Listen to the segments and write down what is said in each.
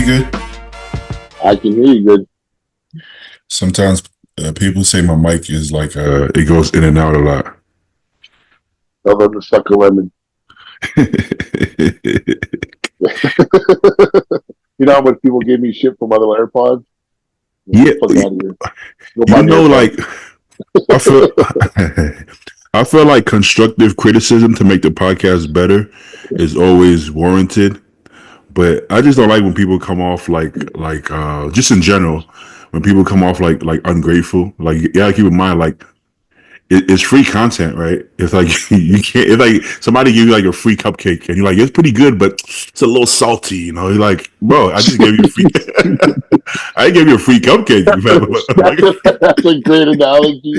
good? I can hear you good. Sometimes people say my mic is like it goes in and out a lot. Tell them to suck a lemon. You know how much people give me shit from other AirPods? Yeah, Fuck out of here. Go buy you me know, AirPods. like I feel, I feel like constructive criticism to make the podcast better is always warranted. But I just don't like when people come off like just in general when people come off like ungrateful. Like you gotta keep in mind like it's free content, right? It's like you can't. It's like somebody give you like a free cupcake, and you're like, it's pretty good, but it's a little salty. You know, you're like, bro, I just gave you a free. I gave you a free cupcake. That's a great analogy.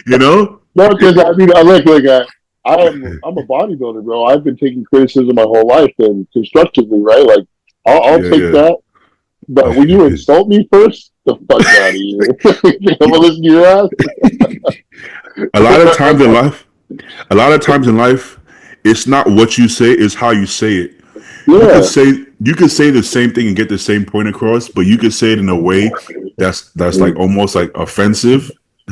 You know? No, because I mean, I'm a bodybuilder, bro. I've been taking criticism my whole life and constructively, right? Like, I'll Yeah, take yeah. that. But when you insult me first, the fuck out of here. I'm gonna listen to your ass. a lot of times in life, a lot of times in life, it's not what you say; it's how you say it. You could Yeah. say you could say the same thing and get the same point across, but you could say it in a way that's like almost like offensive,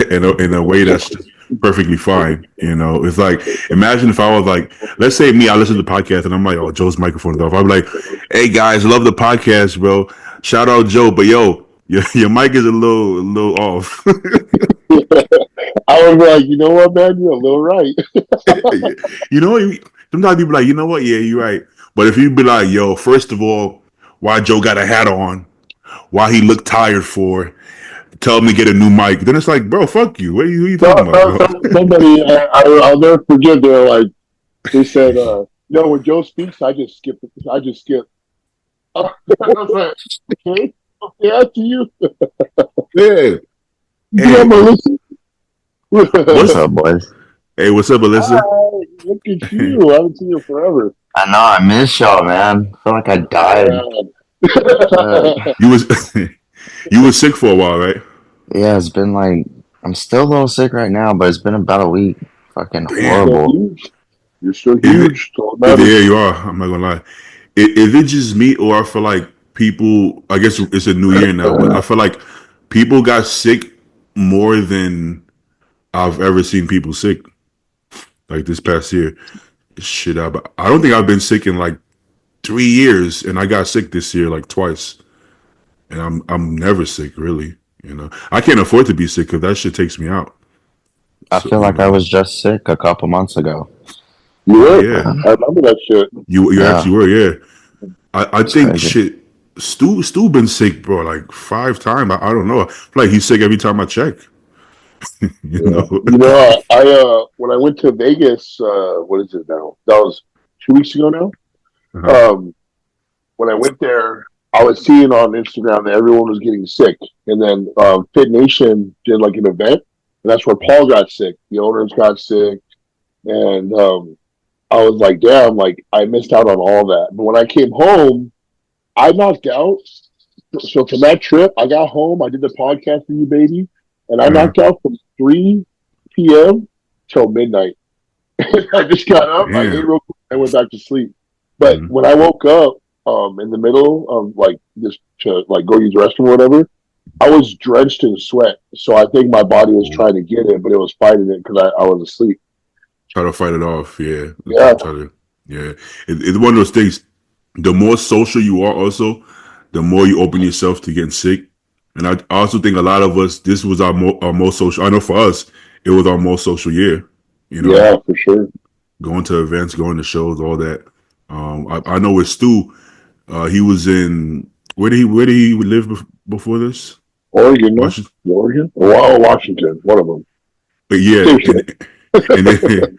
in a way that's just perfectly fine. You know, it's like imagine if I was like, let's say me, I listen to the podcast and I'm like, oh, Joe's microphone is off. I'm like, hey guys, love the podcast, bro. Shout out Joe, but yo, your mic is a little off. I would be like, you know what, man, you're a little right. You know, sometimes people be like, you know what? Yeah, you're right. But if you be like, yo, first of all, why Joe got a hat on? Why he looked tired for? Tell him to get a new mic. Then it's like, bro, fuck you. Who are you No, talking about, no, bro? somebody, I'll never forget. They're like, they said, no, when Joe speaks, I just skip. I just skip. I was like, okay, yeah, to you. Yeah. Yeah, Hey, Melissa. What's what's up, boys? hey, what's up, Alyssa? Hi, look at you. I haven't seen you forever. I know I miss y'all, man. I feel like I died. Uh, You was you was sick for a while, right? yeah, it's been like I'm still a little sick right now, but it's been about a week. Fucking You're still Damn. horrible. huge. You're still Is it? huge. Don't matter. Yeah, you are. I'm not gonna lie. Is it just me, or I feel like people? I guess it's a new year now, but I feel like people got sick more than I've ever seen people sick. Like this past year, shit. I don't think I've been sick in like 3 years, and I got sick this year like twice, and I'm never sick really. You know, I can't afford to be sick because that shit takes me out. I So feel you like I know, was just sick a couple months ago. You oh were. yeah, I remember that shit. you Yeah, actually were. Yeah, I it's think crazy. shit. Stu been sick, bro, like 5 times. I don't know. I feel like he's sick every time I check. You Yeah. know. You know, when I went to Vegas, what is it now? That was 2 weeks ago now. Uh-huh. Um, when I went there, I was seeing on Instagram that everyone was getting sick, and then Fit Nation did like an event, and that's where Paul got sick. The owners got sick, and I was like, damn, like I missed out on all that. But when I came home, I knocked out. So from that trip, I got home, I did the podcast for you, baby, and I Uh-huh. knocked out from 3 p.m. till midnight. I just got up, I ate Damn. real quick, and went back to sleep. But Mhm. when I woke up, in the middle of like just to like go use the restroom or whatever, I was drenched in sweat. So I think my body was Ooh. trying to get it, but it was fighting it because I was asleep. Try to fight it off. Yeah. Yeah, Try to. Yeah. It's one of those things. The more social you are, also, the more you open yourself to getting sick. And I also think a lot of us, this was our most social. I know for us, it was our most social year. You know, yeah, for sure. going to events, going to shows, all that. I know with Stu, he was in where did he live before this? Oregon, no? Washington. Oregon? Oh, Washington, one of them. But yeah, Same shit. and then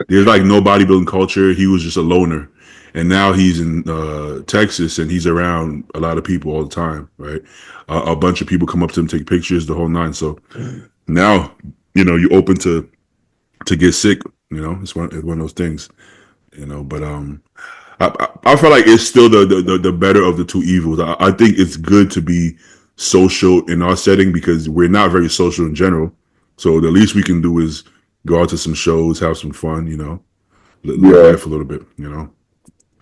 there's like no bodybuilding culture. He was just a loner, and now he's in Texas, and he's around a lot of people all the time. Right, a bunch of people come up to him, take pictures, the whole nine. So now you're open to get sick. It's one of those things. But I feel like it's still the better of the two evils. I think it's good to be social in our setting because we're not very social in general. So the least we can do is go out to some shows, have some fun, live Yeah. life a little bit.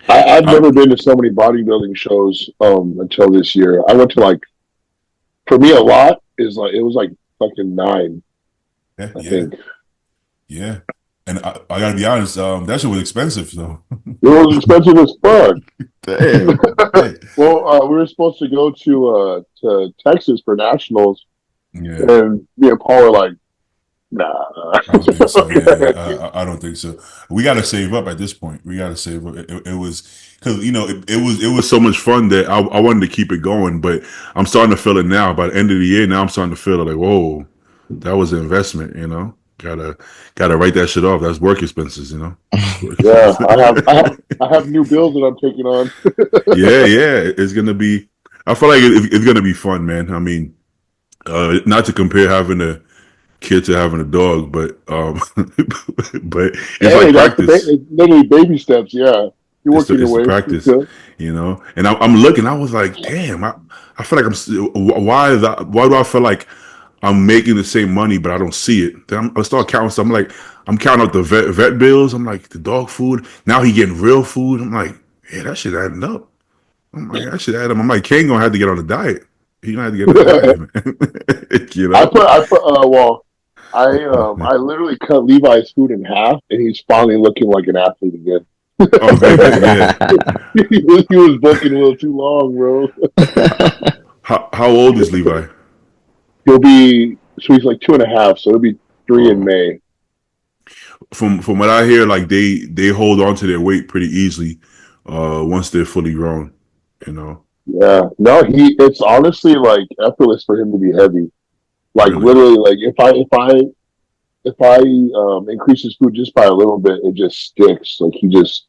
I've I, never been to so many bodybuilding shows until this year. I went to like, for me, a lot is like, it was like fucking nine, yeah, I yeah, think. yeah. And I gotta be honest, that shit was expensive though. It was expensive as fuck. Damn. Yeah, Well, we were supposed to go to Texas for nationals, yeah. and me and Paul were like, "Nah." I don't think so. Yeah, yeah. I don't think so. We got to save up at this point. We got to save up. It was because it was so much fun that I wanted to keep it going, but I'm starting to feel it now. By the end of the year, now I'm starting to feel it like, whoa, that was an investment. Gotta write that shit off. That's work expenses. Work Yeah, expenses. I have new bills that I'm taking on. Yeah, yeah. It's gonna be. I feel like it's gonna be fun, man. I mean, not to compare having a kid to having a dog, but but it's Hey, like that's practice. literally baby steps. Yeah, you're working It's your the way. It's practice, good. And I'm looking. I was like, damn. I feel like why do I feel like I'm making the same money, but I don't see it? Then I start counting. So I'm like, I'm counting out the vet bills. I'm like, the dog food. Now he getting real food. I'm like, yeah, that shit adding up. I'm like, that shit add up. I'm like, Kane gonna have to get on a diet. He gonna have to get on a diet, man. I put well, I literally cut Levi's food in half, and he's finally looking like an athlete again. Oh, good, good, yeah. He was booking a little too long, bro. How old is Levi? He'll be so he's like 2.5, so he'll be 3 in Oh, May. from what I hear, like they hold on to their weight pretty easily, once they're fully grown. You know, Yeah, no, it's honestly like effortless for him to be heavy. Like really. literally, like if I increase his food just by a little bit, it just sticks. Like he just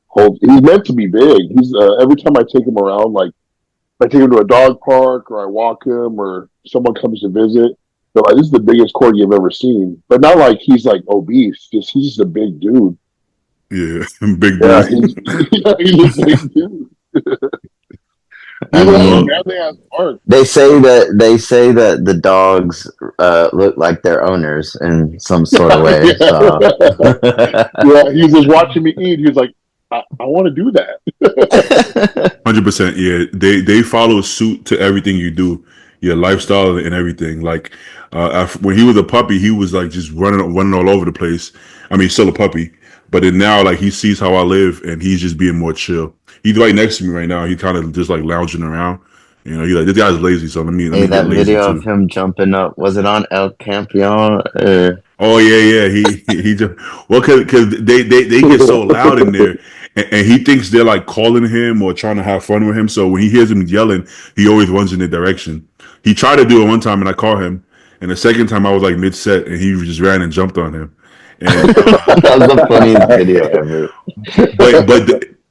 holds. He's meant to be big. He's every time I take him around, like if I take him to a dog park or I walk him or someone comes to visit, they're like, "This is the biggest corgi you've ever seen." But not like he's like obese. He's just a big dude. Yeah, big Yeah, dude. he's a big dude. I He has a mean, Well, manly ass bark. they say that the dogs look like their owners in some sort of way. So Yeah. Yeah, he's just watching me eat. He's like, I want to do that. 100%. Yeah, they follow suit to everything you do, your lifestyle and everything. Like, when he was a puppy, he was like just running all over the place. I mean, still a puppy, but then now like he sees how I live and he's just being more chill. He's right next to me right now. He kind of just like lounging around. He's like, this guy's lazy, so let hey, me get that lazy video of too. him jumping up, was it on El Campeon? Oh yeah, yeah. He just well because they get so loud in there, and he thinks they're like calling him or trying to have fun with him. So when he hears them yelling, he always runs in their direction. He tried to do it one time, and I caught him. And the second time, I was like mid set, and he just ran and jumped on him. And That was the funniest video ever.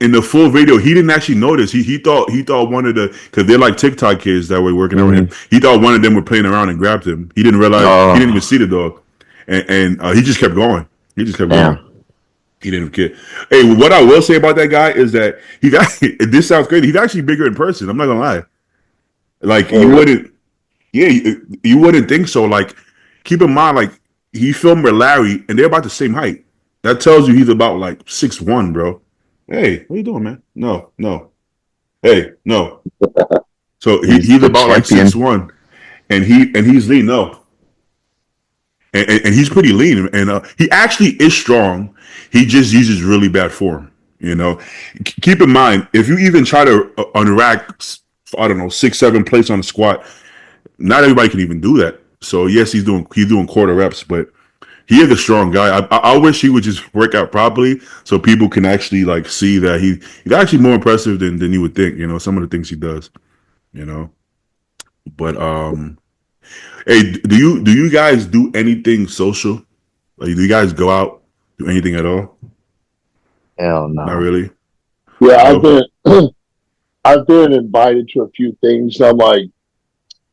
in the full video, he didn't actually notice. He thought one of the because they're like TikTok kids that were working out with him. Hmm. He thought one of them were playing around and grabbed him. He didn't realize he didn't even Oh, see the dog, and he just kept going. He just kept going. damn. He didn't care. Hey, what I will say about that guy is that he's actually, this sounds crazy. He's actually bigger in person. I'm not gonna lie. Like Oh, you really? wouldn't, yeah, you wouldn't think so. Like keep in mind, like he filmed with Larry, and they're about the same height. That tells you he's about like 6'1", bro. Hey, what you doing, man? No, no. Hey, no. So He's he's the about like six champion. one, and he's lean. No, and he's pretty lean, and he actually is strong. He just uses really bad form. Keep in mind if you even try to unrack, I don't know, 6, 7 plates on a squat. Not everybody can even do that. So yes, he's doing quarter reps, but he is a strong guy. I wish he would just work out properly so people can actually like see that he's actually more impressive than you would think. Some of the things he does. You know, but hey, do you guys do anything social? Like, do you guys go out, do anything at all? Hell Not no. really. Yeah, No. I've been invited to a few things. I'm like,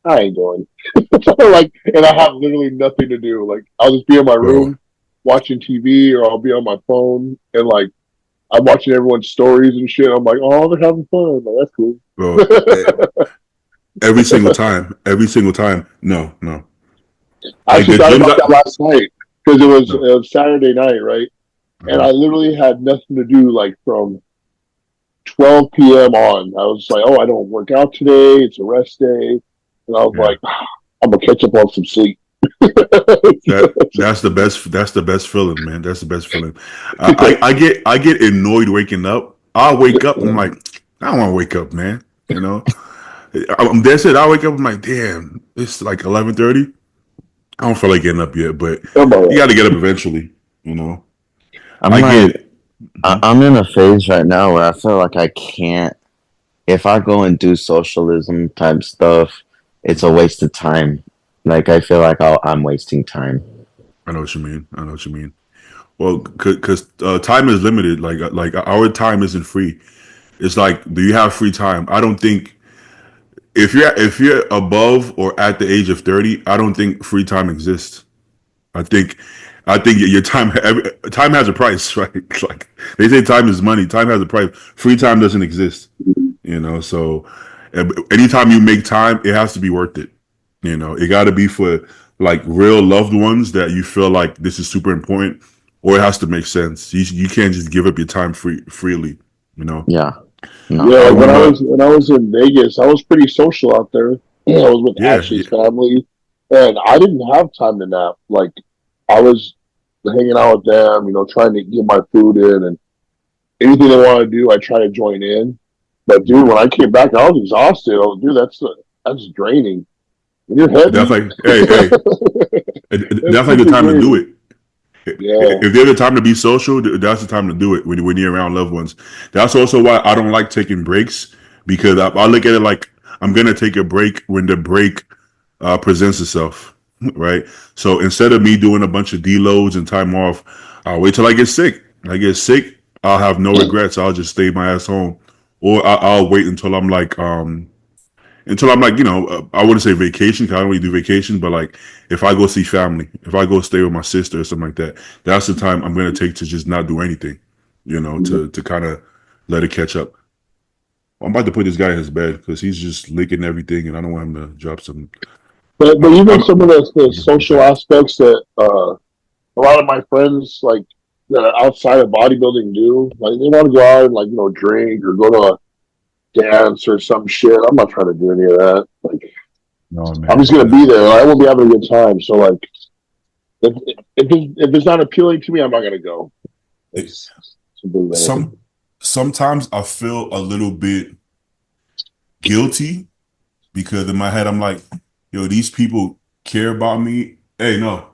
I ain't going. Like, and I have literally nothing to do. Like, I'll just be in my Bro, room watching TV, or I'll be on my phone, and like I'm watching everyone's stories and shit. I'm like, oh, they're having fun. Like, that's cool. bro. Every single time. No, no. I Like actually the thought gyms. about that last night because it No. was Saturday night, right? And Uh-huh. I literally had nothing to do, like from 12 p.m. on. I was like, oh, I don't work out today. It's a rest day. And I was Yeah. like, I'm going to catch up on some sleep. That's the best. That's the best feeling, man. That's the best feeling. I get annoyed waking up. I'll wake up. I'm like, I don't want to wake up, man. You know, that's it. I wake up. I'm like, damn, it's like 11:30. I don't feel like getting up yet, but you got to get up eventually. You know, I'm I like, get. I'm in a phase right now where I feel like I can't. If I go and do socialism type stuff, it's a waste of time. Like I feel like I'm wasting time. I know what you mean. I know what you mean. Well, because time is limited. Like our time isn't free. It's like, do you have free time? I don't think if you're above or at the age of 30, I don't think free time exists. I think your time has a price, right? Like they say, time is money. Time has a price. Free time doesn't exist, you know. So anytime you make time, it has to be worth it. You know, it got to be for like real loved ones that you feel like this is super important, or it has to make sense. You can't just give up your time freely. You know. Yeah. No. Yeah, I like remember. when I was in Vegas, I was pretty social out there. Yeah, I was with Yeah, Ashley's family, and I didn't have time to nap. Like I was hanging out with them, trying to get my food in, and anything they want to do, I try to join in. But dude, when I came back, I was exhausted. I was, dude, that's draining. When you're that's heavy, like, hey, it's that's like the super time to do draining. it. Yeah, If there's a time to be social, that's the time to do it when you're around loved ones. That's also why I don't like taking breaks because I look at it like I'm gonna take a break when the break presents itself, right? So instead of me doing a bunch of deloads and time off, I'll wait till I get sick. When I get sick, I'll have no regrets. I'll just stay my ass home, or I'll wait until I'm like, I wouldn't say vacation because I don't really do vacation, but like if I go see family, if I go stay with my sister or something like that, that's the time I'm gonna take to just not do anything, to kind of let it catch up. I'm about to put this guy in his bed because he's just licking everything, and I don't want him to drop something. but even I'm some of the give him a social back. aspects that a lot of my friends like that are outside of bodybuilding do, like they want to go out and like drink or go to a dance or some shit. I'm not trying to do any of that. Like No I'm just man, gonna be no. there. I won't be having a good time. So like if it's not appealing to me, I'm not gonna go. It, It's simple as anything. some sometimes I feel a little bit guilty because in my head I'm like, yo, these people care about me. Hey, no,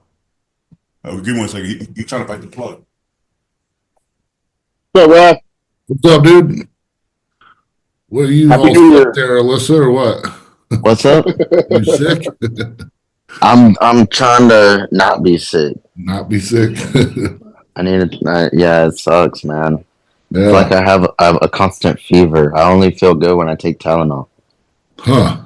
give me one second. You trying to fight the plug? So Raph, What's up, dude? What are you Happy all New sick Year. there, Alyssa, or what? What's up? You sick? I'm trying to not be sick. Not be sick. I need to. Yeah, it sucks, man. It's like Yeah. I have a constant fever. I only feel good when I take Tylenol. Huh.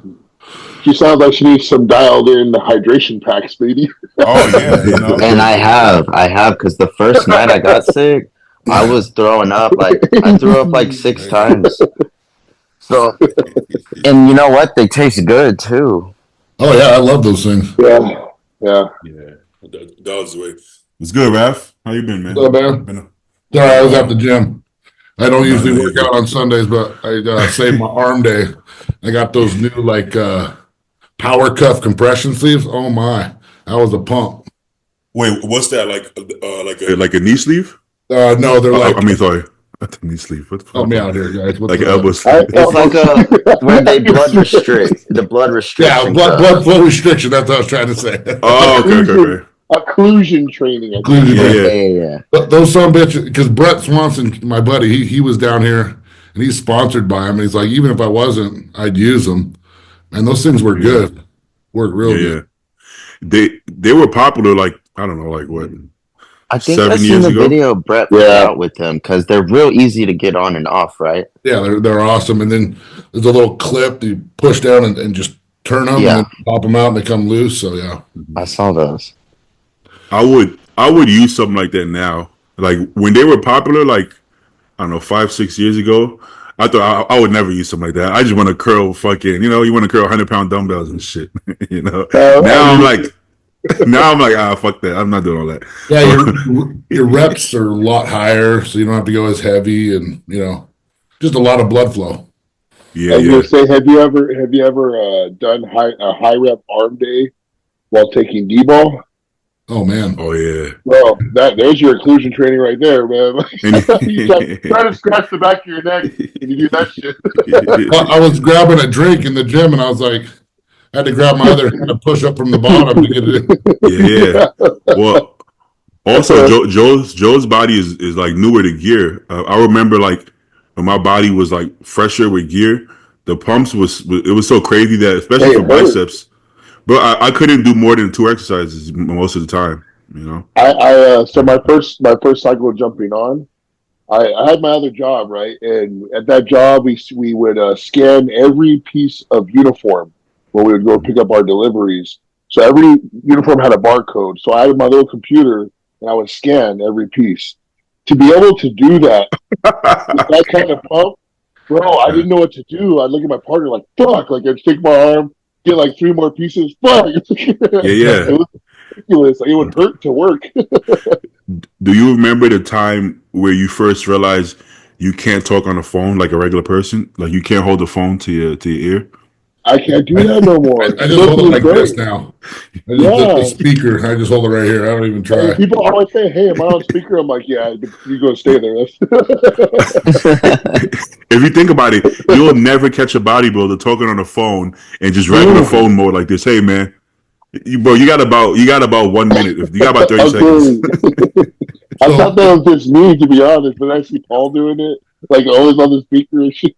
She sounds like she needs some dialed in hydration packs, baby. Oh yeah, And I have, because the first night I got sick, I was throwing up. Like I threw up like six times. So, and you know what? They taste good too. Oh yeah, I love those things. Yeah, yeah. yeah. That was the way. It's good, Raph. How you been, What's up, man? man? Been Sorry, been I a was at the while. gym. I don't No, usually no, you're work out good. on Sundays, but I saved my arm day. I got those new like power cuff compression sleeves. Oh my, that was a pump. Wait, what's that like a knee sleeve? No, they're I like mean, sorry, not the knee sleeve. What the help fuck? me out here, guys. What's Like an elbow I, sleeve. It's like a where they blood occlusion, restrict the blood yeah, restriction blood cuff. flow restriction. That's what I was trying to say. Oh, okay. occlusion training. I think. Inclusion Yeah, training. Yeah, yeah, yeah. But those some bitches, because Brett Swanson, my buddy, he was down here and he's sponsored by him. And he's like, even if I wasn't, I'd use them. And those things were yeah, good, worked real yeah, yeah. good. They were popular like I don't know, like what, I think I seven seen years the ago? video Brett put Yeah, out with them because they're real easy to get on and off, right? Yeah, they're awesome. And then there's a little clip that you push down and just turn them and then Yeah, pop them out and they come loose. So yeah, I saw those. I would use something like that now. Like when they were popular, like I don't know, 5, 6 years ago. I thought I would never use something like that. I just want to curl fucking, you want to curl 100-pound dumbbells and shit. you know. I Now I'm mean, like, now I'm like, fuck that. I'm not doing all that. yeah, your reps are a lot higher, so you don't have to go as heavy, and just a lot of blood flow. I Yeah, was yeah. gonna say, have you ever done a high rep arm day while taking D-ball? Oh man. Oh yeah. Well, there's your occlusion training right there, man. And You try to scratch the back of your neck when you do that shit. I was grabbing a drink in the gym, and I was like, I had to grab my other hand and push up from the bottom to get it in. yeah, yeah. Yeah. Well, also Joe's body is like newer to gear. I remember like when my body was like fresher with gear, the pumps it was so crazy that especially Hey, for it hurt. biceps, but I couldn't do more than 2 exercises most of the time. You know. So my first cycle of jumping on, I had my other job, right? And at that job, we would scan every piece of uniform when we would go pick up our deliveries. So every uniform had a barcode. So I had my little computer and I would scan every piece. To be able to do that with that kind of pump, bro, I didn't know what to do. I'd look at my partner like, fuck, like I'd stick my arm, get like 3 more pieces. Fuck. Yeah, It yeah. was ridiculous. Like, it would hurt to work. Do you remember the time where you first realized you can't talk on the phone like a regular person? Like you can't hold the phone to your ear? I can't do that no more. I It just hold it was like this great. now. The Yeah. speaker, I just hold it right here. I don't even And try. people always say, "Hey, am I on speaker?" I'm like, "Yeah, you're gonna stay there." If you think about it, you'll never catch a bodybuilder talking on the phone and just regular Dude, phone mode like this. Hey man, bro, you got about 1 minute. If you got about 30 seconds. okay. I So thought that was just me, to be honest, but I see Paul doing it, like always on the speaker and shit.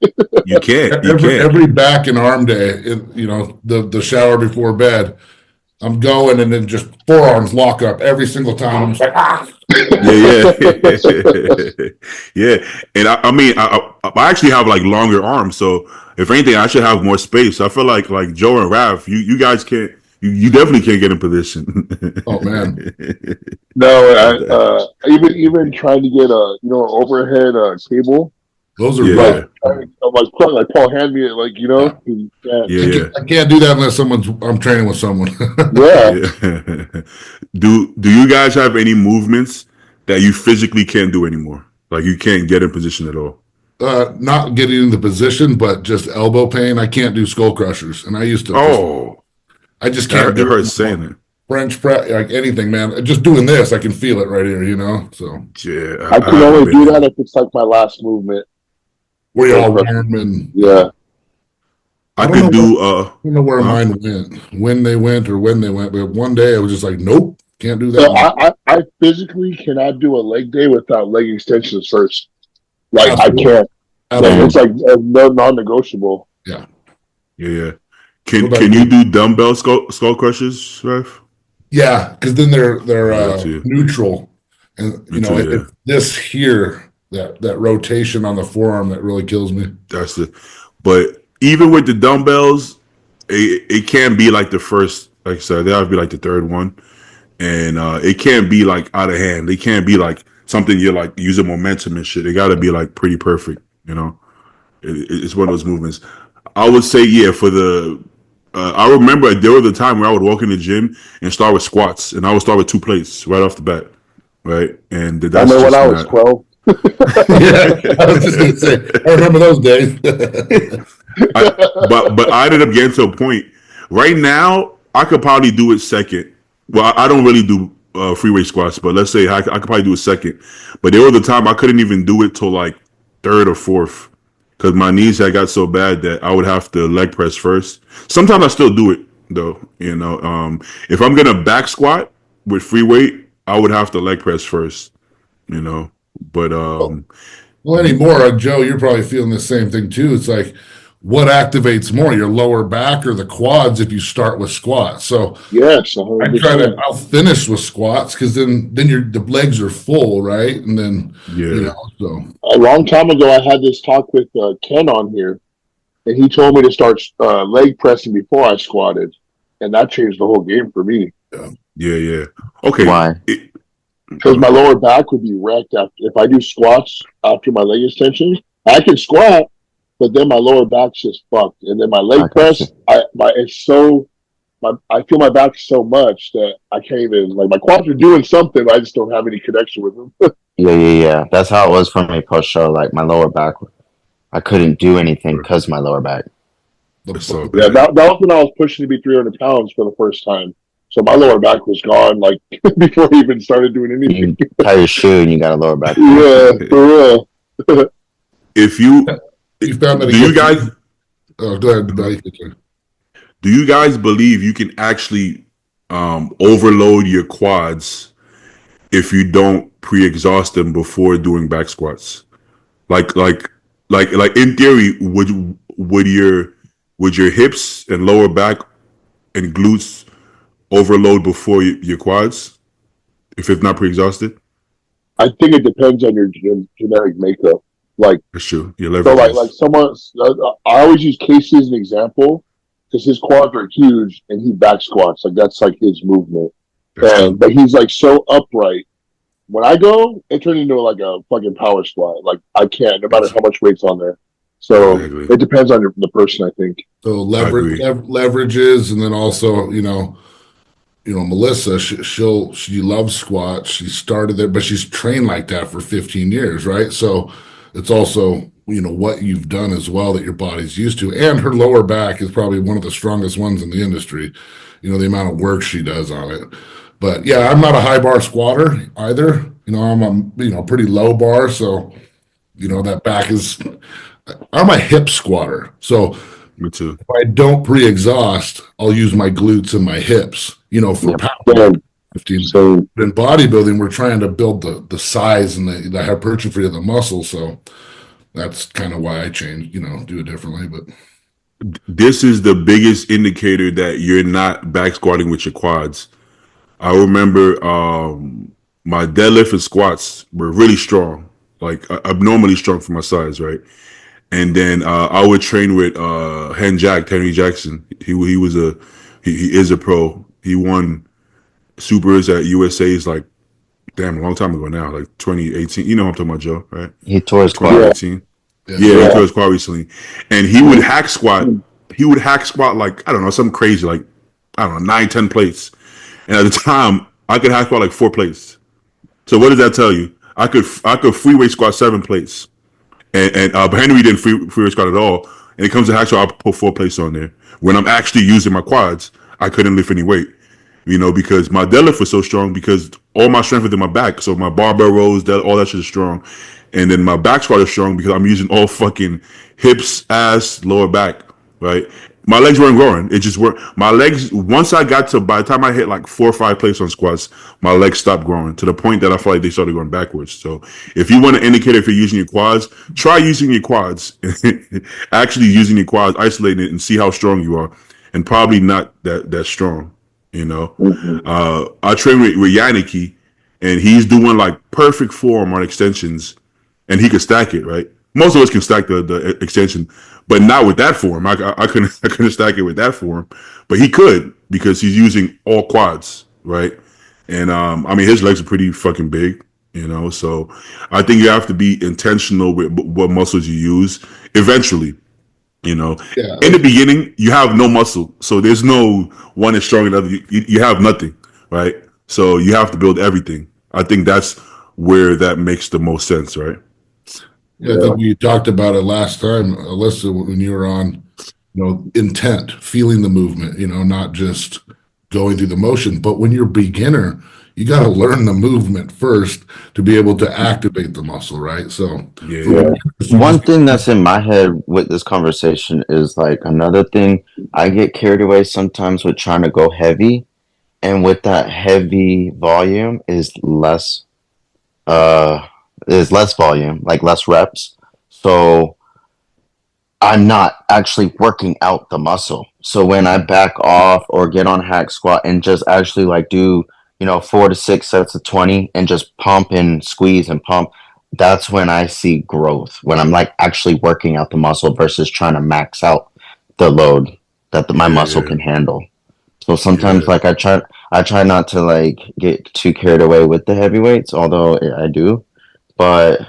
You can't. You every can't. every back and arm day, the shower before bed, I'm going and then just forearms lock up every single time. I'm just like, ah. Yeah, yeah, yeah. And I mean, I actually have like longer arms, so if anything, I should have more space. I feel like Joe and Raph, you guys can't. You definitely can't get in position. Oh man. No, even trying to get a overhead cable, Those are Yeah, rough. like like Paul hand me it, like Yeah. yeah, yeah, yeah, I can't do that unless I'm training with someone. yeah. yeah. Do you guys have any movements that you physically can't do anymore? Like you can't get in position at all? Not getting in the position, but just elbow pain. I can't do skull crushers, and I used to just, Oh, I just can't it do hurts it saying anymore. it. French press, like anything, man. Just doing this, I can feel it right here. So Yeah, I I can haven't only been do that able. if it's like my last movement. we So all crush. warm, and Yeah. I I don't know could where, do I don't know where huh? mine went, when they went, but one day I was just like, nope, can't do that So one. I physically cannot do a leg day without leg extensions first. Like I Absolutely, can't. Like it's absolutely, like no non-negotiable. yeah. Yeah, yeah. What about Can you you? do dumbbell skull crushes, Ref? Yeah, because then they're Me too. neutral, and Me too. Yeah, it's this here, that rotation on the forearm that really kills me. that's the. But even with the dumbbells, it can be like the first. Like I said, they have to be like the third one, and it can't be like out of hand. They can't be like something you're like using momentum and shit. They got to be like pretty perfect. You know, it's one of those movements. I would say yeah for the. I remember there was a time where I would walk in the gym and start with squats, and I would start with 2 plates right off the bat, right? And I that's remember when just I was not. 12. Yeah, I was just gonna say, I remember those days. But I ended up getting to a point. Right now, I could probably do it second. Well, I don't really do free weight squats, but let's say I could probably do it second. But there was a time I couldn't even do it till like third or fourth because my knees had got so bad that I would have to leg press first. Sometimes I still do it though. You know, if I'm gonna back squat with free weight, I would have to leg press first. You know, but Well, anymore, Joe, you're probably feeling the same thing too. It's like, what activates more, your lower back or the quads if you start with squats? So Yes, 100%. I'll finish with squats because then the legs are full, right? And then, yeah. so A long time ago, I had this talk with Ken on here, and he told me to start leg pressing before I squatted, and that changed the whole game for me Yeah, yeah. Okay. Why? because my lower back would be wrecked after if I do squats after my leg extensions. I can squat, but then my lower back's just fucked, and then my leg I got press, you. I feel my back so much that I can't even like my quads are doing something. But I just don't have any connection with them. Yeah. That's how it was for me post show. Like my lower back I couldn't do anything because my lower back. So Yeah, good. that was when I was pushing to be 300 pounds for the first time. So my lower back was gone like before I even started doing anything. You tie your shoe and you got a lower back. Yeah, for real. If you You found that do, it you gets. guys Oh, go ahead. No, you can- do you guys believe you can actually overload your quads if you don't pre-exhaust them before doing back squats? Like like like in theory, would your hips and lower back and glutes overload before your quads if it's not pre-exhausted? I think it depends on your genetic makeup. Like, That's true. Your so like leverages. someone, I always use Casey as an example because his quads are huge and he back squats. Like that's like his movement. That's true. But he's like so upright. When I go, it turns into like a fucking power squat. Like I can't, no matter how much weight's on there. So Exactly. it depends on the person, I think. So I agree. leverages, and then also, Melissa, she loves squats. She started there, but she's trained like that for 15 years, right? So it's also, what you've done as well that your body's used to. And her lower back is probably one of the strongest ones in the industry, the amount of work she does on it. But yeah, I'm not a high bar squatter either. I'm a pretty low bar. So, that back is, I'm a hip squatter. So Me too. if I don't pre-exhaust, I'll use my glutes and my hips, for Yep. power. 15. So But in bodybuilding, we're trying to build the size and the hypertrophy of the muscle. So that's kind of why I changed, do it differently. But This is the biggest indicator that you're not back squatting with your quads. I remember my deadlift and squats were really strong, like abnormally strong for my size, right? And then I would train with Henry Jackson. He was he is a pro. He won supers at USA's like damn a long time ago now, like 2018. You know what I'm talking about, Joe, right? He tore his quad. yeah, 2018. yeah, Yeah, he yeah. tore his quad recently, and he would hack squat. He would hack squat like I don't know something crazy, like I don't know 9, 10 plates. And at the time, I could hack squat like 4 plates. So what does that tell you? I could free weight squat 7 plates, and but Henry didn't free weight squat at all. And it comes to hack squat, I'll put 4 plates on there. When I'm actually using my quads, I couldn't lift any weight. Because my deadlift was so strong because all my strength was in my back. So my barbell rows, all that shit is strong. And then my back squat is strong because I'm using all fucking hips, ass, lower back, right? My legs weren't growing. It just weren't. My legs, once I got to, by the time I hit like 4 or 5 plates on squats, my legs stopped growing to the point that I felt like they started going backwards. So if you want to indicate if you're using your quads, try using your quads. Actually using your quads, isolating it and see how strong you are. And probably not that strong. Mhm. I train with Yannicki, and he's doing like perfect form on extensions, and he can stack it. Right, most of us can stack the extension, but not with that form. I couldn't I couldn't stack it with that form, but he could because he's using all quads. Right, and I mean his legs are pretty fucking big. So I think you have to be intentional with what muscles you use. Eventually, yeah, in the beginning, you have no muscle, so there's no one is stronger than the other. You have nothing, right? So you have to build everything. I think that's where that makes the most sense, right? yeah. I think we talked about it last time, Alyssa, when you were on, intent, feeling the movement, not just going through the motion. But when you're a beginner, you got to learn the movement first to be able to activate the muscle, right? So Yeah, for yeah. Yeah. beginners, One thing that's in my head with this conversation is like another thing. I get carried away sometimes with trying to go heavy, and with that heavy volume uh is less volume, like less reps. So I'm not actually working out the muscle. So when I back off or get on hack squat and just actually like do, 4 to 6 sets of 20 and just pump and squeeze and pump, that's when I see growth. When I'm like actually working out the muscle versus trying to max out the load that my Yeah, muscle yeah, can handle. So sometimes yeah. like I try not to like get too carried away with the heavyweights, although I do. But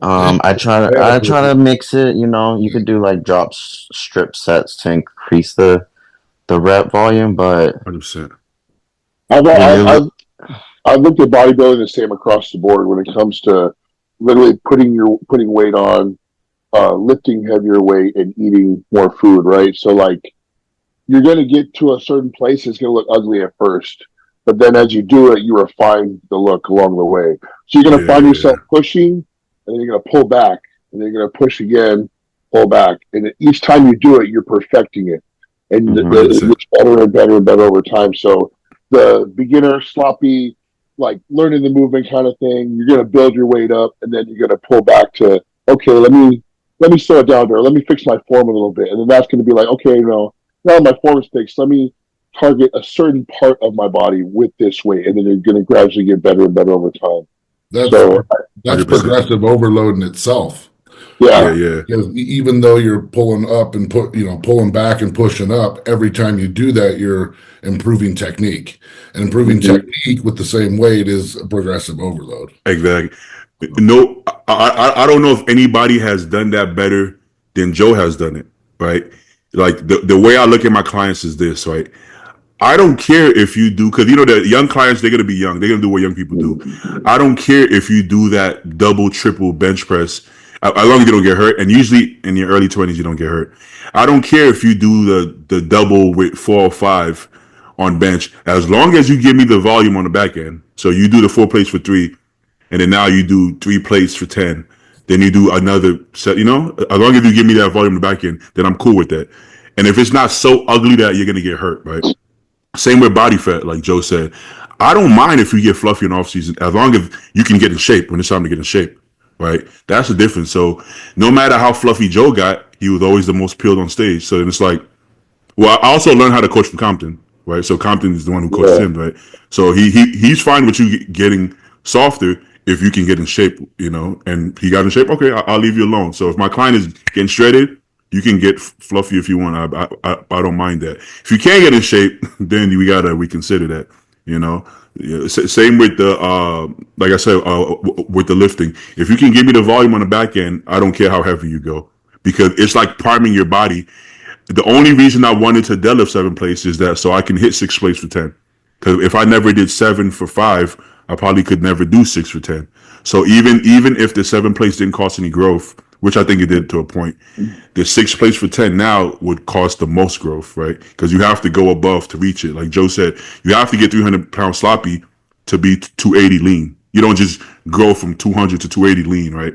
yeah, I try to mix it. You could do like strip sets to increase the rep volume, but 100%. I've, when I've, you're I've, I've looked at bodybuilding the same across the board when it comes to literally putting weight on, lifting heavier weight and eating more food, right? So like you're going to get to a certain place, it's going to look ugly at first, but then as you do it, you refine the look along the way. So you're going to find Yeah. yourself pushing, and then you're going to pull back, and then you're going to push again, pull back, and each time you do it, you're perfecting it, and it 100%. gets better and better and better over time. So the beginner sloppy, like learning the movement kind of thing, you're going to build your weight up, and then you're going to pull back to, okay, let me slow it down there, let me fix my form a little bit, and then that's going to be like, okay, now my form is fixed, let me target a certain part of my body with this weight, and then you're going to gradually get better and better over time. That's So, that's 100%. progressive overload in itself. yeah, Yeah. Because even though you're pulling up and pulling back and pushing up, every time you do that, you're improving technique. And improving technique with the same weight is a progressive overload. Exactly. No, I don't know if anybody has done that better than Joe has done it, right? Like the way I look at my clients is this, right? I don't care if you do, because the young clients, they're gonna be young. They're gonna do what young people do. I don't care if you do that double, triple bench press, as long as you don't get hurt. And usually in your early 20s, you don't get hurt. I don't care if you do the double with 4 or 5 on bench, as long as you give me the volume on the back end. So you do the 4 plates for 3, and then now you do 3 plates for 10. Then you do another set. As long as you give me that volume on the back end, then I'm cool with that. And if it's not so ugly that you're gonna get hurt, right? Same with body fat, like Joe said. I don't mind if you get fluffy in off season, as long as you can get in shape when it's time to get in shape, right? That's the difference. So no matter how fluffy Joe got, he was always the most peeled on stage. So then it's like, well, I also learned how to coach from Compton, right? So Compton is the one who coached yeah, him, right? So he's fine with you getting softer if you can get in shape, and he got in shape. Okay, I'll leave you alone. So if my client is getting shredded, you can get fluffy if you want. I don't mind that. If you can't get in shape, then we gotta reconsider that. Yeah, same with the like I said, with the lifting. If you can give me the volume on the back end, I don't care how heavy you go, because it's like priming your body. The only reason I wanted to deadlift 7 plates is that so I can hit 6 plates for 10. Because if I never did 7 for 5, I probably could never do 6 for 10. So even if the 7 plates didn't cost any growth, which I think it did to a point, the 6 plates for 10 now would cost the most growth, right? Because you have to go above to reach it. Like Joe said, you have to get 300-pound sloppy to be 280 lean. You don't just grow from 200 to 280 lean, right?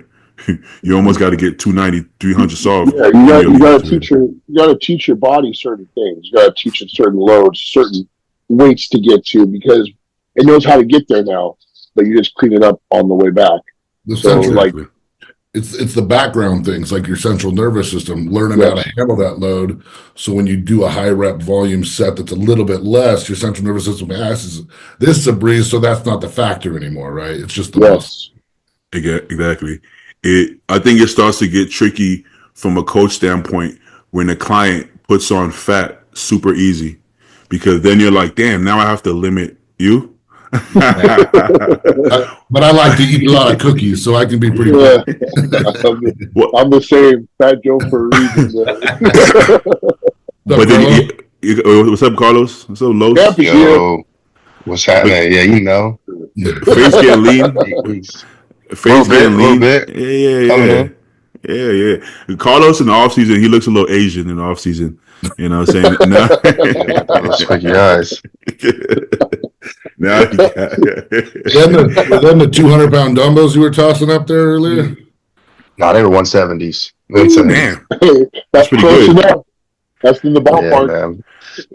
You almost got to get 290, 300 soft. yeah. You got to teach your body certain things. You got to teach it certain loads, certain weights to get to, because it knows how to get there now, but you just clean it up on the way back. The So central, like, it's the background things like your central nervous system, learning how yes, to handle that load. So when you do a high rep volume set that's a little bit less, your central nervous system asks, this is a breeze, so that's not the factor anymore, right? It's just the muscle. yes, Exactly. I think it starts to get tricky from a coach standpoint when the client puts on fat super easy, because then you're like, damn, now I have to limit you. But I like to eat a lot of cookies, so I can be pretty. yeah. What? I'm the same, Fat Joe for a reason. But then, what's up, Carlos? What's up, Los? Camp is here. Yo, what's happening? Yeah, you know. Face getting lean. 8 weeks. Face getting Little lean. bit. Yeah. Coming in. Yeah. Carlos in the off season, he looks a little Asian in the off season. You know what I'm saying? No. Yeah, got those squeaky eyes. Now he got Then the 200-pound dumbbells you were tossing up there earlier. Nah, they were 170s. Damn, That's pretty close good. enough. That's in the Yeah, ballpark. man.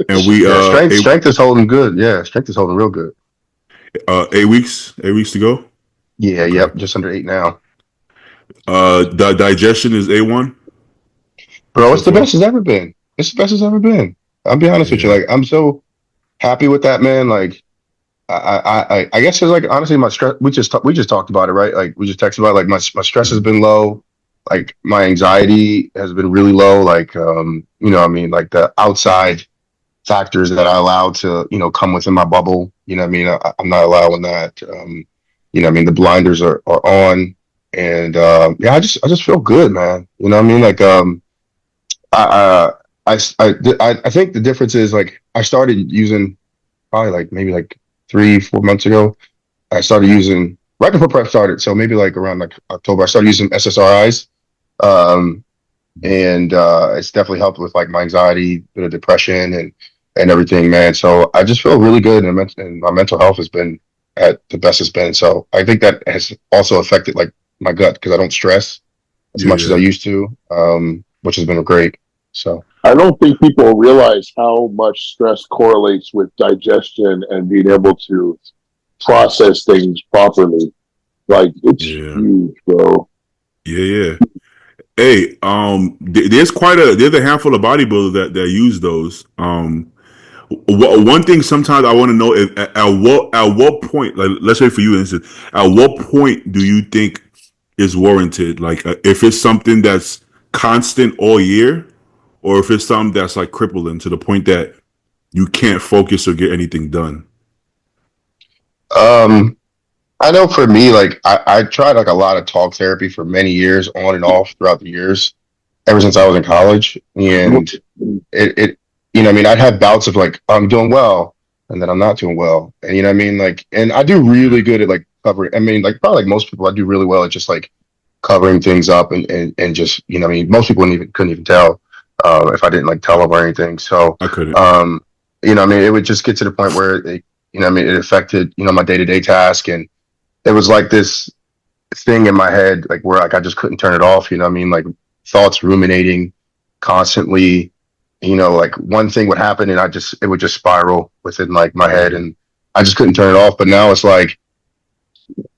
and we Yeah, strength is holding good. Yeah, strength is holding real good. 8 weeks, 8 weeks to go. Yeah, Okay. yep, just under 8 now. The digestion is A1. Bro, it's So the best it's ever been. It's the best it's ever been. I'll be honest with you. Yeah. Like, I'm so happy with that, man. Like, I guess it's like, honestly, my stress. We just talked about it, right? Like, we just texted about it. Like, my stress has been low. Like, my anxiety has been really low. Like, I mean, like the outside factors that I allow to, come within my bubble. You know what I mean? I'm not allowing that. What I mean? The blinders are on, and yeah, I just feel good, man. You know what I mean? Like, I think the difference is, like, I started using probably like maybe like 3-4 months ago. I started using right before prep started, so maybe like around like October. I started using SSRIs, Um, and it's definitely helped with like my anxiety, bit of depression, and everything, man. So I just feel really good, and my mental health has been at the best it's been. So I think that has also affected like my gut because I don't stress as Yeah, much as I yeah, used to, which has been great. So I don't think people realize how much stress correlates with digestion and being able to process things properly. Like it's yeah, huge, bro. yeah, yeah. Hey, there's a handful of bodybuilders that use those. One thing sometimes I want to know is at what point, like let's say for you instance, at what point do you think is warranted? Like if it's something that's constant all year, or if it's something that's like crippling to the point that you can't focus or get anything done. um, I know for me, like I tried like a lot of talk therapy for many years, on and off throughout the years, ever since I was in college, and it you know, what I mean, I'd have bouts of like I'm doing well, and then I'm not doing well, and you know what I mean, like, and I do Yeah, really good at like covering. I mean, like probably like most people, I do really well at just like covering things up and just you know, what I mean, most people couldn't even tell if I didn't like tell them or anything. So, I couldn't. um, you know, what I mean, it would just get to the point where you know, what I mean, it affected my day to day task, and it was like this thing in my head, like where like I just couldn't turn it off. You know what I mean? Like thoughts ruminating constantly. You know, like one thing would happen and it would just spiral within like my head, Yeah, and I just couldn't turn it off. But now it's like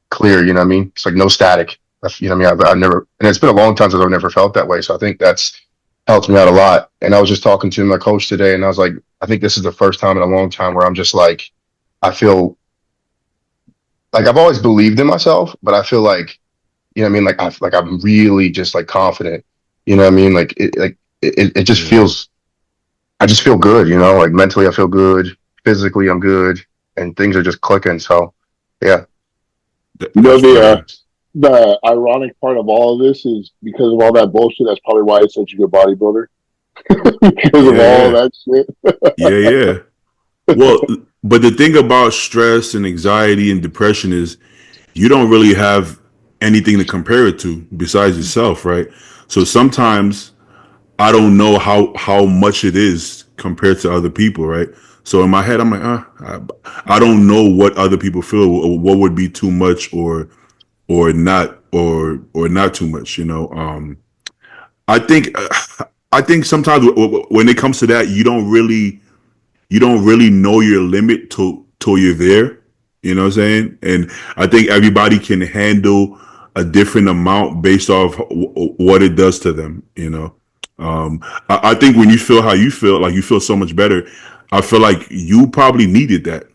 clear. You know what I mean? It's like no static. You know what I mean? I've never, and it's been a long time since I've never felt that way. So I think that's helped me out a lot. And I was just talking to my coach today, and I was like, I think this is the first time in a long time where I'm just like, I feel like I've always believed in myself, but I feel like you know what I mean? I'm really just like confident. You know what I mean? It just yeah. feels I just feel good, you know, like mentally I feel good, physically I'm good, and things are just clicking. So yeah. You know That's the great. the ironic part of all of this is because of all that bullshit. That's probably why it's such a good bodybuilder because of Yeah, all yeah, that shit. yeah, yeah. Well, but the thing about stress and anxiety and depression is you don't really have anything to compare it to besides yourself, right? So sometimes I don't know how much it is compared to other people, right? So in my head, I'm like, I don't know what other people feel, or what would be too much, or not too much. I think I think sometimes when it comes to that, you don't really know your limit till you're there. You know what I'm saying? And I think everybody can handle a different amount based off what it does to them. I think when you feel how you feel, like you feel so much better. I feel like you probably needed that.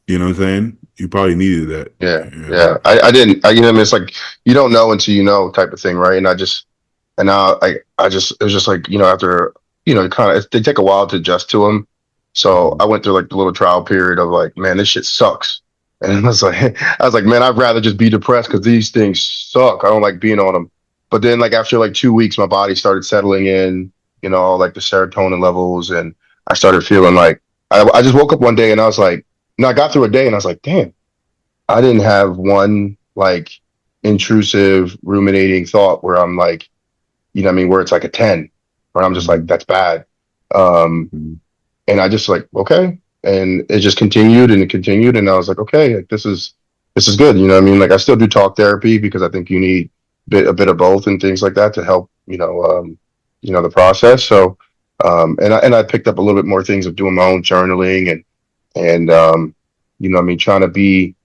You know what I'm saying? You probably needed that. Yeah. You know? Yeah. I didn't you know what I mean? It's like you don't know until you know type of thing, right? And now I just it was just like, you know, after kind of they take a while to adjust to them. So Mhm. I went through like the little trial period of like, man, this shit sucks. And I was like, man, I'd rather just be depressed because these things suck. I don't like being on them. But then like after like 2 weeks, my body started settling in, you know, like the serotonin levels, and I started feeling like I just woke up one day and I was like, no, I got through a day and I was like, damn, I didn't have one like intrusive ruminating thought where I'm like, you know what I mean, where it's like a 10, where I'm just like, Mhm. that's bad. Um, Mhm. and I just like, okay. And it just continued and it continued. And I was like, okay, like this is good. You know what I mean? Like I still do talk therapy because I think you need a bit of both and things like that to help, the process. So, and I picked up a little bit more things of doing my own journaling and you know what I mean, trying to be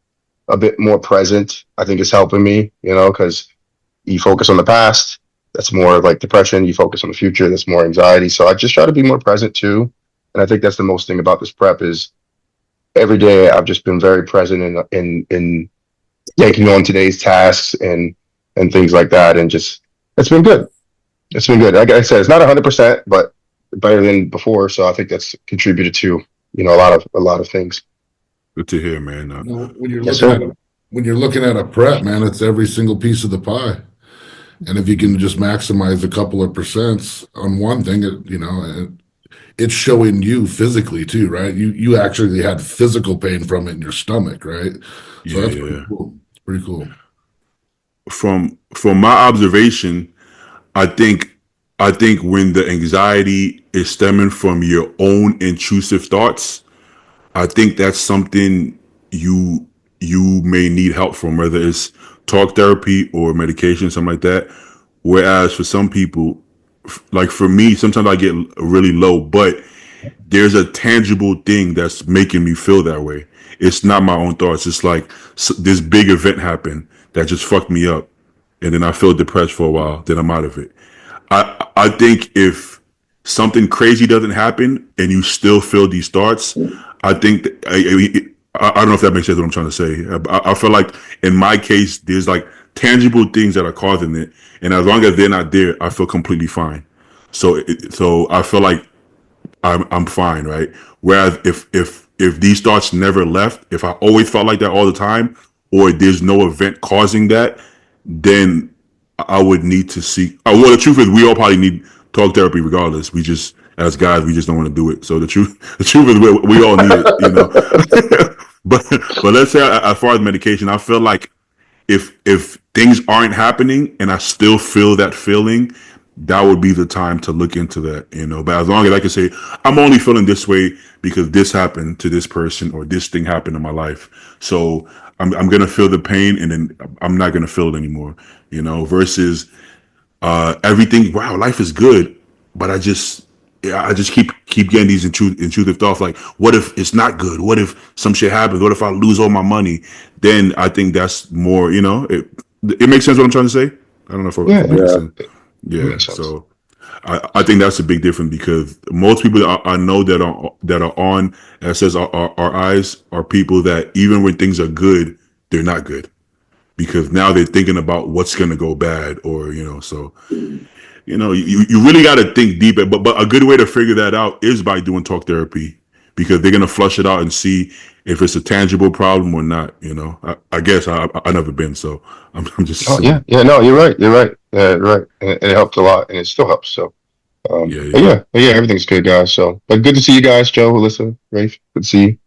a bit more present, I think is helping me, you know, because you focus on the past, that's more like depression. You focus on the future, that's more anxiety. So I just try to be more present too. And I think that's the most thing about this prep is every day I've just been very present in taking on today's tasks and things like that. And just it's been good. It's been good. Like I said, it's not 100%, but better than before. So I think that's contributed to a lot of things. Good to hear, man. You know, when you're Yes, looking sir. at a prep, man, it's every single piece of the pie. And if you can just maximize a couple of percents on one thing, it's showing you physically too, right? You actually had physical pain from it in your stomach, right? So Yeah, that's pretty yeah. cool. Pretty cool. From my observation, I think I think when the anxiety is stemming from your own intrusive thoughts, I think that's something you you may need help from, whether it's talk therapy or medication, something like that. Whereas for some people, like for me, sometimes I get really low, but there's a tangible thing that's making me feel that way. It's not my own thoughts. It's like this big event happened that just fucked me up, and then I feel depressed for a while. Then I'm out of it. I think if something crazy doesn't happen and you still feel these thoughts, I think that, I don't know if that makes sense what I'm trying to say. I feel like in my case, there's like tangible things that are causing it, and as long as they're not there, I feel completely fine. So I feel like I'm fine, right? Whereas if these thoughts never left, if I always felt like that all the time, or there's no event causing that, then I would need to seek. Well, the truth is, we all probably need talk therapy regardless. We just, as guys, we just don't want to do it. So the truth is, we all need it, you know. But let's say as far as medication, I feel like if things aren't happening and I still feel that feeling, that would be the time to look into that, you know. But as long as I can say I'm only feeling this way because this happened to this person or this thing happened in my life, so I'm gonna feel the pain and then I'm not gonna feel it anymore, you know. Versus everything. Wow, life is good, but I just keep getting these intrusive thoughts. Like, what if it's not good? What if some shit happens? What if I lose all my money? Then I think that's more. You know, it makes sense what I'm trying to say. I don't know if Yeah, I'm making Yeah. sense. that Yeah, makes sense. so I think that's a big difference because most people I know that are on SS our eyes are people that even when things are good, they're not good because now they're thinking about what's gonna go bad or you know. So you know, you really got to think deep. But a good way to figure that out is by doing talk therapy because they're gonna flush it out and see if it's a tangible problem or not. You know, I guess I never been, so I'm just Oh yeah, assuming. yeah. No, you're right. You're right. You're right. And it helped a lot, and it still helps. So, Yeah, yeah, but yeah, everything's good, guys. So, but good to see you guys, Joe, Alyssa, Rafe. Good to see you.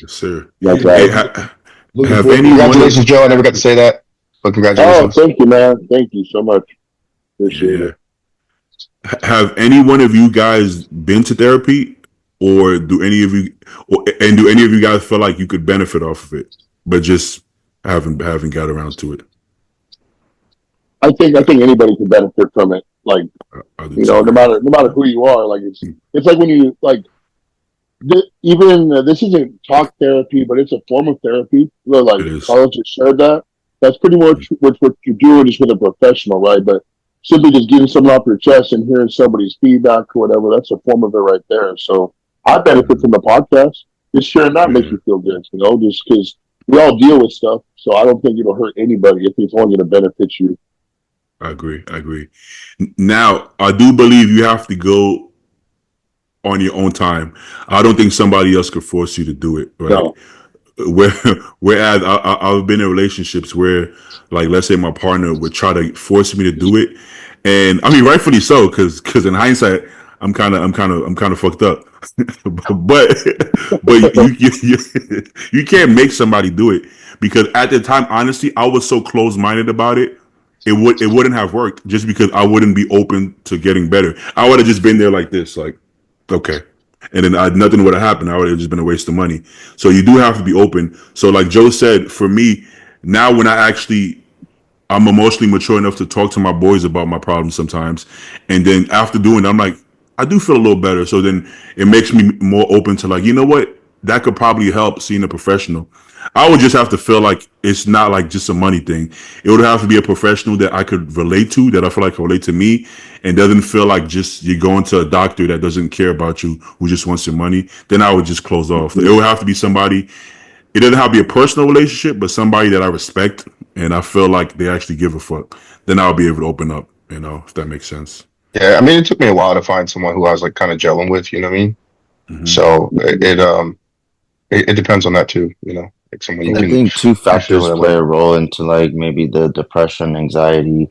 yes, sir. That's Yeah, Hey, right. looking have forward to any it. one of Congratulations, Joe. I never got to say that, but Oh, congratulations. thank you, man. Thank you so much. yeah, Appreciate yeah. it. Have any one of you guys been to therapy, or do any of you, and do any of you guys feel like you could benefit off of it, but just haven't got around to it? I think anybody can benefit from it. Like, I do you know, too. no matter who you are, like it's like when you like even this isn't talk therapy, but it's a form of therapy. You know, like It is. Carlos just shared that. That's pretty much what you're doing is with a professional, right? But simply just getting something off your chest and hearing somebody's feedback or whatever, that's a form of it right there. So I benefit from the podcast. Just sharing that makes Yeah. me feel good, you know, just because we all deal with stuff. So I don't think it'll hurt anybody if it's only going to benefit you. I agree. I agree. Now, I do believe you have to go on your own time. I don't think somebody else could force you to do it. Right? No. Where, whereas I've been in relationships where, like, let's say my partner would try to force me to do it, and I mean, rightfully so, because in hindsight, I'm kind of fucked up. but you can't make somebody do it because at the time, honestly, I was so close minded about it. It wouldn't have worked just because I wouldn't be open to getting better. I would have just been there like this, like okay, and then nothing would have happened. I would have just been a waste of money. So you do have to be open. So like Joe said, for me now, when I'm emotionally mature enough to talk to my boys about my problems sometimes, and then after doing it, I'm like, I do feel a little better. So then it makes me more open to like, you know what, that could probably help seeing a professional. I would just have to feel like it's not like just a money thing. It would have to be a professional that I could relate to, that I feel like can relate to me, and doesn't feel like just you're going to a doctor that doesn't care about you, who just wants your money. Then I would just close off. It would have to be somebody. It doesn't have to be a personal relationship, but somebody that I respect and I feel like they actually give a fuck. Then I'll be able to open up. You know, if that makes sense. Yeah, I mean, it took me a while to find someone who I was like kind of gelling with. You know what I mean? Hmm. So it depends on that too. You know, like someone you I Yeah, can think two actually factors that play relate. a role into like maybe the depression, anxiety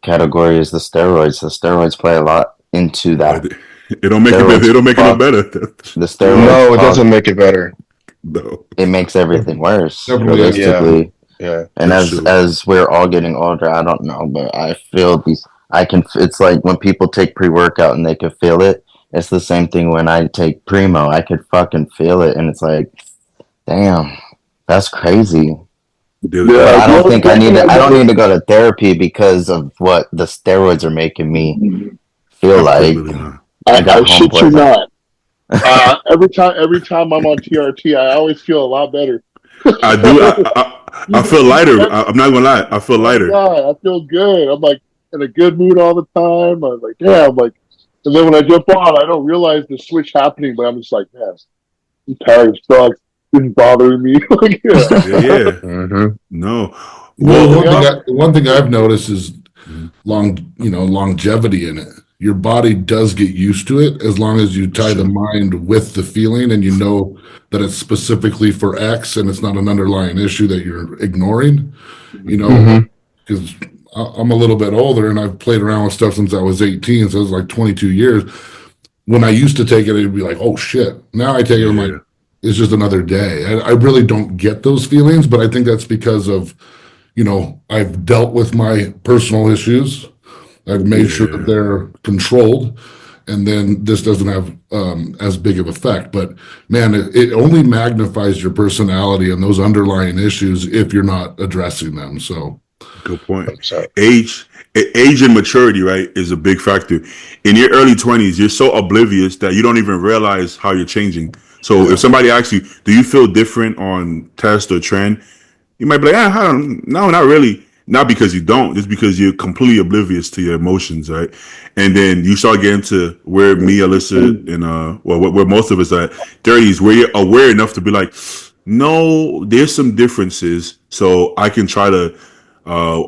category is the steroids. The steroids play a lot into boy, that. it don't make it. Steroids It don't make it no fuck better. the Yeah, steroids No, it fuck doesn't make it better. no, it makes everything worse, Definitely has to Yeah, do. realistically. yeah. And that's as true. as we're all getting older, I don't know, but I feel these It's like when people take pre-workout and they can feel it. It's the same thing when I take Primo. I could fucking feel it, and it's like, damn, that's crazy. But Yeah, I the don't only think I one need thing to. I I don't know. need to go to therapy because of what the steroids are making me feel like. Absolutely not. I I got shit you homeboys like, not. every time I'm on TRT, I always feel a lot better. I do. I feel lighter. I'm not gonna lie. I feel Oh lighter. God, I feel good. I'm like in a good mood all the time. I'm like, yeah, I'm like, and then when I jump on, I don't realize the switch happening, but I'm just like, man, I'm tired sucks. This is bothering me. Like, yeah. Yeah, yeah. Mm-hmm. No. Well, Anything Well, else? the one thing I've noticed is longevity in it. Your body does get used to it as long as you that's tie the true. mind with the feeling and you know that it's specifically for X and it's not an underlying issue that you're ignoring. You know, Mm-hmm. because I'm a little bit older and I've played around with stuff since I was 18, so it was like 22 years. When I used to take it, it'd be like, oh shit. Now I take it, I'm like, Yeah, it's just another day. I really don't get those feelings, but I think that's because of, I've dealt with my personal issues. I've made sure that yeah, they're controlled, and then this doesn't have as big of effect. But man, it only magnifies your personality and those underlying issues if you're not addressing them. So good point. So, Age, age and maturity, right, is a big factor. In your early 20s, you're so oblivious that you don't even realize how you're changing. So if yeah, somebody asks you, "Do you feel different on test or trend?" You might be like, I don't, no, not really. Not because you don't, just because you're completely oblivious to your emotions, right? And then you start getting to where me, Alyssa, and where most of us are at 30s, where you're aware enough to be like, no, there's some differences, so I can try to,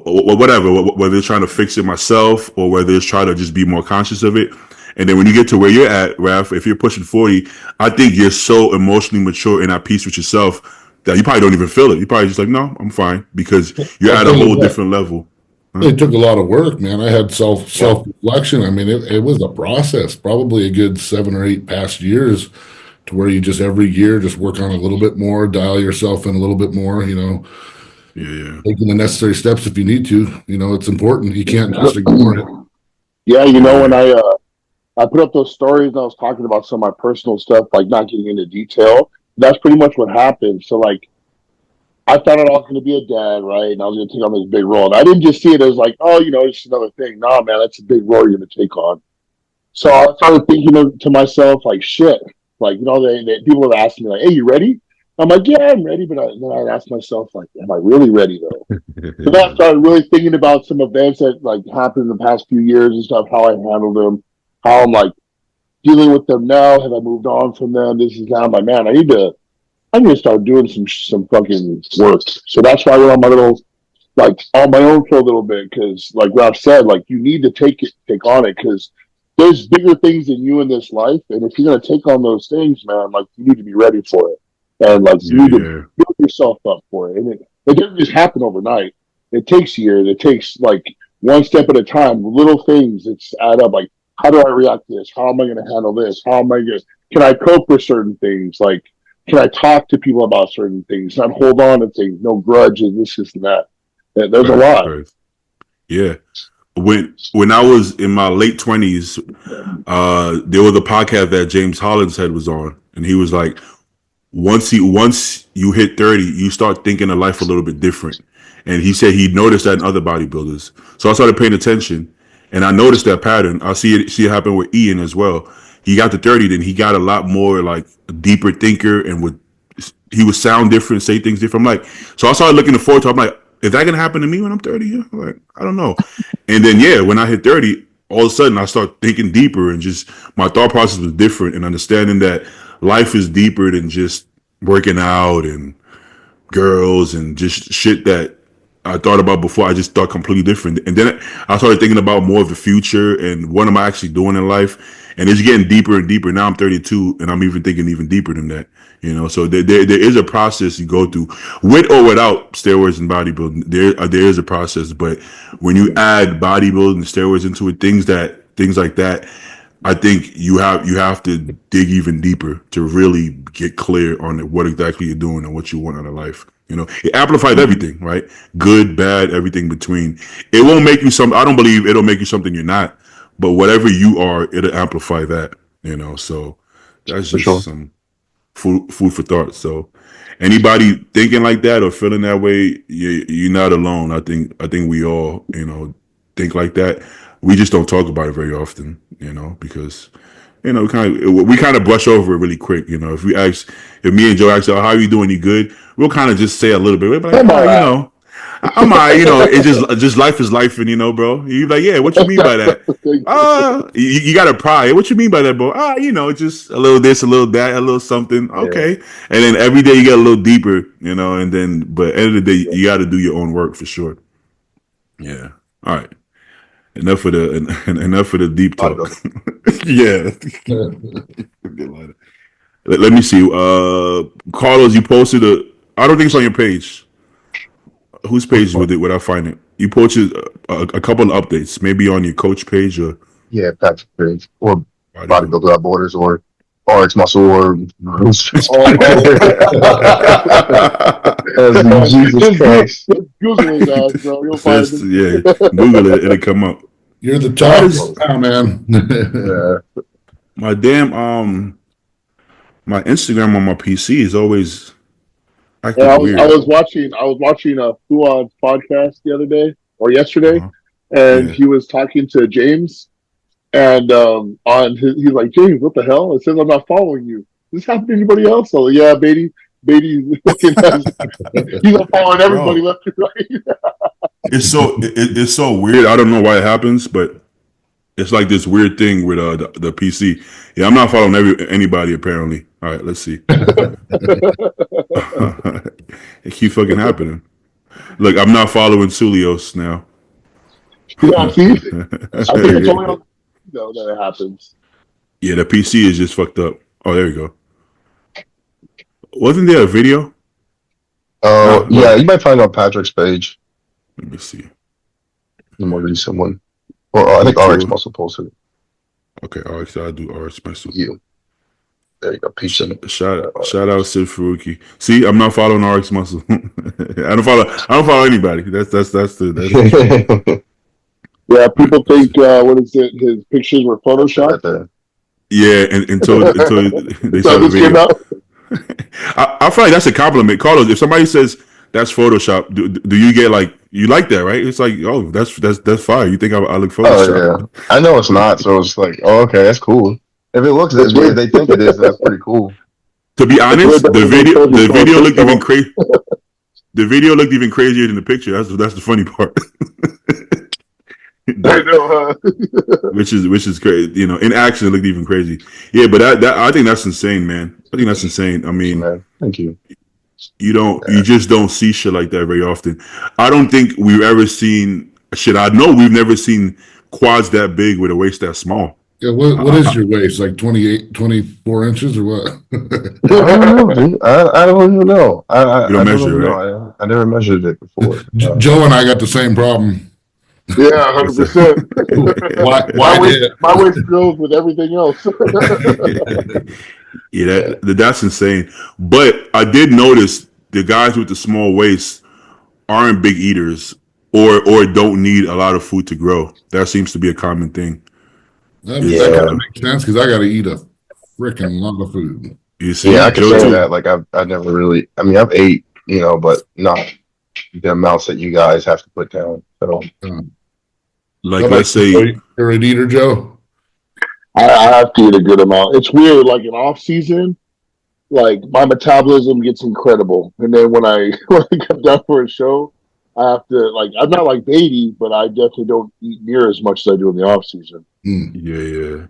whatever, whether it's trying to fix it myself or whether it's trying to just be more conscious of it. And then when you get to where you're at, Raf, if you're pushing 40, I think you're so emotionally mature and at peace with yourself that you probably don't even feel it. You're probably just like, no, I'm fine because you're I'll at a tell you whole what. different level. Huh? It took a lot of work, man. I had Yeah. self reflection. I mean, it was a process, probably a good 7 or 8 past years, to where you just every year just work on a little bit more, dial yourself in a little bit more. Yeah, yeah, Taking the necessary steps if you need to. It's important. You can't just ignore it. Yeah, when yeah, I put up those stories and I was talking about some of my personal stuff, like not getting into detail. That's pretty much what happened. So like I thought I was going to be a dad, right? And I was going to take on this big role. And I didn't just see it as like, oh, it's another thing. Nah, man, that's a big role you're going to take on. So I started thinking to myself, like, shit. Like, people have asked me, like, hey, you ready? I'm like, yeah, I'm ready. But then I asked myself, like, am I really ready, though? So then I started really thinking about some events that, like, happened in the past few years and stuff, how I handled them, how I'm, like, dealing with them now. Have I moved on from them? This is now. I'm like, man, I need to start doing some fucking work. So that's why I went on my little like on my own for a little bit because, like Ralph said, like you need to take on it because there's bigger things than you in this life, and if you're gonna take on those things, man, like you need to be ready for it, and like you yeah, need to yeah. build yourself up for it. And it doesn't just happen overnight. It takes years. It takes like one step at a time. Little things it's add up. Like how do I react to this? How am I going to handle this? How am I going? Can I cope with certain things? Like can I talk to people about certain things? Not hold on to things. No grudges. This and that. There's a Facts, lot. facts. Yeah. When I was in my late 20s, there was a podcast that James Hollinshead was on, and he was like, once you hit 30, you start thinking of life a little bit different. And he said he noticed that in other bodybuilders. So I started paying attention, and I noticed that pattern. I see it happen with Ian as well. He got to 30, then he got a lot more like a deeper thinker, and he would sound different, say things different. I'm like, so I started looking forward to. I'm like, is that gonna happen to me when I'm 30? Yeah, I'm like, I don't know. And then yeah, when I hit 30, all of a sudden I start thinking deeper, and just my thought process was different, and understanding that life is deeper than just working out and girls and just shit that I thought about before. I just thought completely different. And then I started thinking about more of the future and what am I actually doing in life. And it's getting deeper and deeper. Now I'm 32 and I'm even thinking even deeper than that. So there is a process you go through with or without steroids and bodybuilding. There is a process, but when you add bodybuilding and steroids into it, things like that, I think you have to dig even deeper to really get clear on what exactly you're doing and what you want out of life. You know, it amplifies everything, right? Good, bad, everything between. It won't make you some. I don't believe it'll make you something you're not. But whatever you are, it'll amplify that. You know, so that's For just sure. some food for thought. So anybody thinking like that or feeling that way, you're not alone. I think we all, think like that. We just don't talk about it very often, because we kind of brush over it really quick. If me and Joe ask, "Oh, how are you doing? You good?" We'll kind of just say a little bit. We're like, I'm "Oh, all right. I'm alright." It's just life is life, and bro. You like, yeah. What you mean by that? You got to pry. What you mean by that, bro? Just a little this, a little that, a little something. Yeah. Okay, and then every day you get a little deeper, and then, but at the end of the day, you got to do your own work for sure. Yeah. All right. Enough for the deep talk. Bodybuilding. Yeah. Let me see. Carlos, you posted a. I don't think it's on your page. Whose Which page one? would I find it? You posted a couple of updates, maybe on your coach page or Yeah, Patrick Page or bodybuilder. Bodybuilder Without Borders or RX Muscle or Oh, as in Jesus Christ. just Google his ass, bro. You'll find Just him. yeah, Google it, it'll come up. You're the Why top does now, man. Yeah. my damn my Instagram on my PC is always Yeah, acting I weird? was watching a Fuad's podcast the other day or yesterday, Uh-huh. and Yeah. he was talking to James, and he's like, James, what the hell? It says I'm not following you. Does this happen to anybody else? So yeah, Beatty fucking he's not following everybody Bro, left and right. it's so weird. I don't know why it happens, but it's like this weird thing with the PC. Yeah, I'm not following anybody apparently. All right, let's see. It keeps fucking happening. Look, I'm not following Sulios now. Yeah, see, I think it's only on that it happens. Yeah, the PC is just fucked up. Oh, there you go. Wasn't there a video? Oh, yeah, Well, you might find it on Patrick's page, let me see. the more recent one. Or I think Pete RX Tour. Muscle posted it. Okay, RX. I'll do RX Pencil. You. There you go. Pizza. Shout out Sid Faruqi. See, I'm not following RX Muscle. I don't follow anybody. That's the issue. Yeah, All right, people let's think see. what is it? His pictures were Right photoshopped. there. Yeah, and until they So saw the this came video. out. I feel like that's a compliment, Carlos. If somebody says that's Photoshop, do you get like you like that, right? It's like, oh, that's fire. You think I look Oh, Photoshop? yeah. I know it's not, so it's like, oh, okay, that's cool. If it looks, It's if weird. they think it is, that's pretty cool. To be It's weird honest, that the when they video told you the to video looked come even up. crazy. The video looked even crazier than the picture. That's the funny part. I The- know. which is great. In action, it looked even crazy. Yeah, but that I think that's insane, man. I think that's insane. I Thank you, mean, man. Thank you. you just don't see shit like that very often. I don't think we've ever seen shit. I know we've never seen quads that big with a waist that small. Yeah, what is I, your waist? Like 28, 24 inches or what? I don't know, dude. I don't even know. you I don't don't measure, even right? know. I never measured it before. Joe and I got the same problem. Yeah, What's 100%. My Wide waist, hip. my waist grows with everything else. that? Yeah, Yeah. that's insane. But I did notice the guys with the small waists aren't big eaters or don't need a lot of food to grow. That seems to be a common thing. Is That kind Yeah. of makes sense because I got to eat a freaking lot of food. you Yeah, I see could Joe say too? that. Like I never really. I mean, I've ate, but not the amounts that you guys have to put down. So Um, Like what about let's you, Joe? say, You're an eater, Joe? I have to eat a good amount. It's weird, like in off season, like my metabolism gets incredible, and then when I when I come down for a show, I have to like I'm not like Beatty, but I definitely don't eat near as much as I do in the off season. Hmm. yeah.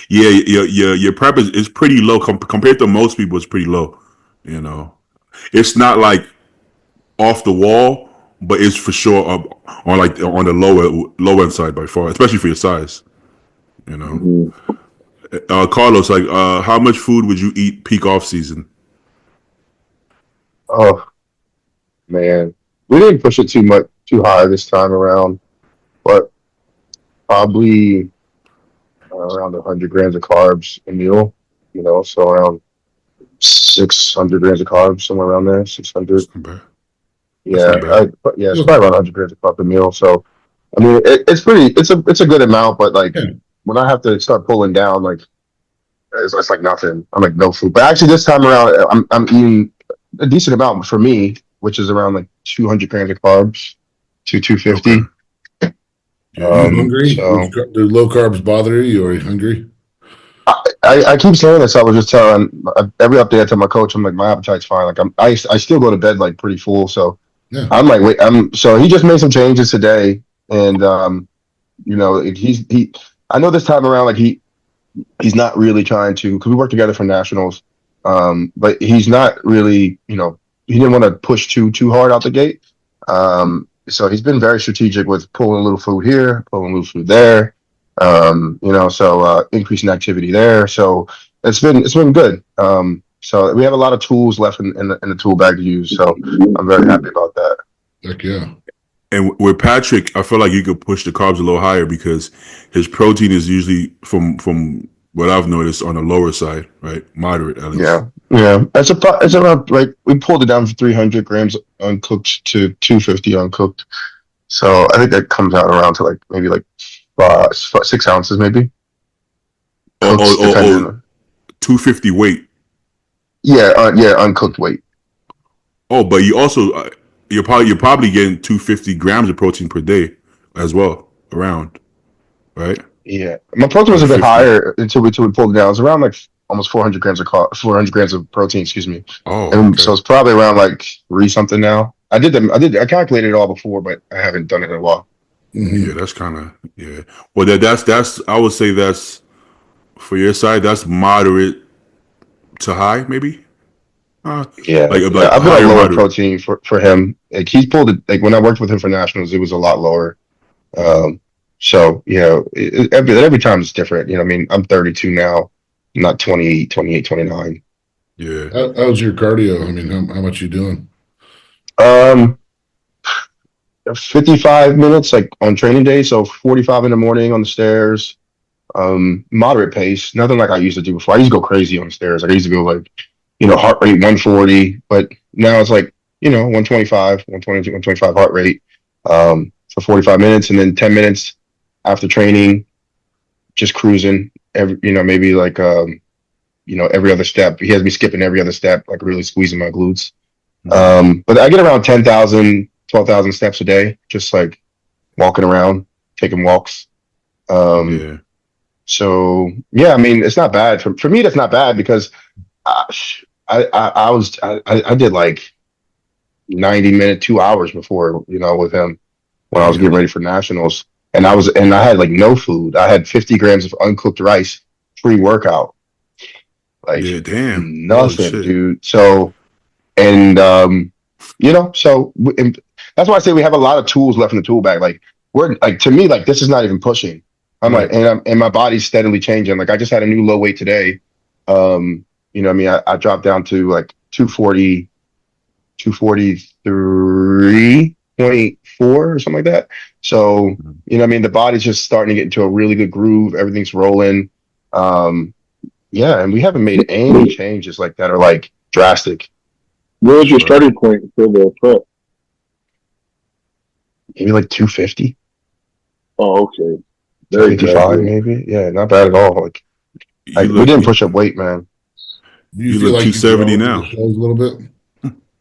Your prep is pretty low compared to most people. It's pretty low. You know, it's not like off the wall, but it's for sure up on like on the low end side by far, especially for your size. You know, Mhm. Carlos, like, how much food would you eat peak off season? oh man, we didn't push it too high this time around, but probably around 100 grams of carbs a meal. So around 600 grams of carbs, somewhere around there, 600. It's not bad. That's Yeah, not bad. it's probably around 100 grams of carb per meal. So I mean, it's a good amount, but like Yeah. when I have to start pulling down, like it's like nothing. I'm like no food. But actually, this time around, I'm eating a decent amount for me, which is around like 200 grams of carbs to Okay. 250. Yeah. You hungry? So Do low carbs bother you? Or are you hungry? I keep saying this. I was just telling every update I tell my coach, I'm like my appetite's fine. Like I still go to bed like pretty full. So Yeah. I'm like wait. So he just made some changes today, and he. I know this time around like he's not really trying to because we work together for nationals, but he's not really he didn't want to push too hard out the gate. So he's been very strategic with pulling a little food here, pulling a little food there. Increasing activity there. So it's been good. So we have a lot of tools left in the tool bag to use. So I'm very happy about that. Heck yeah. And with Patrick, I feel like you could push the carbs a little higher because his protein is usually from what I've noticed on the lower side, right? Moderate at least. Yeah, yeah. It's around like we pulled it down from 300 grams uncooked to 250 uncooked. So I think that comes out around to like maybe like 6 ounces maybe Oh, cooked oh, oh, depending oh, on 250 weight. yeah uncooked weight. Oh, but you also you're probably getting 250 grams of protein per day as well around, right? Yeah, my protein Out was of a bit 50. higher until we pulled it down. It was around like almost 400 grams of 400 grams of protein. Excuse me, Oh, and so okay. it's probably around like three something now. I calculated it all before, but I haven't done it in a while. Yeah, Hmm. that's kind of yeah. Well, that's I would say that's for your side. That's moderate to high, maybe. Yeah, yeah. Like I've been on higher lower moderate. protein for him. Like he's pulled it. Like when I worked with him for nationals, it was a lot lower. Um, so every time it's different. I mean, I'm 32 now, I'm not 28, 29. Yeah, How's your cardio? I mean, how much you doing? Um, 55 minutes like on training day, so 45 in the morning on the stairs. Moderate pace, nothing like I used to do before. I used to go crazy on the stairs. Like I used to go like, heart rate 140, but now it's like, 125, 120, 125 heart rate, for 45 minutes, and then 10 minutes after training, just cruising maybe like, every other step. He has me skipping every other step, like really squeezing my glutes. But I get around 10,000, 12,000 steps a day, just like walking around, taking walks. Um, yeah, so yeah, I mean, it's not bad for me. That's not bad because I I did like 90 minute 2 hours before with him when I was getting damn. ready for nationals, and I had like no food. I had 50 grams of uncooked rice pre workout, like Yeah, damn. Holy nothing, shit. dude. So and and that's why I say we have a lot of tools left in the tool bag. Like we're like to me, like this is not even pushing. I'm like, Right. and my body's steadily changing. Like I just had a new low weight today. What I mean, I dropped down to like 240, 243.4 or something like that. So, what I mean, the body's just starting to get into a really good groove. Everything's rolling. Um, yeah, and we haven't made any changes like that are like drastic. What was your Right. starting point for the prep? Maybe like 250, Oh, okay. Very 255, gradual. maybe. Yeah, not bad at all. Like You we look didn't you, push up weight, man. Do you you feel look like you grow 270 into the now. show a little bit?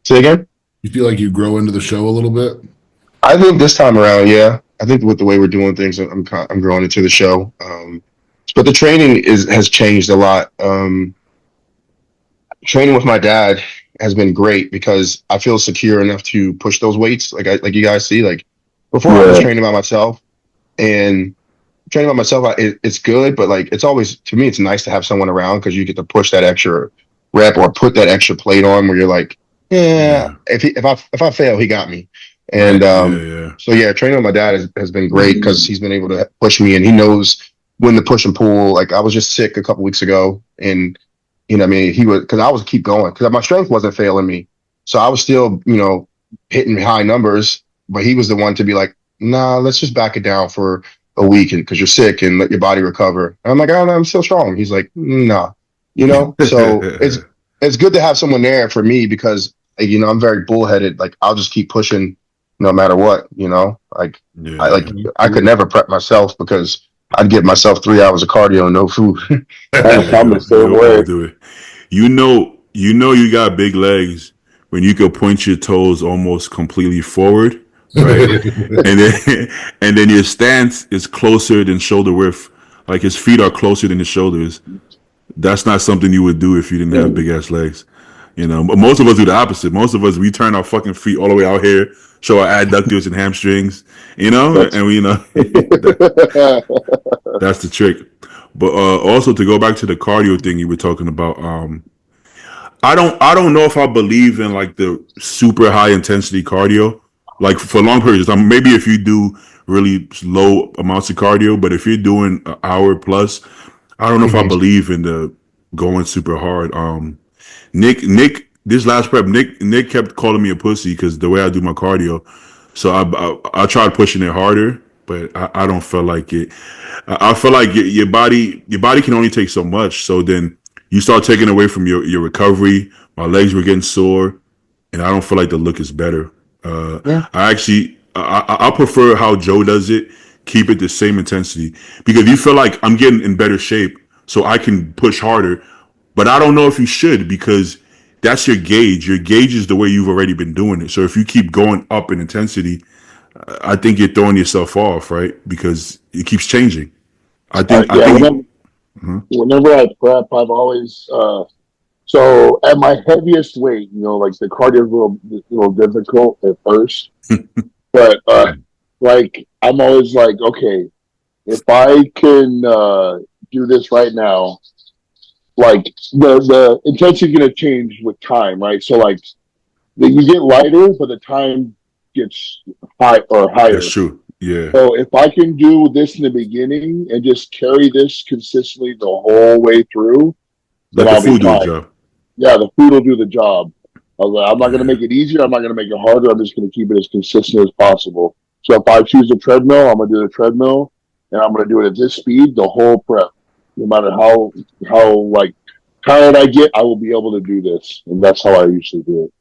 Say again? You feel like you grow into the show a little bit? I think this time around, yeah. I think with the way we're doing things, I'm growing into the show. But the training has changed a lot. Training with my dad has been great because I feel secure enough to push those weights. Like you guys see, like before I was Yeah. training by myself, and training by myself, it's good, but like it's always to me, it's nice to have someone around because you get to push that extra rep or put that extra plate on where you're like, yeah, Yeah. if I fail, he got me. And Right. Yeah, yeah. so yeah, training with my dad has been great because he's been able to push me and he knows when to push and pull. Like I was just sick a couple weeks ago, and what I mean, he would because I was keep going because my strength wasn't failing me, so I was still hitting high numbers, but he was the one to be like, nah, let's just back it down for a week and because you're sick and let your body recover. And I'm like, oh, no, I'm still strong. He's like, nah, so it's good to have someone there for me because you know, I'm very bullheaded. Like I'll just keep pushing no matter what, you know. Like Yeah. I could never prep myself because I'd give myself 3 hours of cardio and no food. I'm the same You'll way. overdo it. You got big legs when you could point your toes almost completely forward, right? And then and then your stance is closer than shoulder width. Like his feet are closer than his shoulders. That's not something you would do if you didn't have big ass legs. You know, but most of us do the opposite. Most of us we turn our fucking feet all the way out here, show our adductors and hamstrings, you know, That's and we that, that's the trick. But also to go back to the cardio thing you were talking about, I don't know if I believe in like the super high intensity cardio, like for long periods. Maybe if you do really low amounts of cardio, but if you're doing an hour plus, I don't know if I Mhm. believe in the going super hard. Nick, this last prep, Nick kept calling me a pussy because the way I do my cardio. So I tried pushing it harder, but I don't feel like it. I feel like your body can only take so much. So then you start taking away from your recovery. My legs were getting sore, and I don't feel like the look is better. Yeah. I prefer how Joe does it. Keep it the same intensity because you feel like I'm getting in better shape, so I can push harder. But I don't know if you should because that's your gauge. Your gauge is the way you've already been doing it. So if you keep going up in intensity, I think you're throwing yourself off, right? Because it keeps changing. I think I yeah. think Whenever I prep, I've always so at my heaviest weight, you know, like the cardio is a little difficult at first, but like I'm always like, okay, if I can do this right now, like the intensity is gonna change with time, right? So like you get lighter, but the time gets high or that's higher. true. Yeah, So if I can do this in the beginning and just carry this consistently the whole way through, then let the I'll be food do the fine. job. Yeah, the food will do the job. I was like, I'm not going to Yeah, make it easier. I'm not going to make it harder. I'm just going to keep it as consistent as possible. So if I choose a treadmill, I'm going to do the treadmill, and I'm going to do it at this speed the whole prep. No matter how like tired I get, I will be able to do this, and that's how I usually do it.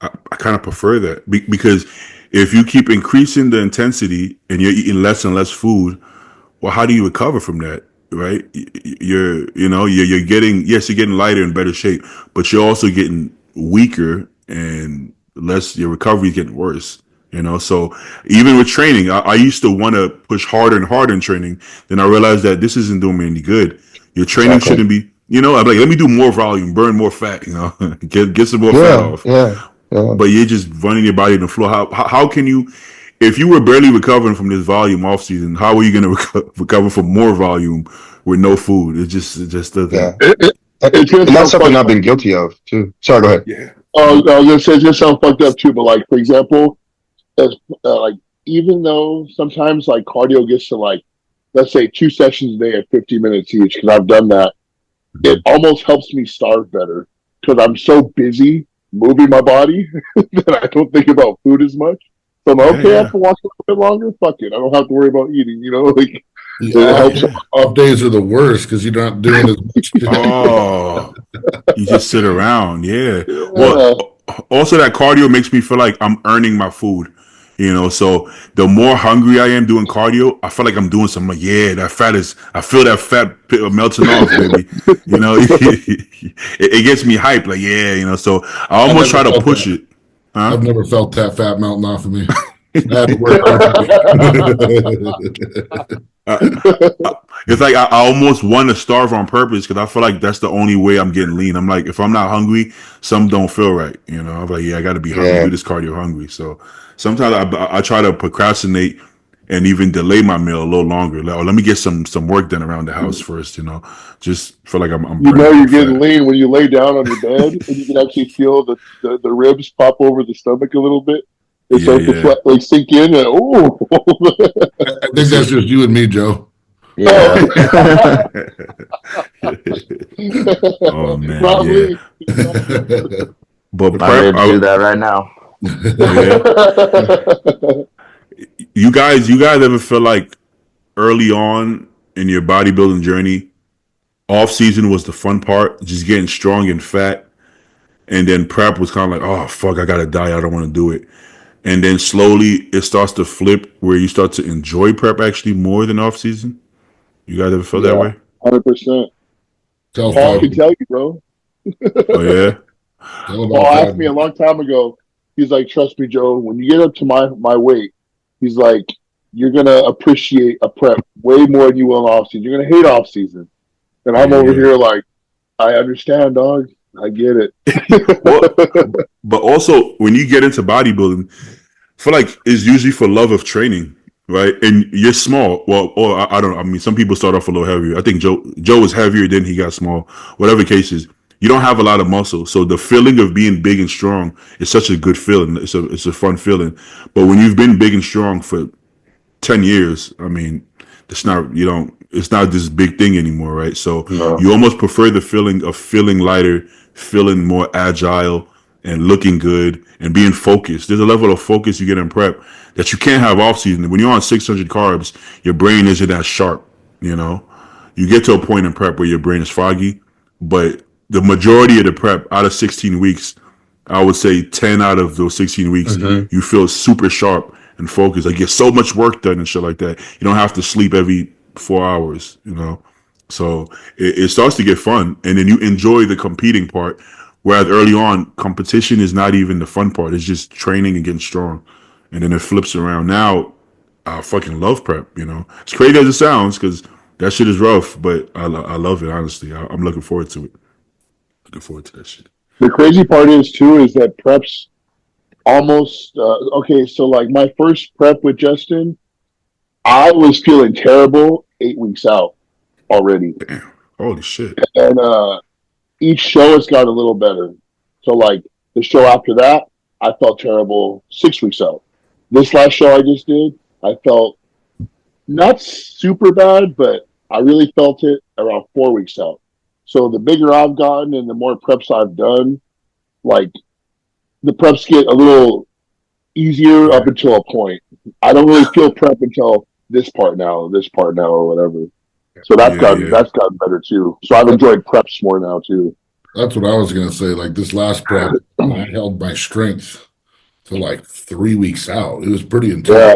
I kind of prefer that because if you keep increasing the intensity and you're eating less and less food, well, how do you recover from that? Right? You're getting, yes, you're getting lighter and better shape, but you're also getting weaker and less. Your recovery is getting worse. So even with training, I used to want to push harder and harder in training. Then I realized that this isn't doing me any good. Your training Exactly. shouldn't be. I'm like, let me do more volume, burn more fat. Get some more fat Yeah, off. yeah, yeah. But you're just running your body on the floor. How can you, if you were barely recovering from this volume off season, how are you going to recover from more volume with no food? It just doesn't. Yeah. It, it, it's going to And that's sound something fucked I've up. been guilty of too. Sorry, go ahead. Yeah. I Mhm. was going to say it's going to sound fucked up too, but like for example, as like even though sometimes like cardio gets to like let's say 2 sessions a day at 50 minutes each, because I've done that, it almost helps me starve better because I'm so busy moving my body that I don't think about food as much. So I'm like, Yeah, okay, I have yeah, to walk a little bit longer. Fuck it, I don't have to worry about eating. Like The it off helps. yeah. off days are the worst because you're not doing as much. Oh, you just sit around. Yeah. Well, Yeah, also that cardio makes me feel like I'm earning my food. So the more hungry I am doing cardio, I feel like I'm doing something. Like, yeah, I feel that fat melting off, baby. It gets me hyped. Like, yeah, so I I almost never try to felt push that. it. Huh? I've never felt that fat melting off of me. I had to work hard for it. Uh, it's like I almost want to starve on purpose because I feel like that's the only way I'm getting lean. I'm like, if I'm not hungry, some don't feel right. I'm like, yeah, I got to be hungry. Do Yeah. this cardio hungry. So sometimes I try to procrastinate and even delay my meal a little longer. Like, oh, let me get some work done around the house first. Just feel like I'm you burning know up the you're getting fat. lean when you lay down on your bed and you can actually feel the ribs pop over the stomach a little bit. They Yeah, start to yeah. like sink in and oh, I think It's that's a, just you and me, Joe. oh. Yeah. oh man, yeah. Probably. But My prep, ribs do that right now. yeah. You guys ever feel like early on in your bodybuilding journey, off season was the fun part, just getting strong and fat, And then prep was kind of like, oh fuck, I gotta diet. I don't want to do it. And then slowly it starts to flip where you start to enjoy prep actually more than off season. You guys ever feel that Yeah, way? 100%. Tell Paul five. can tell you, bro. Oh yeah. Tell Paul about asked five. me a long time ago. He's like, "Trust me, Joe. When you get up to my weight, he's like, you're gonna appreciate a prep way more than you will in off season. You're gonna hate off season." And I'm over Yeah. here like, I understand, dog. I get it. Well, but also when you get into bodybuilding, I feel like it's usually for love of training, right? And you're small. Well, or I don't know. I mean, some people start off a little heavier. I think Joe was heavier, then he got small. Whatever the case is, you don't have a lot of muscle, so the feeling of being big and strong is such a good feeling. It's a fun feeling. But when you've been big and strong for 10 years, I mean, it's not this big thing anymore, right? So No. you almost prefer the feeling of feeling lighter, feeling more agile, and looking good and being focused. There's a level of focus you get in prep that you can't have off season. When you're on 600 carbs, your brain isn't that sharp, you know? You get to a point in prep where your brain is foggy, but the majority of the prep out of 16 weeks, I would say 10 out of those 16 weeks, Mm-hmm. you feel super sharp and focused. Like, get so much work done and shit like that. You don't have to sleep every 4 hours, you know? So it starts to get fun. And then you enjoy the competing part. Whereas early on, competition is not even the fun part. It's just training and getting strong. And then it flips around. Now, I fucking love prep, you know? It's crazy as it sounds because that shit is rough, but I love it, honestly. I'm looking forward to it. Looking forward to that shit. The crazy part is too is that preps almost okay. So like my first prep with Justin, I was feeling terrible 8 weeks out already, Damn. Holy shit. and each show has got a little better. So like the show after that, I felt terrible 6 weeks out. This last show I just did, I felt not super bad, but I really felt it around 4 weeks out. So the bigger I've gotten and the more preps I've done, like the preps get a little easier up until a point. I don't really feel prep until this part now, or whatever. So Yeah, yeah. that's gotten better too. So I've enjoyed preps more now too. That's what I was gonna say. Like this last prep, I held my strength for like 3 weeks out. It was pretty intense. Yeah,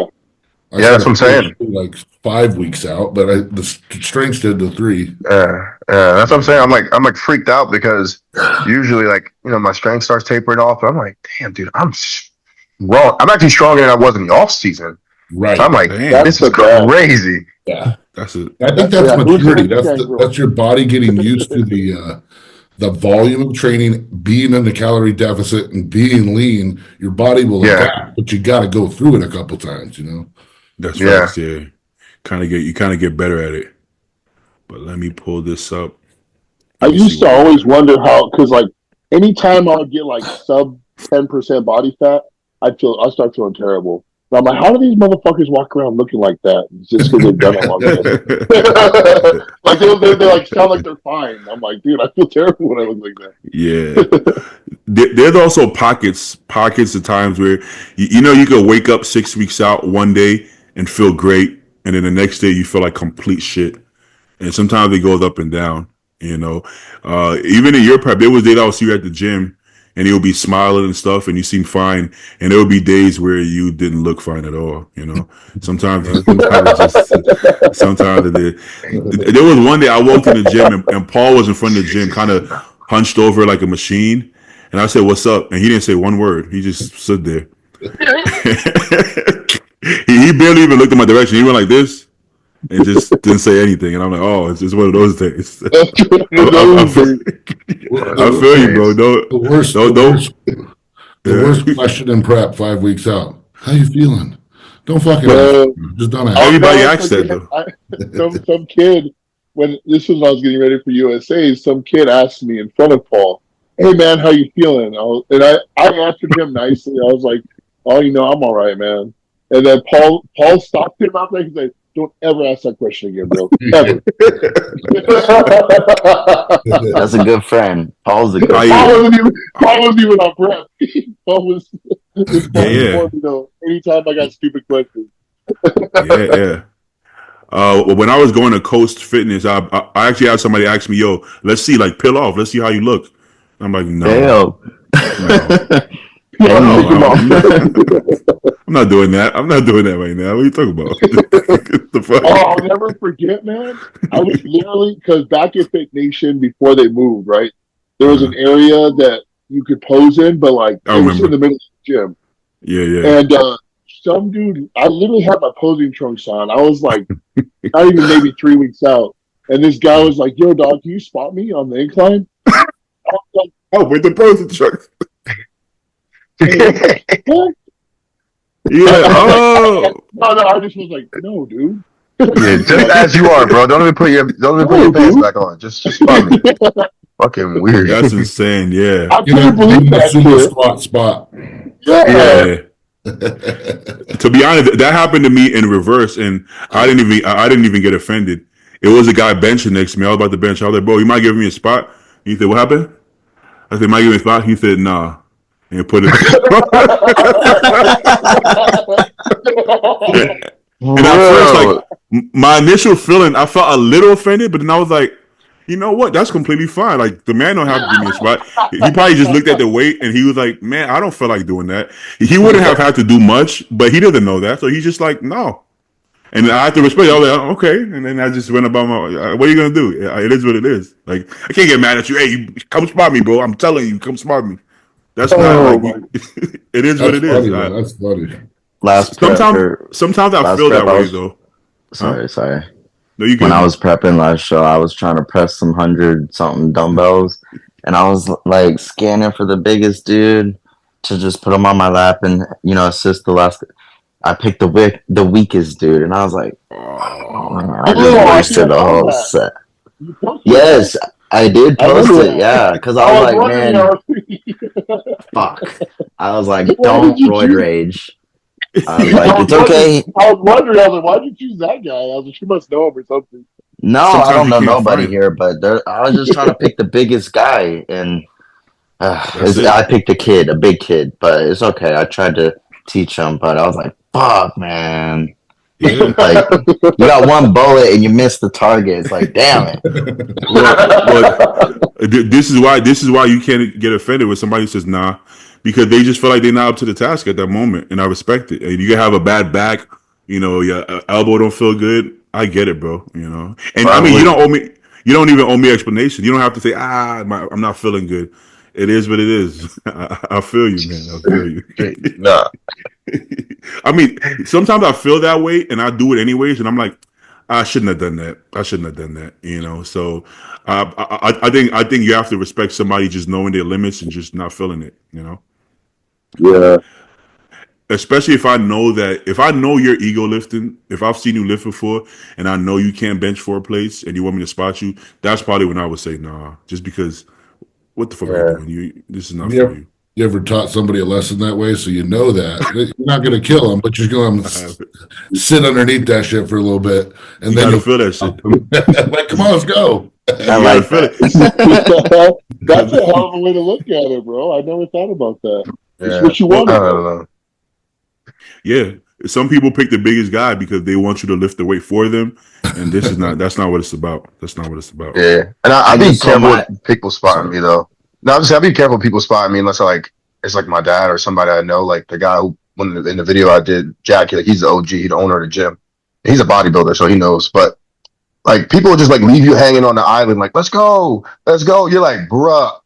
I Yeah, should that's what I'm have saying. pushed like 5 weeks out, but the strength did the 3. That's what I'm saying. I'm like freaked out because usually like my strength starts tapering off, and I'm like, damn, dude, I'm wrong. I'm actually stronger than I was in the off season. So I'm Right. like, Damn. that's this is the best. crazy. Yeah. That's it. I think that's Yeah, maturity. who's saying, bro? That's your body getting used to the volume of training, being in the calorie deficit and being lean. Your body will Yeah, adapt, but you got to go through it a couple times. That's yeah. facts, yeah. Kind of get better at it. But let me pull this up. I Let me see used to what we always got. wonder how, because like anytime I would get like sub 10% body fat, I start feeling terrible. And I'm like, how do these motherfuckers walk around looking like that? It's just because they've done it long enough. Like they like sound like they're fine. I'm like, dude, I feel terrible when I look like Yeah. that. There's also pockets of times where you could wake up 6 weeks out one day and feel great, and then the next day you feel like complete shit. And sometimes it goes up and down. You know, even in your prep, there was days I would see you at the gym, and you'll be smiling and stuff, and you seem fine, and there would be days where you didn't look fine at all. You know, sometimes sometimes there was one day I walked in the gym, and Paul was in front of the gym, kind of hunched over like a machine, and I said, "What's up?" And he didn't say one word. He just stood there. he barely even looked in my direction. He went like this and just didn't say anything. And I'm like, oh, it's just one of those days. I The, feel you, bro. Days. Don't, the worst, don't, the don't. worst, the worst question in prep 5 weeks out. How you feeling? Don't fucking ask. Bro, Just don't I'll ask. Everybody never asks that forget. though. Some kid when this was when I was getting ready for USA. Some kid asked me in front of Paul, "Hey man, how you feeling?" I answered him nicely. I was like, "Oh, I'm all right, man." And then Paul stopped him out there. He's like, "Don't ever ask that question again, bro. Ever." That's a good friend. Paul's a good I, friend. Paul wasn't even on prep. Paul was yeah, Paul yeah, informed me though. Anytime I got stupid questions. yeah. When I was going to Coast Fitness, I actually had somebody ask me, "Yo, let's see, like, peel off. Let's see how you look." I'm like, no, Damn. PR No, pick him up. I'm not doing that. I'm not doing that right now. What are you talking about? The fuck? Oh, I'll never forget, man. I was literally, because back at Fit Nation before they moved, right? There was an area that you could pose in, but like I it was in remember. the middle of the gym. Yeah. And some dude, I literally had my posing trunks on. I was like, not even maybe 3 weeks out. And this guy was like, yo, dog, can you spot me on the incline? I was like, Oh, with the posing truck. what? Yeah. Oh. No, I just was like, no, dude. Yeah, just as you are, bro. Don't even put your pants back on. Just spot me. Fucking weird. That's insane. Yeah. I couldn't believe that sumo shit. squat spot. Yeah. Yeah. To be honest, that happened to me in reverse, and I didn't even get offended. It was a guy benching next to me. I was about to bench. I was like, "Bro, you might give me a spot." He said, "What happened?" I said, "Might give me a spot." He said, "Nah," and put it. And at first, like my initial feeling, I felt a little offended, but then I was like, you know what? That's completely fine. Like the man don't have to give me a spot. He probably just looked at the weight and he was like, "Man, I don't feel like doing that." He wouldn't have had to do much, but he doesn't know that, so he's just like, "No." And I have to respect it. I was like, "Okay," and then I just went about my. What are you gonna do? It is what it is. Like I can't get mad at you. Hey, you come spot me, bro. I'm telling you, come spot me. That's not like it is what That's it funny, is. man. That's funny. Last prep Sometimes I last feel prep, that way though. sorry. No, you When good, I man. was prepping last show, I was trying to press some 100-something dumbbells, and I was like scanning for the biggest dude to just put him on my lap and assist the last. I picked the weakest dude, and I was like, oh man, I just Oh, I think wasted I the saw whole that. set. You posted Yes, that? I did I post remember it. that. Yeah, because I I was was like, wondering man, fuck. I was like, why did don't you roid choose? rage. I was like, it's okay. I was wondering. I was like, why did you choose that guy? I was like, you must know him or something. No, I Sometimes don't you know can't nobody find it. here, but I was just trying to pick the biggest guy, and That's it. I picked a big kid, but it's okay. I tried to teach him, but I was like, fuck, man. Yeah. Like, you got one bullet and you missed the target. It's like, damn it. Well, this is why you can't get offended when somebody says nah, because they just feel like they're not up to the task at that moment, and I respect it. And you can have a bad back, your elbow don't feel good. I get it, bro. And I mean, you don't owe me. You don't even owe me explanation. You don't have to say, I'm not feeling good. It is what it is. I feel you, man. I feel you. Nah. I mean, sometimes I feel that way, and I do it anyways, and I'm like, I shouldn't have done that. I shouldn't have done that. So, I think you have to respect somebody just knowing their limits and just not feeling it. Yeah. Especially if I know you're ego lifting, if I've seen you lift before, and I know you can't bench for a place, and you want me to spot you, that's probably when I would say nah. Just because, what the fuck are you doing? This is not for you. You ever taught somebody a lesson that way, so you know that you're not going to kill them, but you're going to sit underneath that shit for a little bit, and You then gotta feel that shit. like, come on, let's go. I like feel that. That's a hell of a way to look at it, bro. I never thought about that. It's Yeah. what you want I to don't do. know. Yeah, some people pick the biggest guy because they want you to lift the weight for them, and that's not what it's about. That's not what it's about. Yeah, and I I be just saw careful my. with people spotting Sorry. me though. No, I'm just I be careful with people spotting me unless it's like my dad or somebody I know, like the guy who in the video I did, Jack. Like he's the OG, he's the owner of the gym. He's a bodybuilder, so he knows. But like people just like leave you hanging on the island, like let's go. You're like, bruh,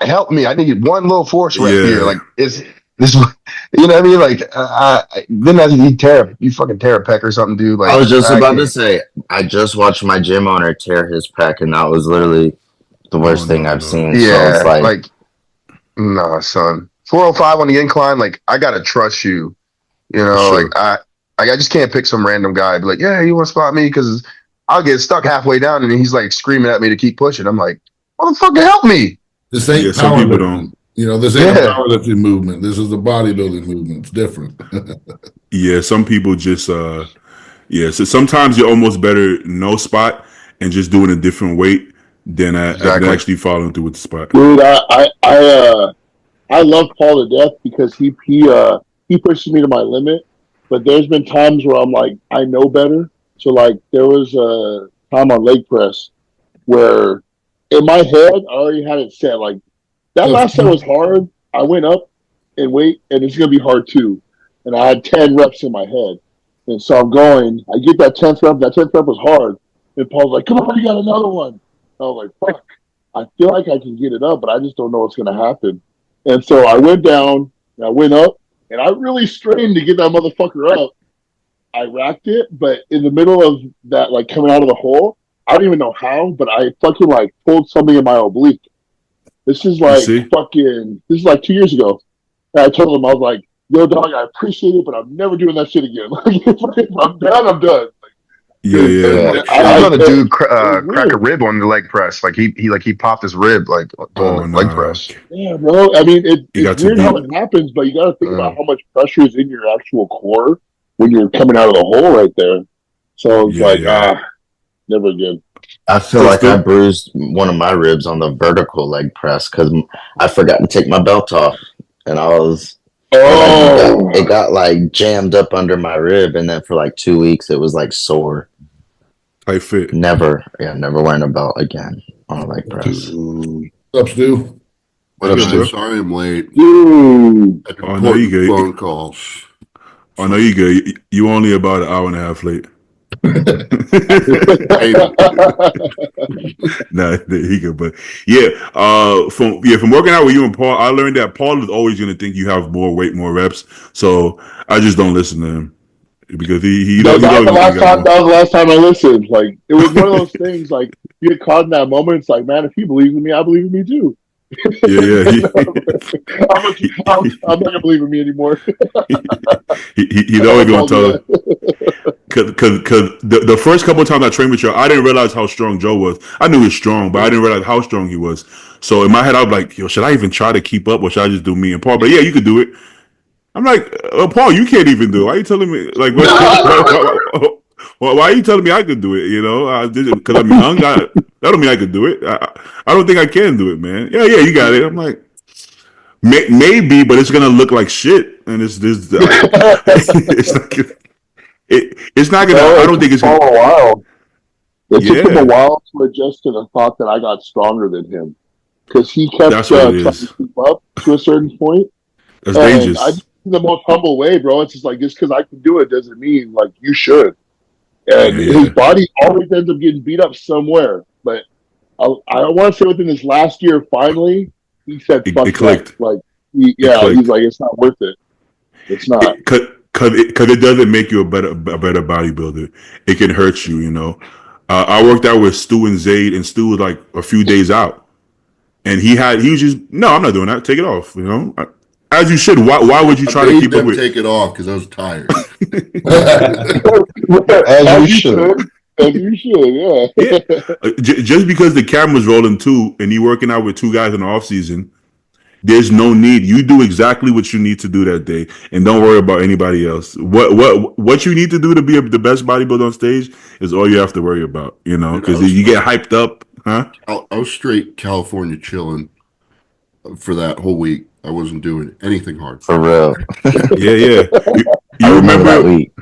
help me. I need one little force rep here. Yeah, Like is this, you know what I mean? Like then you fucking tear a pec or something, dude. I Like was just I about to can't. say, I just watched my gym owner tear his pec, and that was literally the no, worst thing no, I've no. seen. So it's Yeah, like, like nah, son. 405 on the incline, like I gotta trust you. For Like sure. I just can't pick some random guy. Be like, yeah, you want to spot me? Because I'll get stuck halfway down, and he's like screaming at me to keep pushing. I'm like, motherfucker, help me! This Yeah, ain't some people don't. powerlifting. This ain't a Yeah, powerlifting movement. This is a bodybuilding movement. It's different. Yeah, some people just yeah. So sometimes you're almost better no spot and just doing a different weight than exactly. actually following through with the spot. Dude, I love Paul to death because he pushes me to my limit. But there's been times where I'm like, I know better. So like there was a time on leg press where in my head I already had it set. Like that last set was hard, I went up and wait, and it's gonna be hard too. And I had 10 reps in my head, and so I'm going. I get that 10th rep. That 10th rep was hard, and Paul's like, "Come on, you got another one." I was like, "Fuck." I feel like I can get it up, but I just don't know what's gonna happen. And so I went down, and I went up, and I really strained to get that motherfucker up. I racked it, but in the middle of that, like coming out of the hole, I don't even know how, but I fucking like pulled something in my oblique. This is You like see? fucking. This is like 2 years ago. And I told him I was like, "Yo, dog, I appreciate it, but I'm never doing that shit again. Like, if I'm done, I'm done." Yeah, yeah. Yeah, I I saw the dude it was crack a weird. rib on the leg press. Like he popped his rib like doing Oh the leg no, press. Yeah, bro. I mean, it it's got too weird how deep. it happens, but you got to think Uh, about how much pressure is in your actual core when you're coming out of the hole right there. So it's Yeah, like, yeah. never again. I feel So like I still, bruised one of my ribs on the vertical leg press because I forgot to take my belt off, and I was and like Oh, it got like jammed up under my rib, and then for like 2 weeks it was like sore. tight fit. Never wearing a belt again on a leg press. dude. What's up, Stu? what You up, good, Stu? bro? Sorry I'm late. Dude. Had Oh no, you important good. phone calls. Oh no, you good. You only about an hour and a half late. Maybe. Nah, he good, but yeah, from working out with you and Paul, I learned that Paul is always gonna think you have more weight, more reps. So I just don't listen to him because he's That, he's that was always the gonna think last you got time. more. That was the last time I listened. Like it was one of those things. Like you get caught in that moment. It's like, man, if he believes in me, I believe in me too. Yeah, yeah. I'm not gonna believe in me anymore. He's I always gonna told you tell. that. Cause the first couple of times I trained with Joe, I didn't realize how strong Joe was. I knew he was strong, but I didn't realize how strong he was. So in my head, I was like, yo, should I even try to keep up or should I just do me and Paul? But yeah, you could do it. I'm like, Paul, you can't even do it. Why are you telling me? Like, why are you telling me I could do it? You know, because I'm young. That don't mean I could do it. I don't think I can do it, man. Yeah, yeah, you got it. I'm like, maybe, but it's gonna look like shit, and it's this. It's like it's not gonna. No, I it don't took think it's gonna. Paul a while. It took him a Yeah, while to adjust to the thought that I got stronger than him because he kept that's what it trying to is. keep up to a certain point. That's And I dangerous. just in the most humble way, bro. It's just like just because I can do it doesn't mean like you should. Yeah, And his yeah. body always ends up getting beat up somewhere. But I want to say within this last year, finally, he said, It "Fuck that!" clicked. Like, It yeah, he's clicked. like, "It's not worth it. It's not." Cause it doesn't make you a better bodybuilder. It can hurt you. You know. I worked out with Stu and Zayd, and Stu was like a few days out, and he was just no, I'm not doing that. Take it off. You know, as you should. Why would you I try to made keep up them with? take it off because I was tired. As As you you should. should. As you should. Yeah, Yeah. just because the camera's rolling too, and you working out with two guys in the off season, there's no need. You do exactly what you need to do that day, and don't worry about anybody else. What you need to do to be the best bodybuilder on stage is all you have to worry about. You know, Dude, I because was you I get was hyped up, huh? I was straight California chilling for that whole week. I wasn't doing anything hard. For real. Yeah, yeah. I You remember that remember week.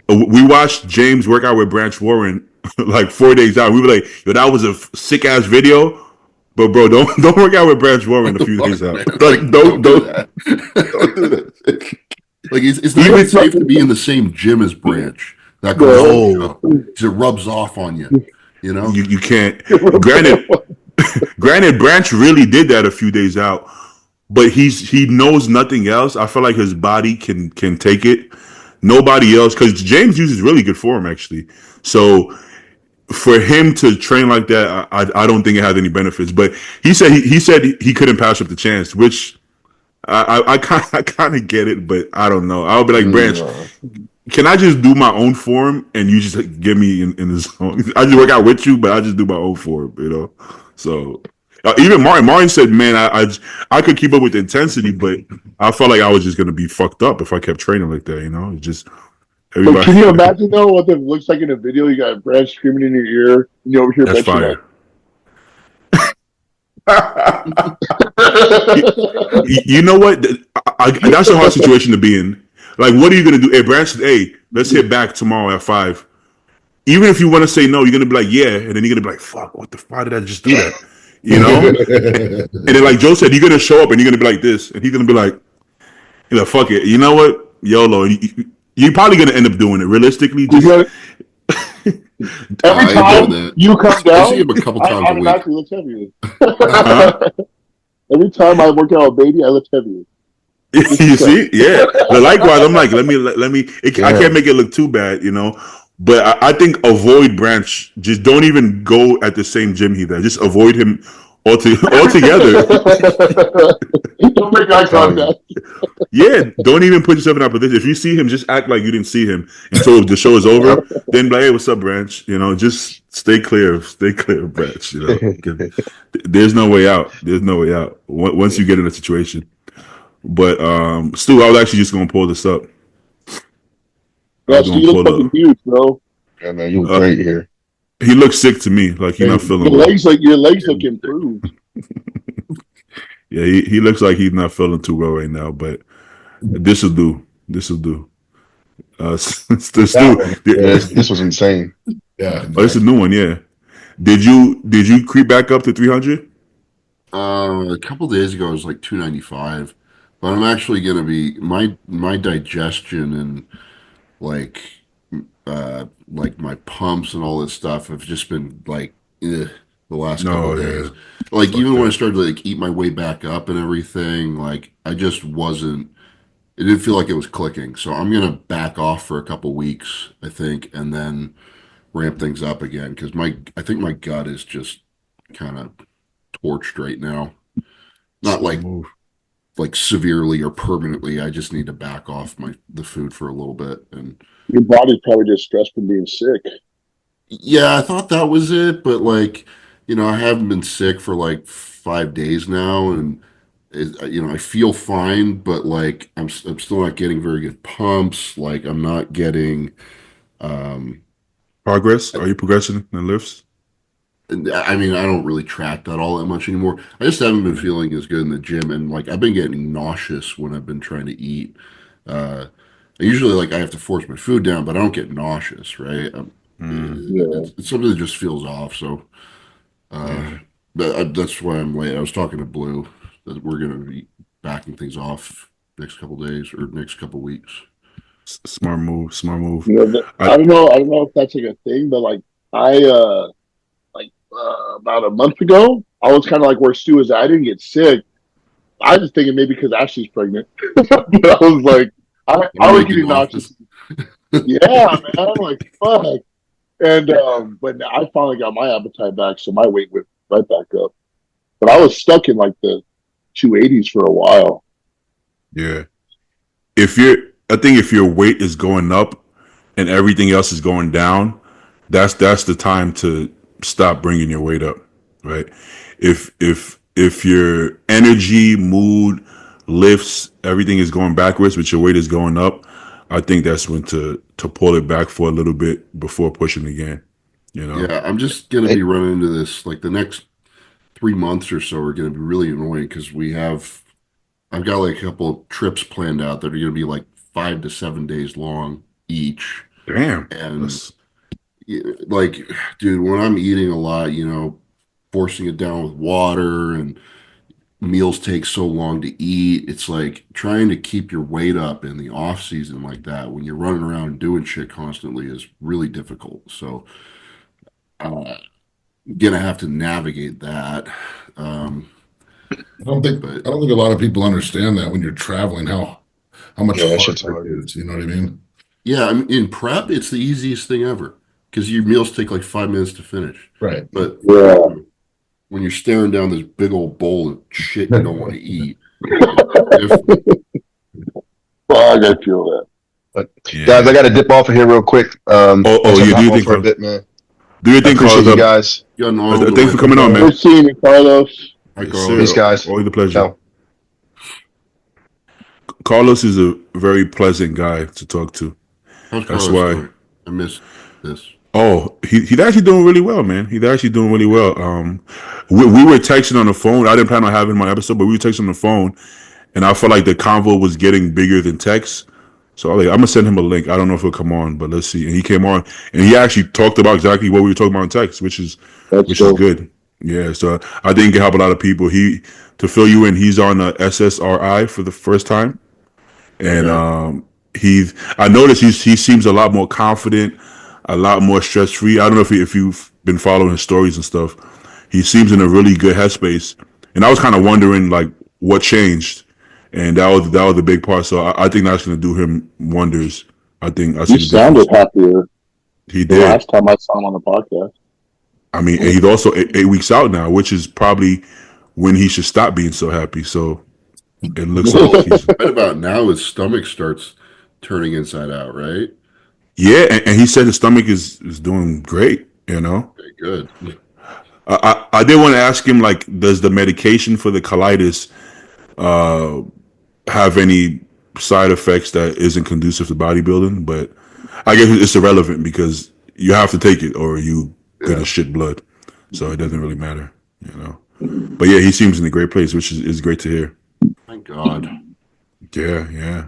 we watched James work out with Branch Warren like 4 days out. We were like, yo, that was a sick ass video. But bro, don't work out with Branch Warren What a the few days fuck, out. man? Like Like, don't do that. Don't do that. Like, it's not even Even safe to be in the same gym as Branch. That goes to no, show. 'Cause it rubs off on you. You know. you can't. Granted, granted, Branch really did that a few days out, but he knows nothing else. I feel like his body can take it. Nobody else, because James uses really good form actually. So for him to train like that, I don't think it has any benefits. But he said he couldn't pass up the chance, which I kind of get it, but I don't know. I'll be like, Branch, No. can I just do my own form and you just like, get me in the zone? I just work out with you, but I just do my own form, you know. So even Martin said, man, I could keep up with the intensity, but I felt like I was just gonna be fucked up if I kept training like that, you know. It's just But everybody. can you imagine though what it looks like in a video? You got Brad screaming in your ear, and you over here That's benching fire. you, like. you know what? That's a hard situation to be in. Like, what are you gonna do? Hey, Branch, hey, let's hit back tomorrow at 5. Even if you want to say no, you're gonna be like, yeah, and then you're gonna be like, fuck, what the fuck did I just do that? you know. And then, like Joe said, you're gonna show up and you're gonna be like this, and he's gonna be like, fuck it. You know what, YOLO. You're probably gonna end up doing it. Realistically, You just know, every I ain't doing time that. you come I see down, him a couple I times a week. automatically lift heavier. uh-huh. Every time I work out with baby, I lift heavier. You see, yeah. But likewise, I'm like, let me. I Yeah. can't make it look too bad, you know. But I think avoid Branch. Just don't even go at the same gym he's at. Just avoid him altogether. Don't make eye contact. Yeah, don't even put yourself in that position. If you see him, just act like you didn't see him until the show is over. Then be like, hey, what's up, Branch? You know, just stay clear of Branch. You know, there's no way out. There's no way out once you get in a situation. But Stu, I was actually just gonna pull this up. I Yeah, was so gonna you look pull fucking up. huge, bro. Yeah, man, you look great here. He looks sick to me, like he's not feeling Your well. legs look improved. Yeah, he looks like he's not feeling too well right now. But this will do. This will do. Stu, Yeah, this was insane. Yeah, oh, it's a new one. Yeah. Did you creep back up to 300? A couple days ago, it was like 295, but I'm actually gonna be my digestion and like like my pumps and all this stuff have just been like the last couple No, of yeah. days. Like Fuck even when I that. started to like eat my way back up and everything, like I just wasn't. It didn't feel like it was clicking. So I'm gonna back off for a couple weeks, I think, and then ramp things up again because I think my gut is just kind of torched right now. Not Smart move. like severely or permanently. I just need to back off the food for a little bit. And Your body's probably just stressed from being sick. yeah, I thought that was it, but like, I haven't been sick for like 5 days now, and I feel fine, but like I'm still not getting very good pumps. Like I'm not getting. Um, Progress? Are you progressing in lifts? I mean, I don't really track that all that much anymore. I just haven't been feeling as good in the gym, and like I've been getting nauseous when I've been trying to eat. I usually like I have to force my food down, but I don't get nauseous, right? Mm, Yeah. It's something that just feels off. So yeah. that's why I'm late. I was talking to Blue that we're gonna be backing things off next couple days or next couple weeks. Smart move. Smart move. You know, I I don't know. I don't know if that's like a thing, but like I about a month ago, I was kind of like where Stu is. I didn't get sick. I was thinking maybe because Ashley's pregnant. But I was like, I I'm was making getting nauseous. nauseous. Yeah, man. I'm like, fuck. And but I finally got my appetite back, so my weight went right back up. But I was stuck in like the 280s for a while. Yeah. I think if your weight is going up and everything else is going down, that's the time to stop bringing your weight up, right? If your energy, mood, lifts, everything is going backwards, but your weight is going up, I think that's when to pull it back for a little bit before pushing again. You know. Yeah, I'm just gonna be running into this like the next 3 months or so are gonna be really annoying because I've got like a couple of trips planned out that are gonna be like 5 to 7 days long each. Damn. And like, dude, when I'm eating a lot, forcing it down with water and meals take so long to eat. It's like trying to keep your weight up in the off season like that when you're running around and doing shit constantly is really difficult. So, gonna have to navigate that. I don't think But a lot of people understand that when you're traveling, how much Yeah, that harder shit's hard. it is. You know what I mean? yeah, I mean, in prep, it's the easiest thing ever because your meals take like 5 minutes to finish. Right. But Yeah. when you're staring down this big old bowl of shit you don't want to eat, if, Fuck, I feel that. But Yeah. guys, I got to dip off of here real quick. Oh, I just have you to do hop you off think? for a bit, man. Do you I think, appreciate Carlos? you guys. you got an arm Thanks for coming on, man. Good seeing you, Carlos. Hi, Yes, Carlos. sir. Peace, guys. Always a pleasure. Ciao. Carlos is a very pleasant guy to talk to. How's That's Carlos why. doing? I missed this. Oh, he's actually doing really well, man. He's actually doing really well. We were texting on the phone. I didn't plan on having my episode, but we were texting on the phone, and I felt like the convo was getting bigger than text. So I'm gonna send him a link. I don't know if he'll come on, but let's see. And he came on, and he actually talked about exactly what we were talking about in text, which is That's which is dope. good. Yeah, so I think it can help a lot of people. To fill you in, he's on a SSRI for the first time, and Okay. I noticed he seems a lot more confident, a lot more stress free. I don't know if you've been following his stories and stuff. He seems in a really good headspace, and I was kind of wondering like what changed, and that was a big part. So I think that's going to do him wonders. I He see the sounded difference. happier He the did. last time I saw him on the podcast. I mean, and he's also 8 weeks out now, which is probably when he should stop being so happy. So it looks like Well, he's right about now, his stomach starts turning inside out, right? yeah, and he said his stomach is doing great. You know, Okay, good. I did want to ask him like, does the medication for the colitis have any side effects that isn't conducive to bodybuilding? But I guess it's irrelevant because you have to take it or you gonna Yeah. shit blood, so it doesn't really matter. You know. But yeah, he seems in a great place, which is great to hear. Thank God. Yeah, yeah.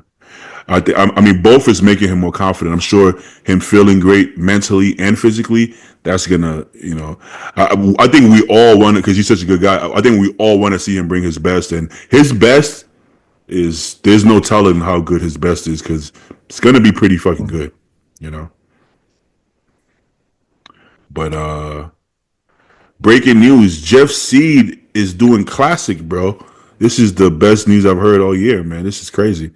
I mean, both is making him more confident. I'm sure him feeling great mentally and physically. That's gonna, I think we all want to, because he's such a good guy. I think we all want to see him bring his best, and his best is there's no telling how good his best is because it's gonna be pretty fucking good, you know. But breaking news: Jeff Seed is doing classic, bro. This is the best news I've heard all year, man. This is crazy.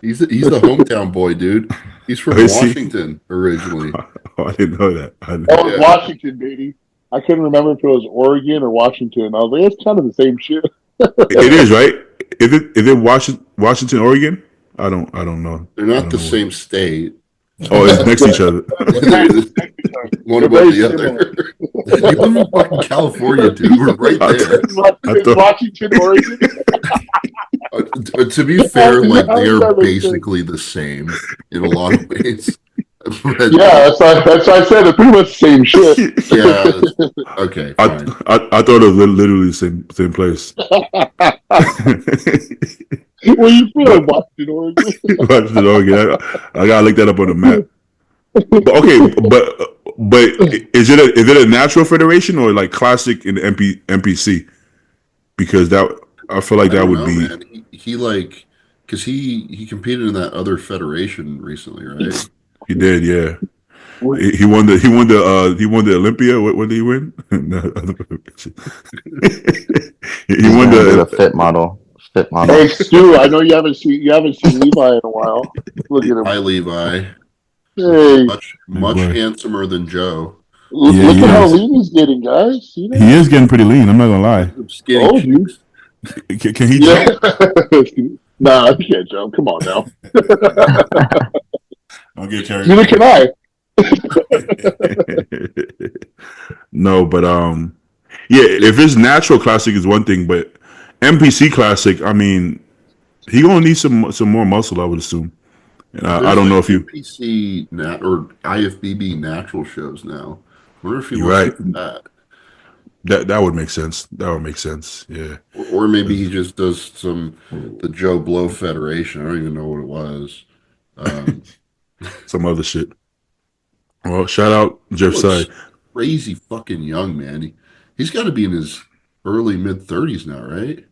He's the hometown boy, dude. He's from Is he? Washington originally. Oh, I didn't know that. That was Yeah. Washington, baby. I couldn't remember if it was Oregon or Washington. I was like, it's kind of the same shit. It is right. Is it Washington, Oregon? I don't know. They're I not don't the know. same state. Oh, it's next to each other. They're one They're above very the other. You live in fucking California, dude. We're right there. I thought- Washington, Oregon. To be fair, like How they does are that make sense? basically the same in a lot of ways. But, Yeah, that's why I said it's pretty much the same shit. yeah. Okay, fine. I thought it was literally the same place. Where you from, Washington, Oregon? Washington, Oregon. I gotta look that up on the map. But okay, but is it a natural federation or like classic in the MPC? Because that I feel like I that don't would know, be. man. He like because he competed in that other federation recently, right? He did, yeah. He won the Olympia. What did he win? He He's won gonna do the the fit model. Fit model. Hey, Stu, I know you haven't seen Levi in a while. Look at him. Hi, Levi. Hey, Much boy. handsomer than Joe. Yeah, look he at how is. lean he's getting, guys. See that? He is getting pretty lean. I'm not gonna lie. Some skinny Oh, dude. chicks. Can he Yeah. jump? Nah, you can't jump. Come on now. I'll get carried. Neither can I. No, but yeah. If it's natural classic is one thing, but MPC classic, I mean, he gonna need some more muscle, I would assume. And I don't know if you. NPC or IFBB natural shows now. I wonder if he You're wants right. to do that. That would make sense. That would make sense. Yeah. Or maybe he just does the Joe Blow Federation. I don't even know what it was. Some other shit. Well, shout out Jeff He Side. looks crazy fucking young, man. He's got to be in his early mid-30s now, right?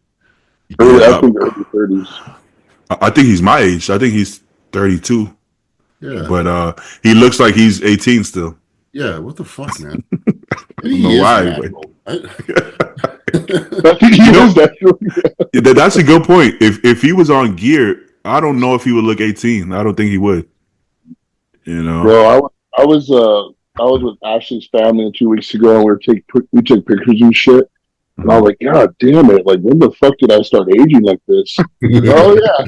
I think early 30s. I think he's my age. I think he's 32. Yeah. But he looks like he's 18 still. Yeah, what the fuck, man? I don't know why, I think he knows that. That's a good point. If he was on gear, I don't know if he would look 18. I don't think he would. You know. Bro, I was with Ashley's family 2 weeks ago, and we took pictures and shit. And I was like, God damn it! Like, when the fuck did I start aging like this? Oh yeah,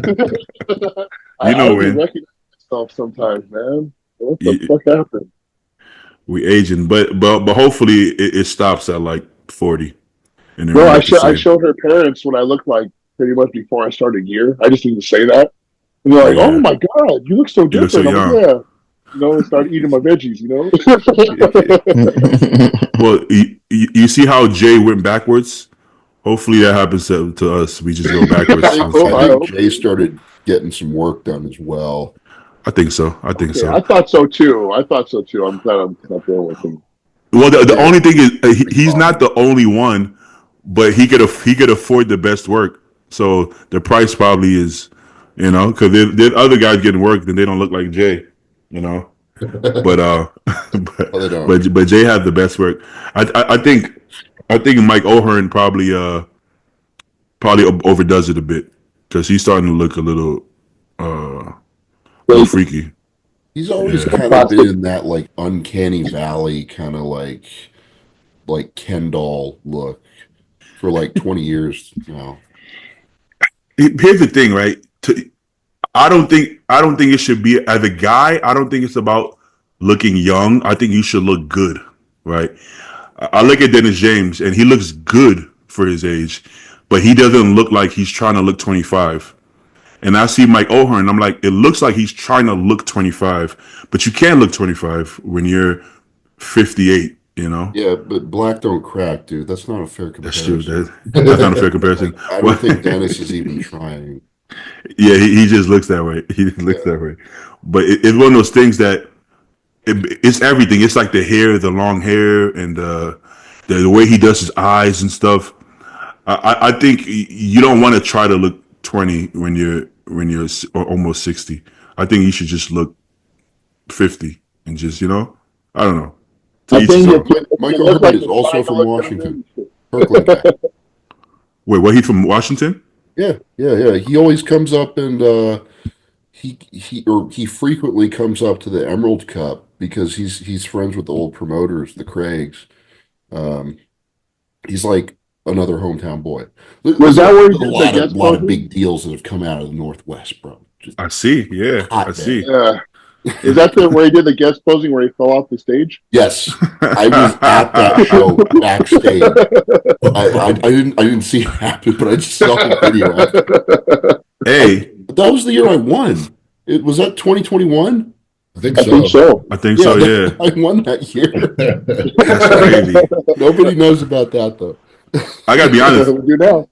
I don't when. recognize myself sometimes, man. What the fuck happened? We aging, but hopefully it stops at like 40. And Bro, I showed her parents what I looked like pretty much before I started gear. I just need to say that, and they're like, Yeah. "Oh my God, you look so You look different." so I'm like, yeah. Start eating my veggies, Well, you see how Jay went backwards? Hopefully that happens to us. We just go backwards. I think Jay started getting some work done as well. I think so. I think so. I thought so too. I'm glad I'm not dealing with him. Well, the Yeah, only thing is he's not common. the only one, but he could afford the best work. So the price probably is, because there's other guys getting work, then they don't look like Jay, you know. But Oh, they don't. but Jay had the best work. I think Mike O'Hearn probably overdoes it a bit because he's starting to look uh a little Like, freaky. He's always Yeah. kind of been plastic. in that like uncanny valley kind of like Ken doll look for like 20 years now. Here's the thing, right? I don't think it should be as a guy. I don't think it's about looking young. I think you should look good, right? I look at Dennis James and he looks good for his age, but he doesn't look like he's trying to look 25. And I see Mike O'Hearn, I'm like, it looks like he's trying to look 25, but you can't look 25 when you're 58. Yeah, but black don't crack, dude. That's not a fair That's true. comparison. That's not a fair comparison. I don't think Dennis is even trying. Yeah, he just looks that way. He just looks Yeah. that way. But it's one of those things that it's everything. It's like the hair, the long hair, and the way he does his eyes and stuff. I think you don't want to try to look 20 when you're almost 60. I think you should just look 50 and just I don't know. To I each his think own. Mike it looks O'Hearn like is they're also trying to from look Washington, younger. Kirkland guy. Wait, what? He from Washington? Yeah. He always comes up and he frequently comes up to the Emerald Cup because he's friends with the old promoters, the Craigs. Um, he's like another hometown boy. Was There's that where he a did the lot of guest posing? big deals that have come out of the Northwest, bro. Just I see. Yeah, I hotbed. see. Yeah. Is that where he did the guest posing where he fell off the stage? Yes, I was at that show backstage. I didn't see it happen, but I just saw the video. Hey, That was the year I won. It was that 2021. I think I so. think so. I think so. Yeah, I won that year. that's crazy. Nobody knows about that though. I gotta be honest. We do now.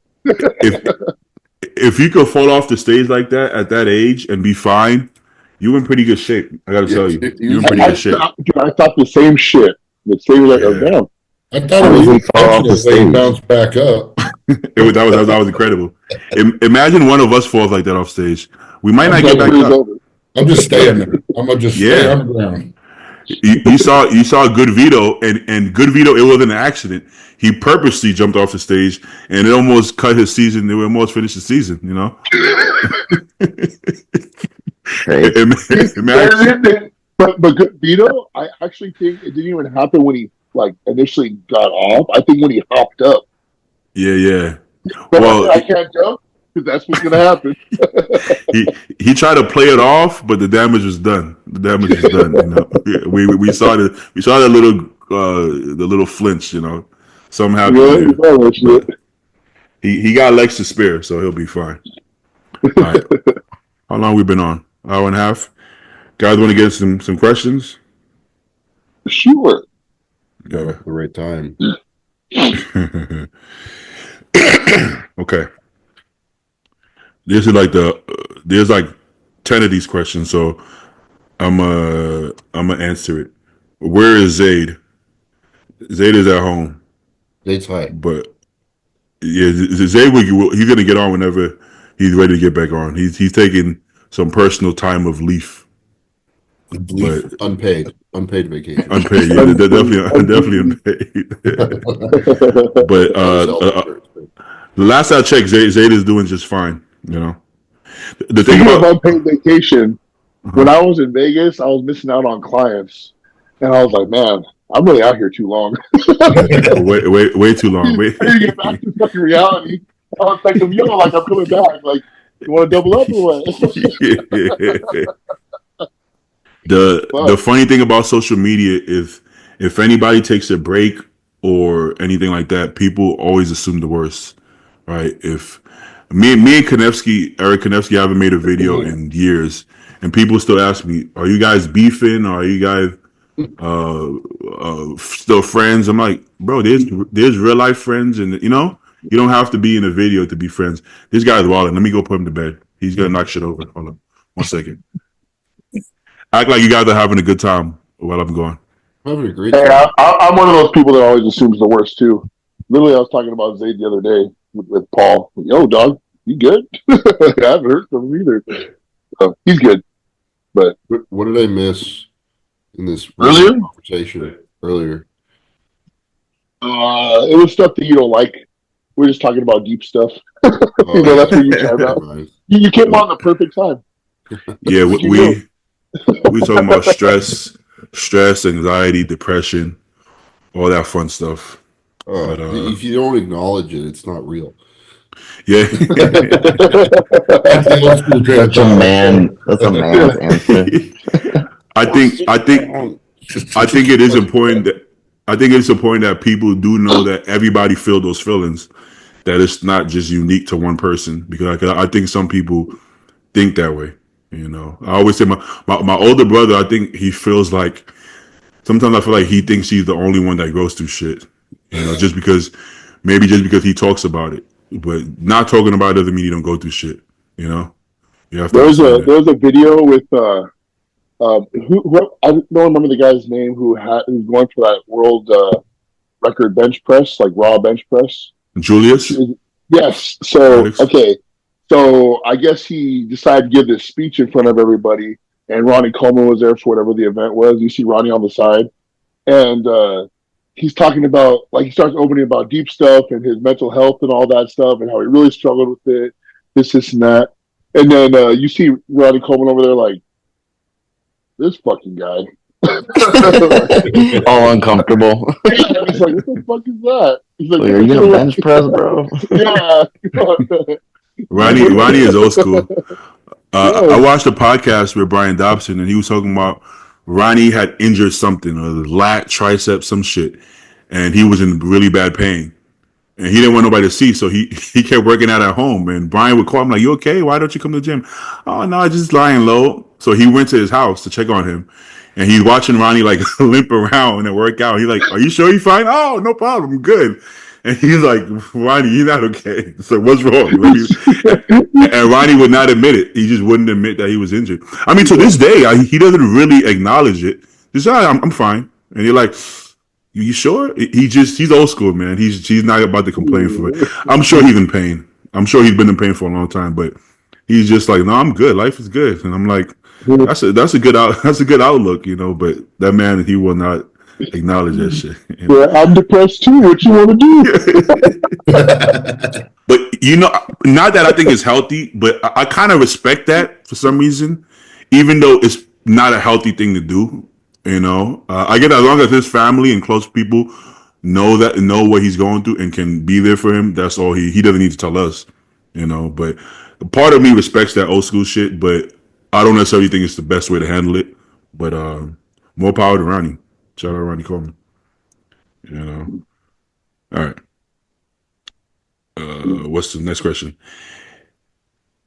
If you could fall off the stage like that at that age and be fine, you in pretty good shape. I gotta tell you, dude, you're in pretty good shape. I thought the same shit. The same like, Yeah. oh, damn. I thought it was He fell off the intentional. He stage. bounced back up. That was incredible. Imagine one of us falls like that off stage. We might not get back It's up. over. I'm just staying there. I'm gonna just stay Yeah. on the ground. You saw Good Vito and Good Vito. It wasn't an accident. He purposely jumped off the stage and it almost cut his season. It almost finished the season. Right. Imagine. But good, Vito, I actually think it didn't even happen when he like initially got off. I think when he hopped up. Yeah. But Well, I can't jump because that's what's gonna happen. he tried to play it off, but the damage was done. The damage was done. We saw the little flinch. Something happened Really? there. Oh, shit. But he got legs to spare, so he'll be fine. All right. How long we been on? Hour and a half. Guys, want to get some questions? Sure. Got up at the right time. Okay. There's like 10 of these questions, so I'm gonna answer it. Where is Zayd? Zayd is at home, Date's high. but yeah, Zayd he's gonna get on whenever he's ready to get back on. He's taking some personal time of leave. But Unpaid vacation. unpaid, yeah, they're definitely unpaid. But the last I checked, Zayd is doing just fine. The thing Speaking of about unpaid vacation, when I was in Vegas, I was missing out on clients, and I was like, man, I'm really out here too long. way too long. Wait. I need to get back to fucking reality. I was like, I'm coming back. Like, you want to double up or what? The funny thing about social media is if anybody takes a break or anything like that, people always assume the worst, right? If me and Eric Konevsky haven't made a video in years, and people still ask me, "Are you guys beefing? Or are you guys still friends?" I'm like, bro, there's real life friends, and you don't have to be in a video to be friends. This guy's wilding. Let me go put him to bed. He's gonna knock shit over. Hold on, 1 second. Act like you guys are having a good time while I'm gone. having a great Hey, time. I'm one of those people that always assumes the worst too. Literally, I was talking about Zayd the other day with Paul. Yo, dog, you good? I haven't heard from him either. So he's good. But What did I miss in this random earlier, conversation earlier? it was stuff that you don't like. We are just talking about deep stuff. Oh That's yeah, what you chimed never out. mind. You came on the perfect time. Yeah, What you do? we talking about stress, anxiety, depression, all that fun stuff. But If you don't acknowledge it, it's not real. yeah. That's the old school train of Such a thought. man. That's a man's answer. I think Sit I think down. I think it is important that people do know that everybody feel those feelings. That it's not just unique to one person, because I think some people think that way. I always say my older brother. I think he feels like sometimes I feel like he thinks he's the only one that goes through shit. Just because just because he talks about it, but not talking about it doesn't mean you don't go through shit. You know, you have to understand that. There's a video with who I don't remember the guy's name who's going for that world record bench press, like raw bench press. Which Julius, is, yes. So Alex. okay. So I guess he decided to give this speech in front of everybody, and Ronnie Coleman was there for whatever the event was. You see Ronnie on the side, and he's talking about, like, he starts opening about deep stuff and his mental health and all that stuff, and how he really struggled with it, this, and that. And then you see Ronnie Coleman over there, like, this fucking guy. All uncomfortable. He's like, what the fuck is that? He's like, Like, are you gonna bench press, bro? yeah. Ronnie is old school. I Yeah. watched a podcast with Brian Dobson, and he was talking about Ronnie had injured something, or the lat, tricep, some shit, and he was in really bad pain. And he didn't want nobody to see, so he kept working out at home. And Brian would call him like, "You okay? Why don't you come to the gym?" "Oh no, I just lying low." So he went to his house to check on him, and he's watching Ronnie like limp around and work out. He's like, "Are you sure you're fine?" "Oh, no problem, I'm good." And he's like, "Ronnie, you're not okay." So what's wrong? And Ronnie would not admit it. He just wouldn't admit that he was injured. I mean, to this day, he doesn't really acknowledge it. He's like, I'm fine. And you're like, you sure? He's old school, man. He's not about to complain for it. I'm sure he's in pain. I'm sure he's been in pain for a long time, but he's just like, no, I'm good. Life is good. And I'm like, that's a good that's a good outlook, But that man, he will not acknowledge that shit. Yeah, I'm depressed too. What you want to do? But not that I think it's healthy, but I kind of respect that for some reason, even though it's not a healthy thing to do. I get, as long as his family and close people know what he's going through and can be there for him. That's all he doesn't need to tell us. But part of me respects that old school shit, but I don't necessarily think it's the best way to handle it. But more power to Ronnie. Shout out Ronnie Coleman. All right. What's the next question?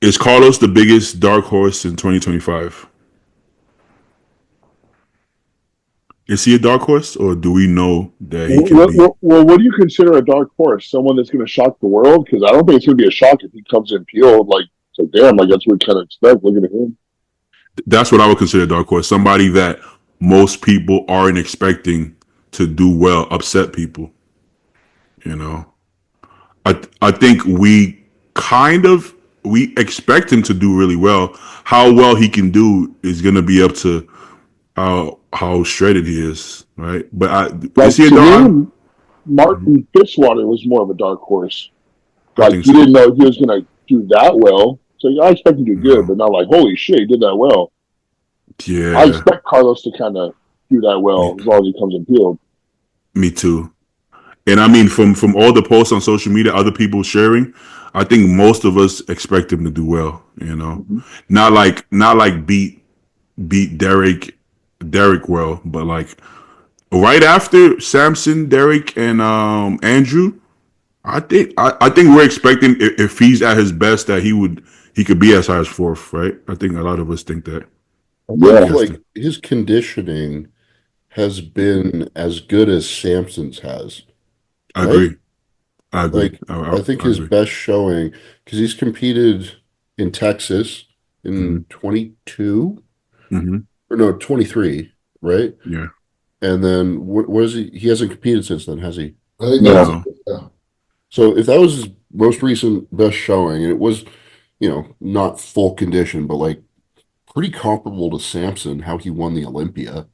Is Carlos the biggest dark horse in 2025? Is he a dark horse, or do we know that he can be? Well, what do you consider a dark horse? Someone that's going to shock the world? Because I don't think it's going to be a shock if he comes in peeled. Like, so damn, like that's what we kind of expect looking at him. That's what I would consider a dark horse. Somebody that most people aren't expecting to do well, upset people. You know, I think we expect him to do really well. How well he can do is going to be up to how shredded he is, right? But Like, is he a to dark? me, Martin Fitzwater was more of a dark horse. I Like, think you so. didn't know he was going to do that well. So I expect him to do good, No. but not like, holy shit, he did that well. I Yeah, expect Carlos to kind of do that me, well as long as he comes in peeled. me too. And I mean, from all the posts on social media, other people sharing, I think most of us expect him to do well. Mm-hmm. Not like beat Derek well, but like right after Samson, Derek, and Andrew, I think we're expecting, if he's at his best, that he could be as high as fourth, right? I think a lot of us think that. I What do Yeah. you feel guys like think? his conditioning has been as good as Samson's has, I right? agree. I agree. Like, I, I, I think I his agree. best showing, because he's competed in Texas Hmm. in 22 Hmm. or no, 23, right? Yeah. And then what is he? He hasn't competed since then, has he? I think that was No, yeah. So if that was his most recent best showing, and it was, not full condition, but like pretty comparable to Samson, how he won the Olympia.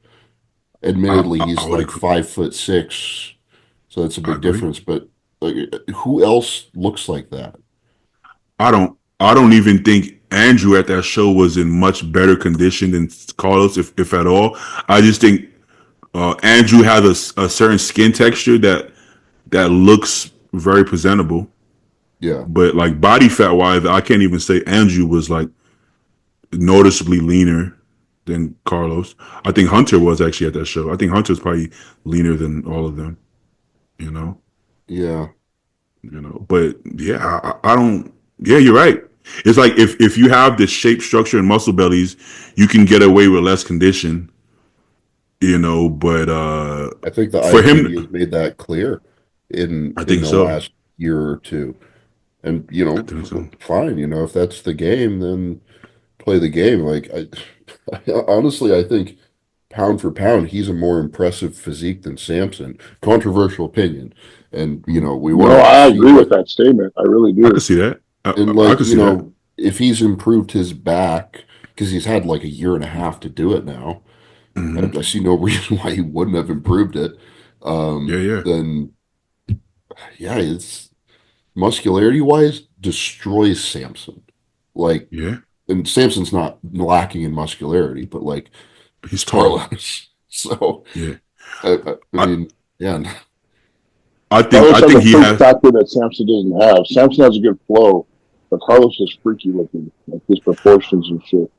Admittedly, I he's would like agree. 5'6", so that's a I big agree. difference. But like, who else looks like that? I don't even think Andrew at that show was in much better condition than Carlos, if at all. I just think Andrew has a certain skin texture that looks very presentable. Yeah, But like body fat wise, I can't even say Andrew was like noticeably leaner than Carlos. I think Hunter was actually at that show. I think Hunter's probably leaner than all of them. You know, yeah. But yeah, I don't. Yeah, you're right. It's like if you have the shape, structure, and muscle bellies, you can get away with less condition. But I think the for IFBB has him, made that clear in I in think the so. last year or two. And I think so. fine. If that's the game, then play the game. Like honestly, I think pound for pound, he's a more impressive physique than Samson. Controversial opinion, and we No, want to I see agree with what. that statement. I really I do. could see that. And I like could see that. if he's improved his back because he's had like a year and a half to do it now. Hmm. I see no reason why he wouldn't have improved it. Yeah, yeah, Then yeah, it's muscularity wise destroys Samson. Like, yeah. and Samson's not lacking in muscularity, but like He's it's far tall. less. So Yeah. I I mean, yeah, I Carlos has think a he freak has. factor that Samson doesn't have. Samson has a good flow, but Carlos is freaky looking, like his proportions and shit.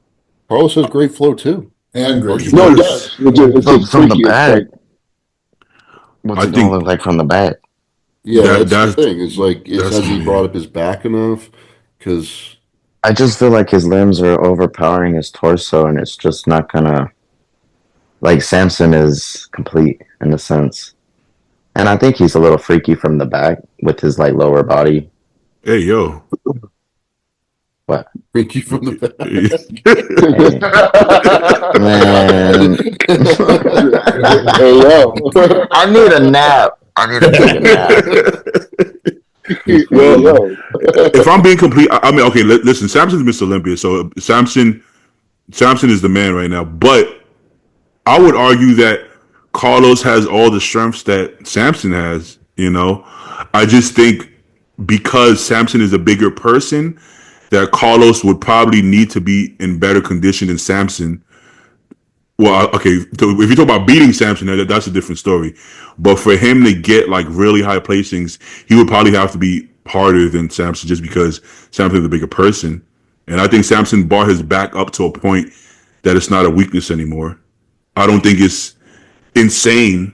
Carlos has great flow too. And Don't great get me No, he wrong. fitness. does. It's just From the freaky. It's back, like, what's I it gonna think look like from the back? Yeah, that's the that's thing. Is like, that's has he gonna brought be. up his back enough? Because I just feel like his limbs are overpowering his torso, and it's just not gonna like Samson is complete in a sense. And I think he's a little freaky from the back with his like lower body. Hey yo. But Ricky from the hey, man, hey yo, I need a nap. I need to take a nap. hey Well, yo. if I'm being complete, I mean, okay. Listen, Samson's Mr. Olympia, so Samson is the man right now. But I would argue that Carlos has all the strengths that Samson has. I just think because Samson is a bigger person, that Carlos would probably need to be in better condition than Samson. Well, okay, so if you talk about beating Samson, that's a different story. But for him to get like really high placings, he would probably have to be harder than Samson just because Samson is a bigger person. And I think Samson brought his back up to a point that it's not a weakness anymore. I don't think it's insane,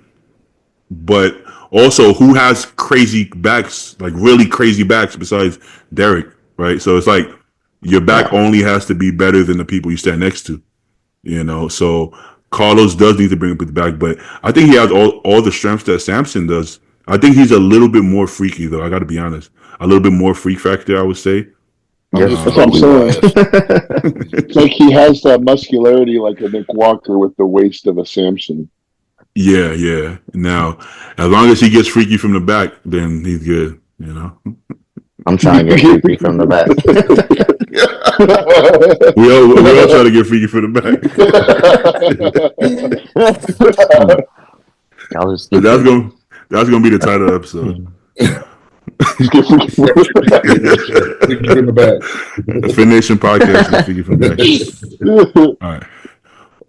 but also who has crazy backs, like really crazy backs besides Derek, right? So it's like your back Yeah. only has to be better than the people you stand next to. So Carlos does need to bring up his back, but I think he has all the strengths that Samson does. I think he's a little bit more freaky though. I got to be honest, a little bit more freak factor, I would say. I'm You're just That's what I'm totally freaky. saying. biased. It's like he has that muscularity like a Nick Walker with the waist of a Samson. Yeah, yeah. Now, as long as he gets freaky from the back, then he's good. I'm trying to get freaky from the back. We all try to get freaky from the back. Y'all are But that's stupid. gonna that's gonna be the title of the episode. Just get freaky from the Freaky from the back. Fin Nation podcast get freaky from the back. All right.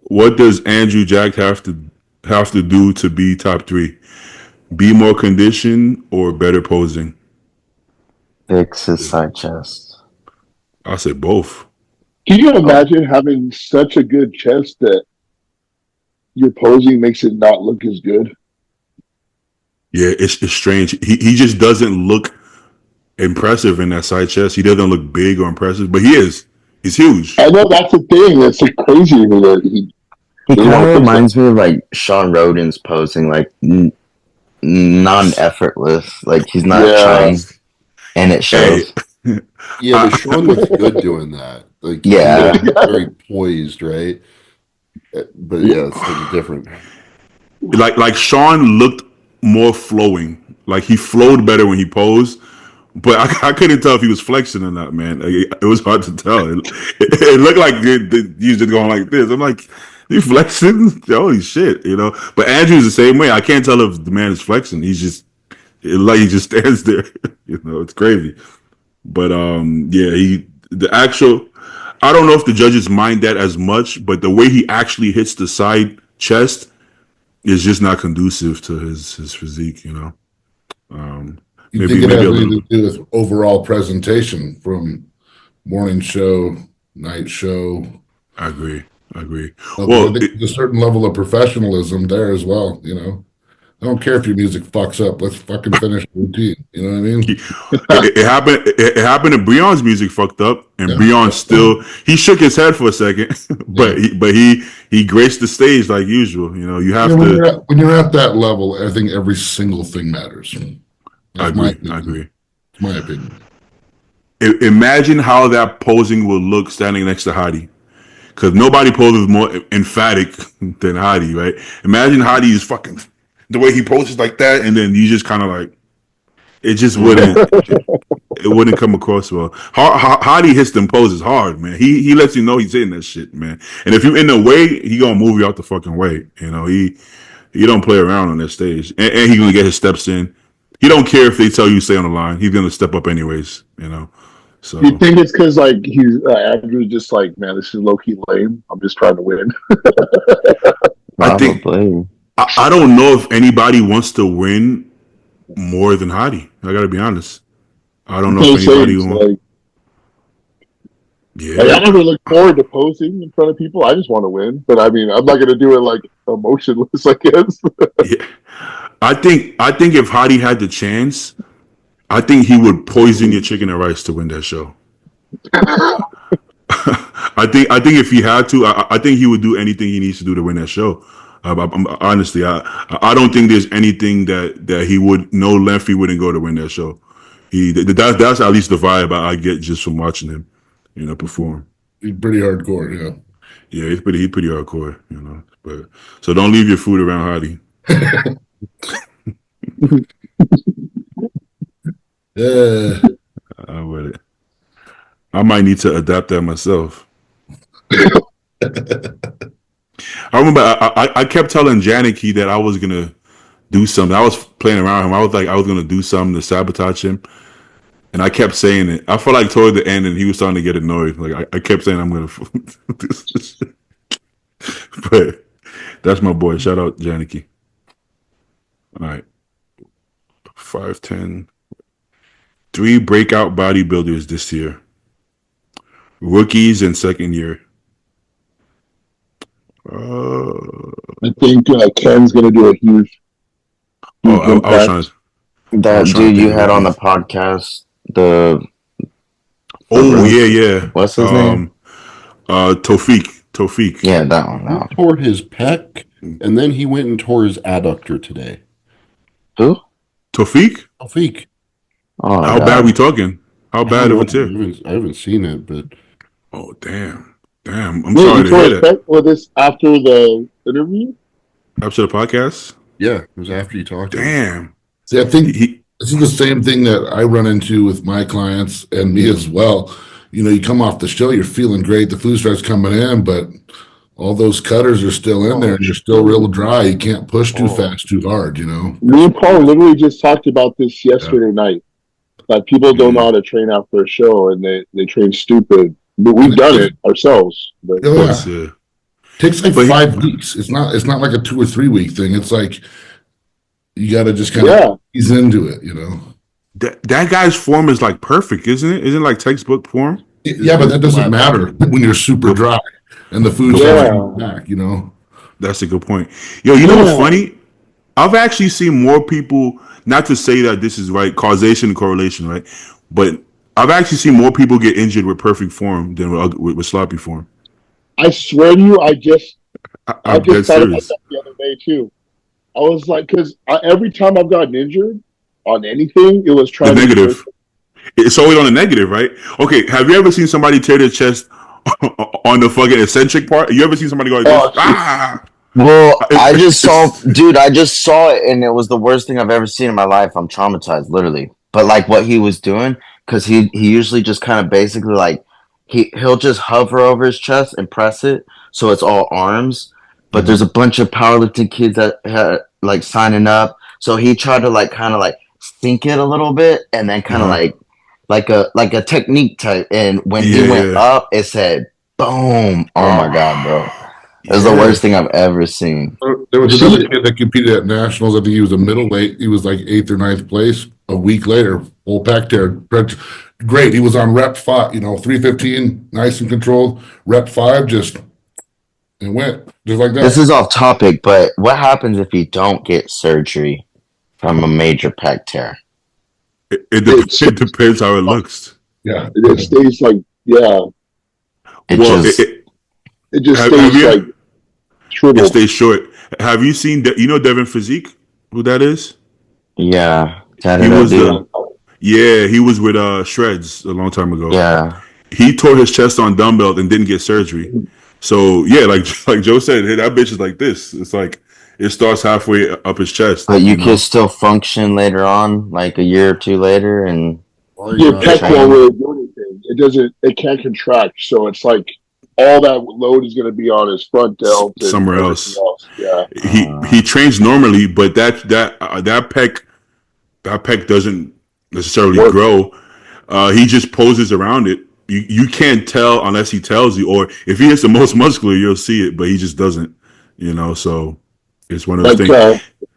What does Andrew Jack have to do to be top three? Be more conditioned or better posing? Fix his side chest. I say both. Can you Oh, imagine having such a good chest that your posing makes it not look as good? Yeah, it's strange. He just doesn't look impressive in that side chest. He doesn't look big or impressive, but he is. He's huge. I know that's the thing. It's like crazy to me that he he doesn't kind want of to fix it. reminds me of like Sean Roden's posing, like non-effortless. Like he's not Yeah. trying, and it Hey, shows. Yeah, but Sean looks good doing that. Like he Yeah, looks very poised, right? But Yeah. yeah, it's like different. like Sean looked more flowing. Like he flowed better when he posed. But I couldn't tell if he was flexing or not, man. Like, it was hard to tell. It looked like he was just going like this. I'm like, you flexing? Holy shit, you know. But Andrew's the same way. I can't tell if the man is flexing. He's just like he just stands there. You know, it's crazy. But yeah, the actual. I don't know if the judges mind that as much, but the way he actually hits the side chest is just not conducive to his physique. You know. You Maybe think it has a anything little. to do with overall presentation from morning show, night show? I agree. I agree. I Well, think there's a certain level of professionalism there as well. You know, I don't care if your music fucks up. Let's fucking finish the routine. You know what I mean? it happened. It happened. And Breon's music fucked up, and Yeah. Breon still he shook his head for a second, but he graced the stage like usual. You know, you have to. When you're at that level, I think every single thing matters. I That's my agree. I opinion. agree. It's my opinion. Imagine how that posing will look standing next to Hadi, because nobody poses more emphatic than Hadi, right? Imagine Hadi is fucking the way he poses like that, and then you just kind of like it just wouldn't. It wouldn't come across well. Hadi hits them poses hard, man. He lets you know he's hitting that shit, man. And if you're in the way, he gonna move you out the fucking way. You know, he don't play around on that stage, and he gonna get his steps in. He don't care if they tell you stay on the line. He's gonna step up anyways. You know, so You think it's because like he's Andrew's just like, man, this is low key lame. I'm just trying to win. I think Probably. I don't know if anybody wants to win more than Hadi. I gotta be honest. I don't know if anybody wants. Like, I Yeah. never look forward to posing in front of people. I just want to win. But I mean, I'm not gonna do it like emotionless, I guess. Yeah. I think if Hadi had the chance, I think he would poison your chicken and rice to win that show. I think if he had to, I think he would do anything he needs to do to win that show. Honestly, I don't think there's anything that he would no length he wouldn't go to win that show. That's at least the vibe I get just from watching him, you know, perform. He's pretty hardcore. Yeah. Yeah, he's pretty hardcore, you know. But so don't leave your food around Hadi. Yeah. I would. I might need to adapt that myself. I remember I kept telling Janicki that I was gonna do something. I was playing around him. I was like I was gonna do something to sabotage him, and I kept saying it. I felt like toward the end, and he was starting to get annoyed. Like I kept saying I'm gonna do this. But that's my boy. Shout out Janicki. All right, 5'10". 3 breakout bodybuilders this year. Rookies and second year. I think Ken's gonna do a huge I was impact. trying to. That was trying to dude you think of had on the rookies. podcast, the Oh yeah. what's his name? Tofik. Yeah, that one. He tore his pec, and then he went and tore his adductor today. Who? Tofik? Tawfiq. Oh, How God. bad are we talking? How bad of a I tip? haven't seen it, but Oh damn. I'm Wait, sorry you to tore hear his that. pec with this after the interview? After the podcast? yeah, it was after you talked to him. Damn. See, I think He this is the same thing that I run into with my clients and me as well. You know, you come off the show, you're feeling great, the food starts coming in, but all those cutters are still in there and you're still real dry. You can't push too fast, too hard, you know? Me and Paul literally just talked about this yesterday night. That people don't know how to train after a show and they train stupid. But we've done it ourselves. But Oh, of yeah. course, yeah. Takes like But 5 weeks. It's not like a 2 or 3 week thing. It's like you got to just kind of yeah, ease into it, you know? That guy's form is like perfect, isn't it? Isn't it like textbook form? Yeah, but that doesn't matter when you're super dry and the food's Yeah. coming back, you know? That's a good point. Yo, you know what's funny? I've actually seen more people, not to say that this is right, causation and correlation, right? But I've actually seen more people get injured with perfect form than with sloppy form. I swear to you, I I'm just dead thought about serious. that the other day too. I was like, because every time I've gotten injured on anything, it was The trying to be negative. perfect. It's always on the negative, right? Okay, have you ever seen somebody tear their chest on the fucking eccentric part? You ever seen somebody go like this? Oh, Ah! Well, I just saw, It's dude, I just saw it and it was the worst thing I've ever seen in my life. I'm traumatized, literally. But like what he was doing, because he usually just kind of basically like he'll just hover over his chest and press it so it's all arms. But there's a bunch of powerlifting kids that had like signing up. So he tried to like kind of like sink it a little bit and then kind of uh-huh. like a technique type. And when he Yeah, went yeah. up, it said boom. Oh my God, bro. Oh, It was the yeah. worst thing I've ever seen. There was See, another kid that competed at nationals. I think he was a middleweight. He was like eighth or ninth place. A week later, full pec tear. Great. He was on rep 5. 315, nice and controlled. Rep 5, just it went just like This that. is off topic, but what happens if you don't get surgery from a major pec tear? it's It depends how it looks. Yeah. it stays like, yeah, It Well, just, it just have stays you? like It shriveled. stays short. Have you seen you know Devin Physique? Who that is? yeah, tatted He up was dude. the Yeah, he was with Shreds a long time ago. Yeah, He tore his chest on dumbbell and didn't get surgery. So yeah, like like Joe said, hey, that bitch is like this. It's like it starts halfway up his chest, but you you can know. still function later on, like a year or two later, and While Your you're at pec it, won't train. really do anything. It can't contract. So it's like all that load is going to be on his front delt and Somewhere everything else. else. Yeah. He trains normally, but that pec doesn't necessarily Work. grow. He just poses around it. You can't tell unless he tells you, or if he is the most muscular, you'll see it, but he just doesn't. You know, so it's one of those Like things.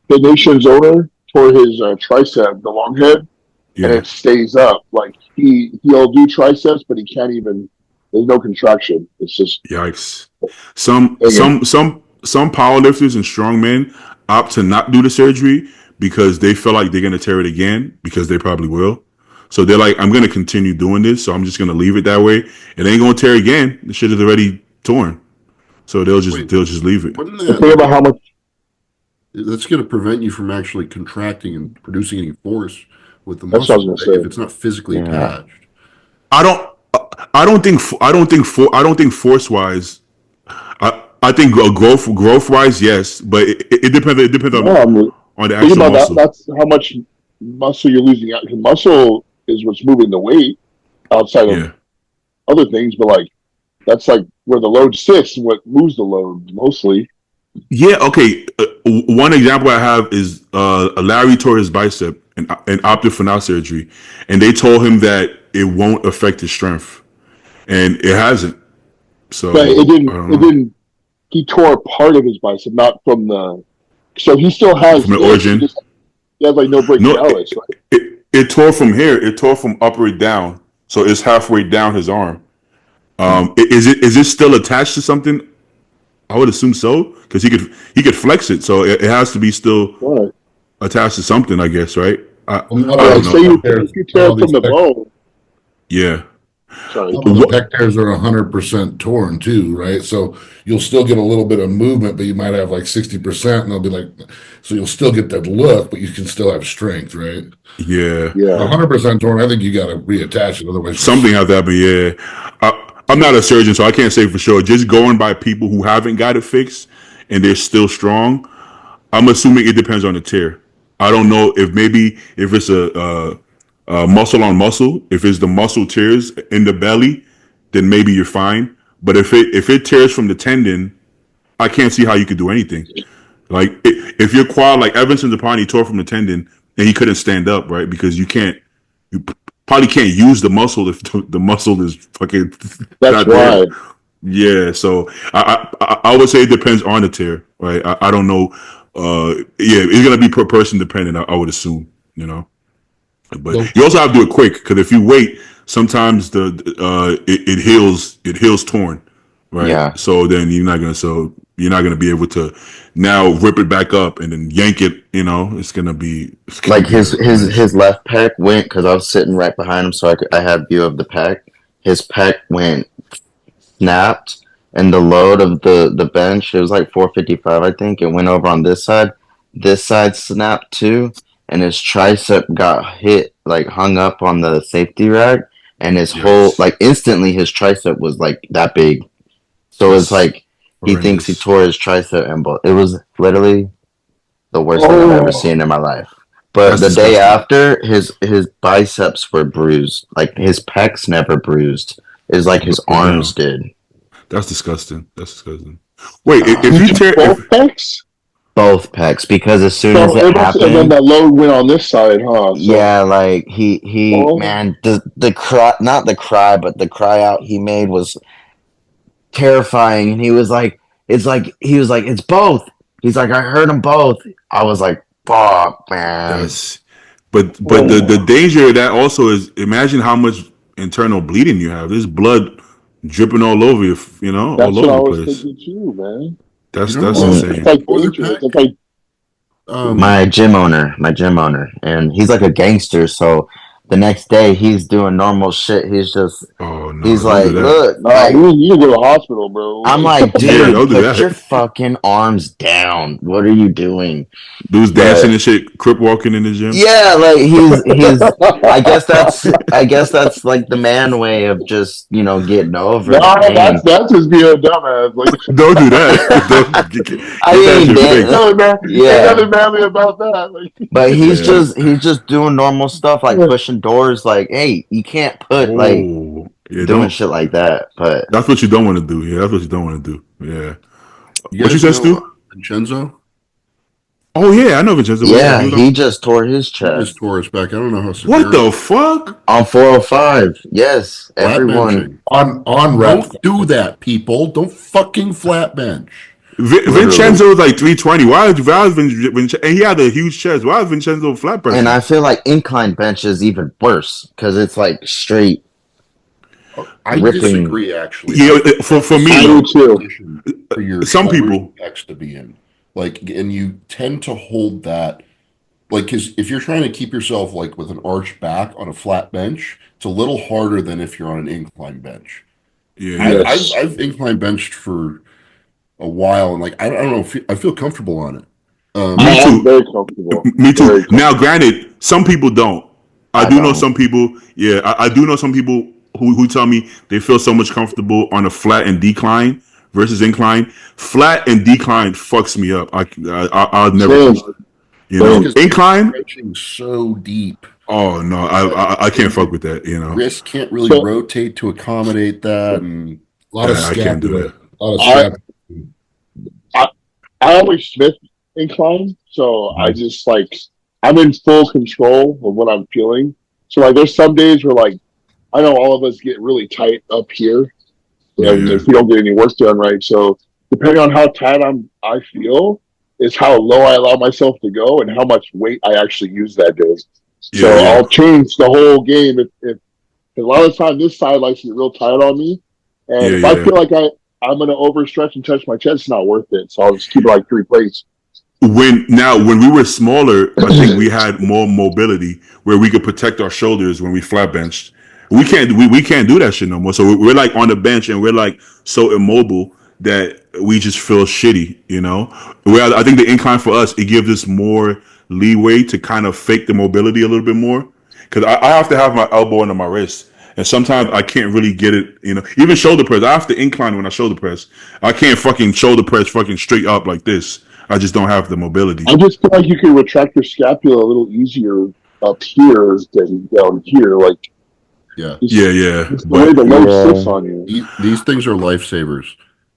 the nation's owner tore his tricep, the long head, and Yeah, it stays up. Like he'll do triceps, but he can't even. There's no contraction. It's just yikes. Some hanging. some some some powerlifters and strongmen opt to not do the surgery because they feel like they're gonna tear it again because they probably will. So they're like, I'm gonna continue doing this, so I'm just gonna leave it that way. It ain't gonna tear again. The shit is already torn. So wait, they'll just leave it. wouldn't The that thing about like how much that's going to prevent you from actually contracting and producing any force with the that's what I muscle, was right? If gonna say. it's not physically Yeah, attached. I don't. I don't think force wise. I think growth wise, yes, but it depends. It depends No, I mean, on the think actual about that. muscle. That's how much muscle you're losing out. Muscle is what's moving the weight outside of Yeah. other things, but like that's like where the load sits, what moves the load mostly. Yeah. Okay. One example I have is Larry tore his bicep and opted for now surgery, and they told him that it won't affect his strength, and it hasn't. But it So I didn't. don't It know didn't. He tore part of his bicep, not from the. So he still from has the this. origin. He has like no No, brachialis, right? it tore from here. It tore from upward down, so it's halfway down his arm. Is it still attached to something? I would assume so because he could flex it, so it has to be still Right. attached to something, I guess, right? Well, not I all But don't like, these say know. pec if tears, you not tear all it from these the pec, bone. Yeah. Sorry. some of the pec tears are 100% torn too, right? So you'll still get a little bit of movement, but you might have like 60%, and they'll be like, so you'll still get that look, but you can still have strength, right? Yeah. Yeah. 100% torn, I think you got to reattach it, otherwise you're Something have that, but yeah. I'm not a surgeon, so I can't say for sure. Just going by people who haven't got it fixed and they're still strong, I'm assuming it depends on the tear. I don't know if maybe if it's a muscle on muscle, if it's the muscle tears in the belly, then maybe you're fine. But if it tears from the tendon, I can't see how you could do anything. Like if your quad, like Evanson Zapani tore from the tendon and he couldn't stand up, right? Because you probably can't use the muscle if the muscle is fucking That's not there. right. Yeah, so I would say it depends on the tear, right? I don't know. Yeah, it's gonna be per person dependent. I would assume, you know. But so you also have to do it quick because if you wait, sometimes it heals torn, right? yeah. So then you're not gonna be able to now rip it back up and then yank it. You know, it's gonna Like be a mess. his left pec went because I was sitting right behind him, so I had view of the pec. His pec went snapped, and the load of the bench, it was like 455, I think. It went over on this side. This side snapped too, and his tricep got hit, like hung up on the safety rack, and his whole Yikes! like instantly his tricep was like that big. So it's for, like He thinks he Horrendous. tore his tricep and both. It was literally the worst thing I've ever Oh, seen in my life. But That's the day disgusting. after, his biceps were bruised. Like his pecs never bruised. It's like his Wow. arms did. That's disgusting. That's disgusting. Wait, he if you took tear, both if pecs. Both pecs, because as soon as So it it must, and then happened, that load went on this side, huh? So, yeah, like he oh, man, the cry, not the cry, but the cry out he made was terrifying. And he was like, it's both. He's like, I heard them both. I was like, fuck, man. that's, but the oh, danger of that also is, imagine how much internal bleeding you have. There's blood dripping all over you, all that's what over I the was place. thinking too, man. You That's know that's who else It's Mm, insane. like tore their dangerous. pec? It's like, Um, my gym owner, and he's like a gangster. So the next day, he's doing normal shit. Oh no, He's don't do like, that. look, nah, like you need to go to the hospital, bro. I'm Like, like, Yeah, dude, don't do put your that. fucking arms down. What are you doing? Dudes dancing But and shit, crip walking in the gym. yeah, like he's I guess that's like the man way of just, getting over the nah, pain. that's just being a dumbass. Like, Don't do that. Don't I get that mean, shit ain't fixed. nothing, man. Ain't yeah. nothing manly about that. Like, But he's Yeah. just he's just doing normal stuff like pushing doors like, hey, you can't put like Oh, yeah. doing Don't. shit like that. But That's what you don't want to do. Yeah, that's what you don't want to do. Yeah. you What you guys said, know Stu? Vincenzo? Oh yeah, I know Vincenzo. Yeah, yeah, he was he on. just tore his He just chest tore his back. I don't know how What severe. the fuck? on 405. Yes, Flat everyone benching. On rep. Don't do that, people. Don't fucking flat bench. literally. Vincenzo is like 320. Why is and he had a huge chest. Why is Vincenzo flat And pressing? I feel like incline bench is even worse because it's like straight I ripping. disagree, actually. Yeah, I think for that's me, I do the too. position for your some shoulders people. and pecs to be in. Like, and you tend to hold that, like, because if you're trying to keep yourself like with an arched back on a flat bench, it's a little harder than if you're on an incline bench. Yeah, I, yeah. I've Yes. I've incline benched for a while, and like I don't know, I feel comfortable on it. Me I'm too. very comfortable. Me too. Very Now, comfortable. granted, some people don't. I I do know don't. some people. Yeah, I do know some people who tell me they feel so much comfortable on a flat and decline versus incline. Flat and decline fucks me up. I'll never Same. touch that. It's Same. because you're Incline. stretching so deep Oh no, that I can't and fuck your with that. wrist can't really So rotate to accommodate that, and A lot of I can't do scapula. that. A lot of I, scapula. I, I always Smith incline. So I Mhm. just like, I'm in full control of what I'm feeling. So like, there's some days where like, I know all of us get really tight up here, Yeah, and yeah, if we don't get any work done right, so depending on how tight I feel, is how low I allow myself to go and how much weight I actually use that day. So yeah, yeah, I'll change the whole game if a lot of the time this side likes to get real tight on me, and yeah, if I yeah. feel like I'm gonna overstretch and touch my chest, it's not worth it. So I'll just keep it like three plates. When we were smaller, I think we had more mobility where we could protect our shoulders when we flat benched. We can't do that shit no more. So we're like on the bench and we're like so immobile that we just feel shitty, you know. Where I think the incline for us, it gives us more leeway to kind of fake the mobility a little bit more because I have to have my elbow under my wrist. And sometimes I can't really get it, you know. Even shoulder press, I have to incline when I shoulder press. I can't fucking shoulder press fucking straight up like this. I just don't have the mobility. I just feel like you can retract your scapula a little easier up here than down here. Like yeah, Yeah, just, yeah. just the way But the load Yeah. sits on you. these things are lifesavers.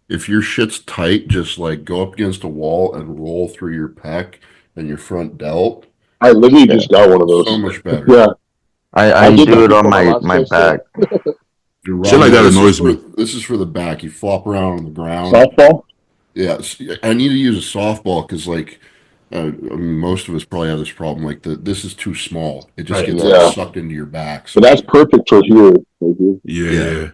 If your shit's tight, just like go up against a wall and roll through your pec and your front delt. I literally Yeah. just got one of So those. much better. Yeah, I I did do that it on before my my last my test set. back. You're shit wrong. like that This is annoys for me. this is for the back. You flop around on the ground. Softball. Yeah, I need to use a softball because like I mean, most of us probably have this problem. Like this is too small. It just Right. gets like Yeah, sucked into your back. but So that's like perfect for here. Right here. Yeah, yeah, yeah.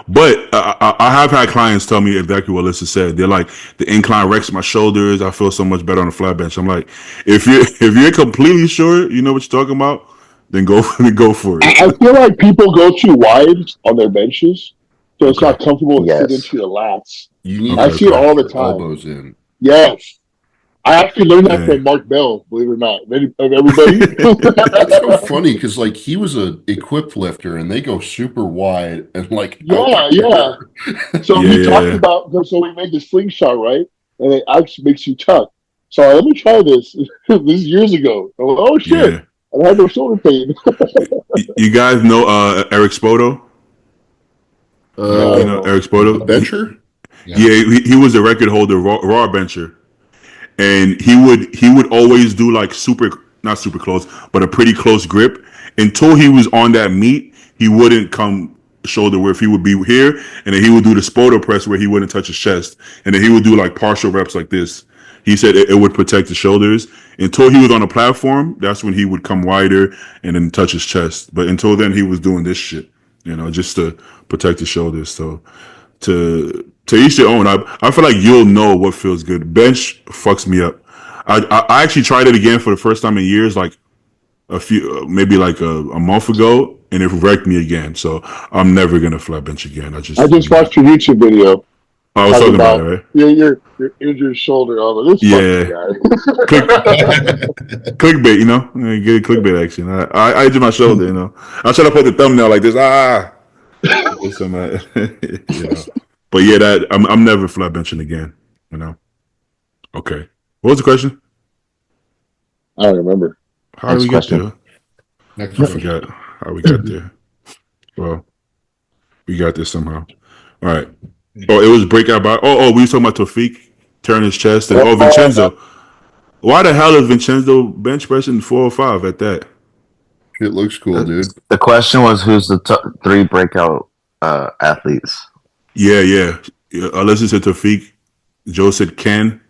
But I have had clients tell me exactly what Lisa said. They're like, the incline wrecks my shoulders. I feel so much better on the flat bench. I'm like, if you're completely sure you know what you're talking about, then go then go for it. I feel like people go too wide on their benches, so it's Okay, not comfortable to sit Yes. into your lats. you need I okay, to see it okay. all tuck the your time. elbows in. Yes, I actually learned that Dang. from Mark Bell, believe it or not. Of everybody. That's so funny because like he was a equipped lifter and they go super wide and like out Yeah, yeah. there. So Yeah, he yeah, talked yeah. about, so we made the slingshot, right? And it actually makes you tuck. So let me try this. This is years ago. I'm like, oh shit. Yeah. And I had no shoulder pain. You guys know Eric Spoto? No, I You don't know know. Eric The Spoto? bencher? Yeah. Yeah, he was a record holder, raw bencher, and he would always do like super, not super close, but a pretty close grip until he was on that meat. He wouldn't come shoulder width. He would be here, and then he would do the spoto press where he wouldn't touch his chest, and then he would do like partial reps like this. He said it would protect the shoulders until he was on a platform. That's when he would come wider and then touch his chest. But until then, he was doing this shit, just to protect the shoulders. So to each their own. I feel like you'll know what feels good. Bench fucks me up. I actually tried it again for the first time in years, like maybe like a month ago, and it wrecked me again. So I'm never gonna flat bench again. I just watched your YouTube video I was talking talking about it, about right? your injured shoulder. I was like, this fucking Yeah, click clickbait, get clickbait action. I did my shoulder, I try to put the thumbnail like this. This and that, But yeah, that I'm never flat benching again. You know. Okay. What was the question? guy. I don't remember. How did Next we get question. there? Next I question. forgot how we got there. Well, we got there somehow. All right. Oh, it was breakout by. We were talking about Tofik turn his chest and Vincenzo. Why the hell is Vincenzo bench pressing 405 at that? It looks cool, dude. The question was, who's the three breakout athletes? Yeah. Listen to Tofik. Joe said Ken.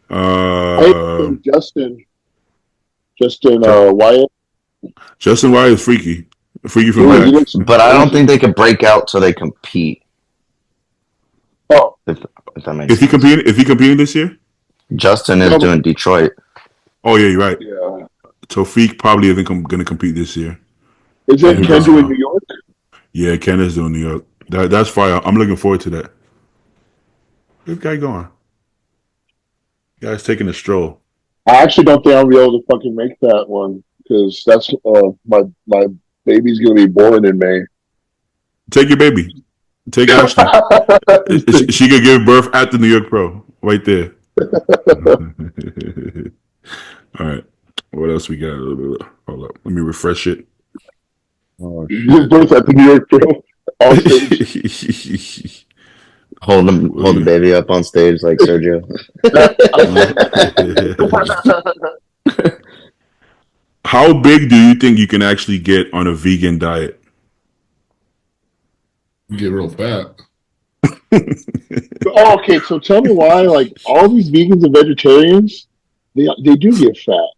I think Justin Wyatt. Justin Wyatt is freaky. Freaky from He back. looks, But I don't think they could break out so they compete. oh, If that makes Is he sense. competing? Is he competing this year? Justin is doing Detroit. Oh yeah, you're right. yeah. Tofik probably isn't going to compete this year. Isn't Yeah. Ken doing New York? Yeah, Ken is doing New York. That's fire. I'm looking forward to that. This guy going. Guy's taking a stroll. I actually don't think I'll be able to fucking make that one because that's my baby's gonna be born in May. Take your baby. Take Ashley. She could give birth at the New York Pro, right there. All right. What else we got? Hold up. Let me refresh it. Oh, Give birth at the New York Pro. On stage. Hold the baby up on stage like Sergio. How big do you think you can actually get on a vegan diet? You get real fat. Oh, okay, so tell me why, like all these vegans and vegetarians, they do get fat.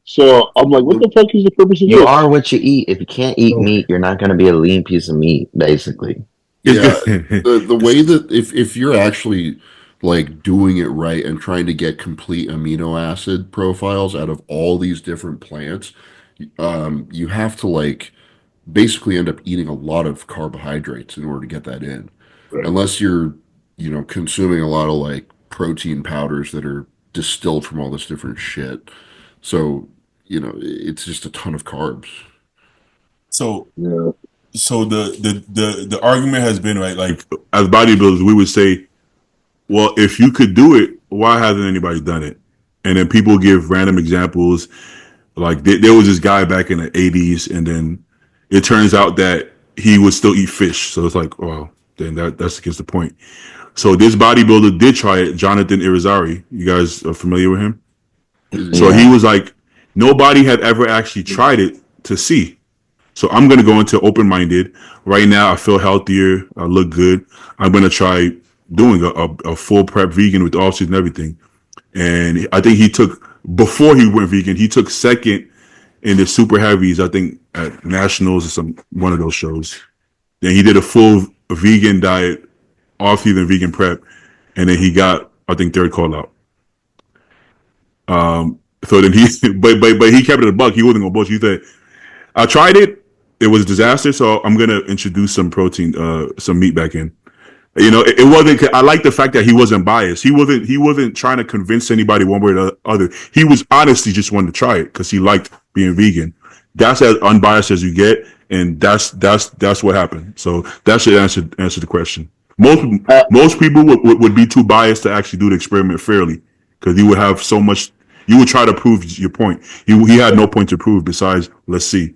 So I'm like, what the fuck is the purpose of You this? are what you eat. If you can't eat meat, you're not going to be a lean piece of meat, basically. Yeah, the way that if you're actually like doing it right and trying to get complete amino acid profiles out of all these different plants, you have to like basically end up eating a lot of carbohydrates in order to get that in. Right. Unless you're, consuming a lot of like protein powders that are distilled from all this different shit. So, it's just a ton of carbs. So Yeah. so the argument has been, right, like as bodybuilders we would say, well, if you could do it, why hasn't anybody done it? And then people give random examples, like there was this guy back in the 80s, and then it turns out that he would still eat fish, so it's like, well, then that's against the point. So this bodybuilder did try it, Jonathan Irizarry. You guys are familiar with him? So Yeah. he was like, nobody had ever actually tried it to see. So I'm going to go into open-minded. Right now, I feel healthier. I look good. I'm going to try doing a full prep vegan with off-season and everything. And I think before he went vegan, he took second in the super heavies, I think at nationals or one of those shows. Then he did a full vegan diet, off-season vegan prep. And then he got, I think, third call out. So then but he kept it a buck. He wasn't going to bullshit. He said, I tried it. It was a disaster. So I'm going to introduce some protein, some meat back in. You know, it wasn't. I like the fact that he wasn't biased. He wasn't trying to convince anybody one way or the other. He was honestly just wanted to try it because he liked being vegan. That's as unbiased as you get, and that's what happened. So that should answer the question. Most people would be too biased to actually do the experiment fairly because you would have so much. You would try to prove your point. He had no point to prove besides let's see.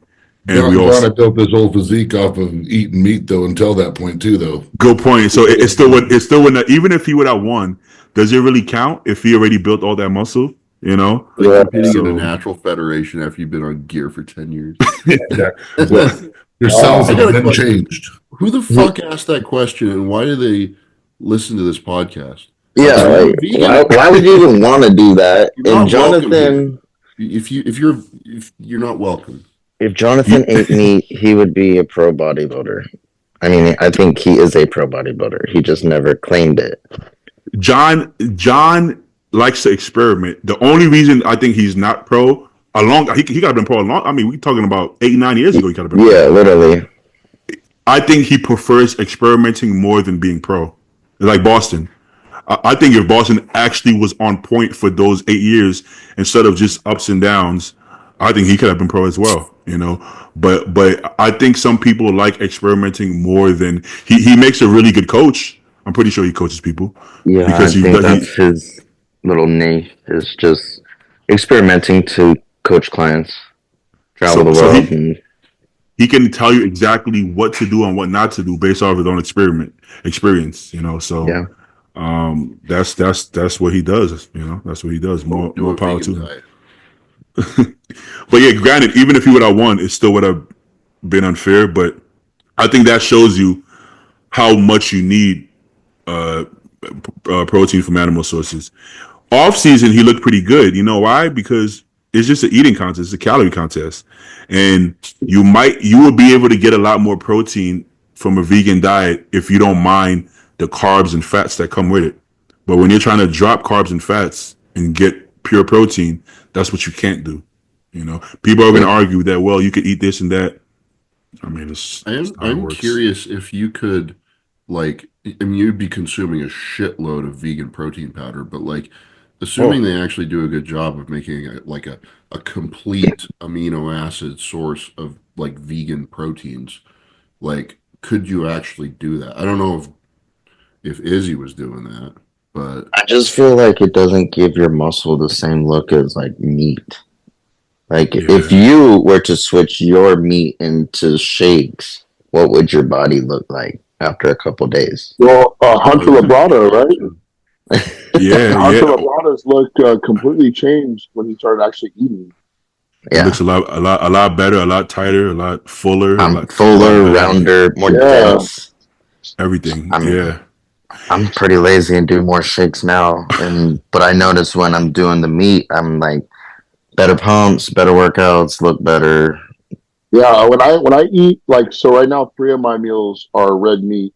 And we all Ghana built his whole physique off of eating meat though until that point too though. good point. So it still wouldn't even if he would have won, does it really count if he already built all that muscle? You know? Like competing So- in a natural federation after you've been on gear for 10 years. Well, your cells I got have a been question. changed. Who the fuck asked that question, and why do they listen to this podcast? Yeah, Are you like vegan? why would you even want to do that? You're And not welcome Jonathan, If you're not welcome. if Jonathan ate meat, he would be a pro bodybuilder. I mean, I think he is a pro bodybuilder. He just never claimed it. John likes to experiment. The only reason I think he's not pro, he got been pro a long. I mean, we're talking about 8-9 years ago. He got been pro. Yeah, literally. I think he prefers experimenting more than being pro. Like Boston. I think if Boston actually was on point for those 8 years instead of just ups and downs, I think he could have been pro as well. You know, but I think some people like experimenting more than he makes a really good coach. I'm pretty sure he coaches people. Yeah, Because I think that's his little niche is just experimenting to coach clients, travel the So world, and he can tell you exactly what to do and what not to do based off his own experience. You know, so yeah. That's what he does. You know, that's what he does. More Do a power vegan to him. diet. But yeah, granted, even if he would have won, it still would have been unfair. But I think that shows you how much you need protein from animal sources. Off season, he looked pretty good. You know why? Because it's just an eating contest, it's a calorie contest, and you would be able to get a lot more protein from a vegan diet if you don't mind the carbs and fats that come with it. But when you're trying to drop carbs and fats and get pure protein, that's what you can't do. You know, people are going to argue that, well, you could eat this and that. I mean, it's how it I'm works. curious if you could, like, I mean, you'd be consuming a shitload of vegan protein powder, but like, assuming they actually do a good job of making a complete amino acid source of like vegan proteins, like, could you actually do that? I don't know if Izzy was doing that, but I just feel like it doesn't give your muscle the same look as like meat. Like if you were to switch your meat into shakes, what would your body look like after a couple days? Well, Hunter Labrada, right? Yeah, Hunter Labrada's look completely changed when he started actually eating. It Yeah, looks a lot better, a lot tighter, a lot fuller, a lot fuller, better. rounder, more Yeah. dense. Everything. I mean, yeah. I'm pretty lazy and do more shakes now, but I notice when I'm doing the meat, I'm like better pumps, better workouts, look better. Yeah, when I eat, like, so right now 3 of my meals are red meat,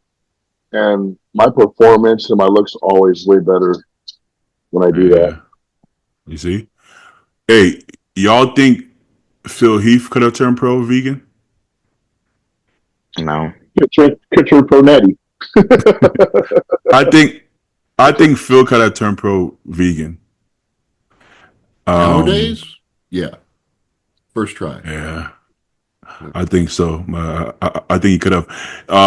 and my performance and my looks always way better when I do that. You see? Hey, y'all think Phil Heath could have turned pro vegan? No, Kitchen Pronetti. I think Phil could have turned pro vegan. nowadays, yeah, first try. Yeah. I think so. I think he could have.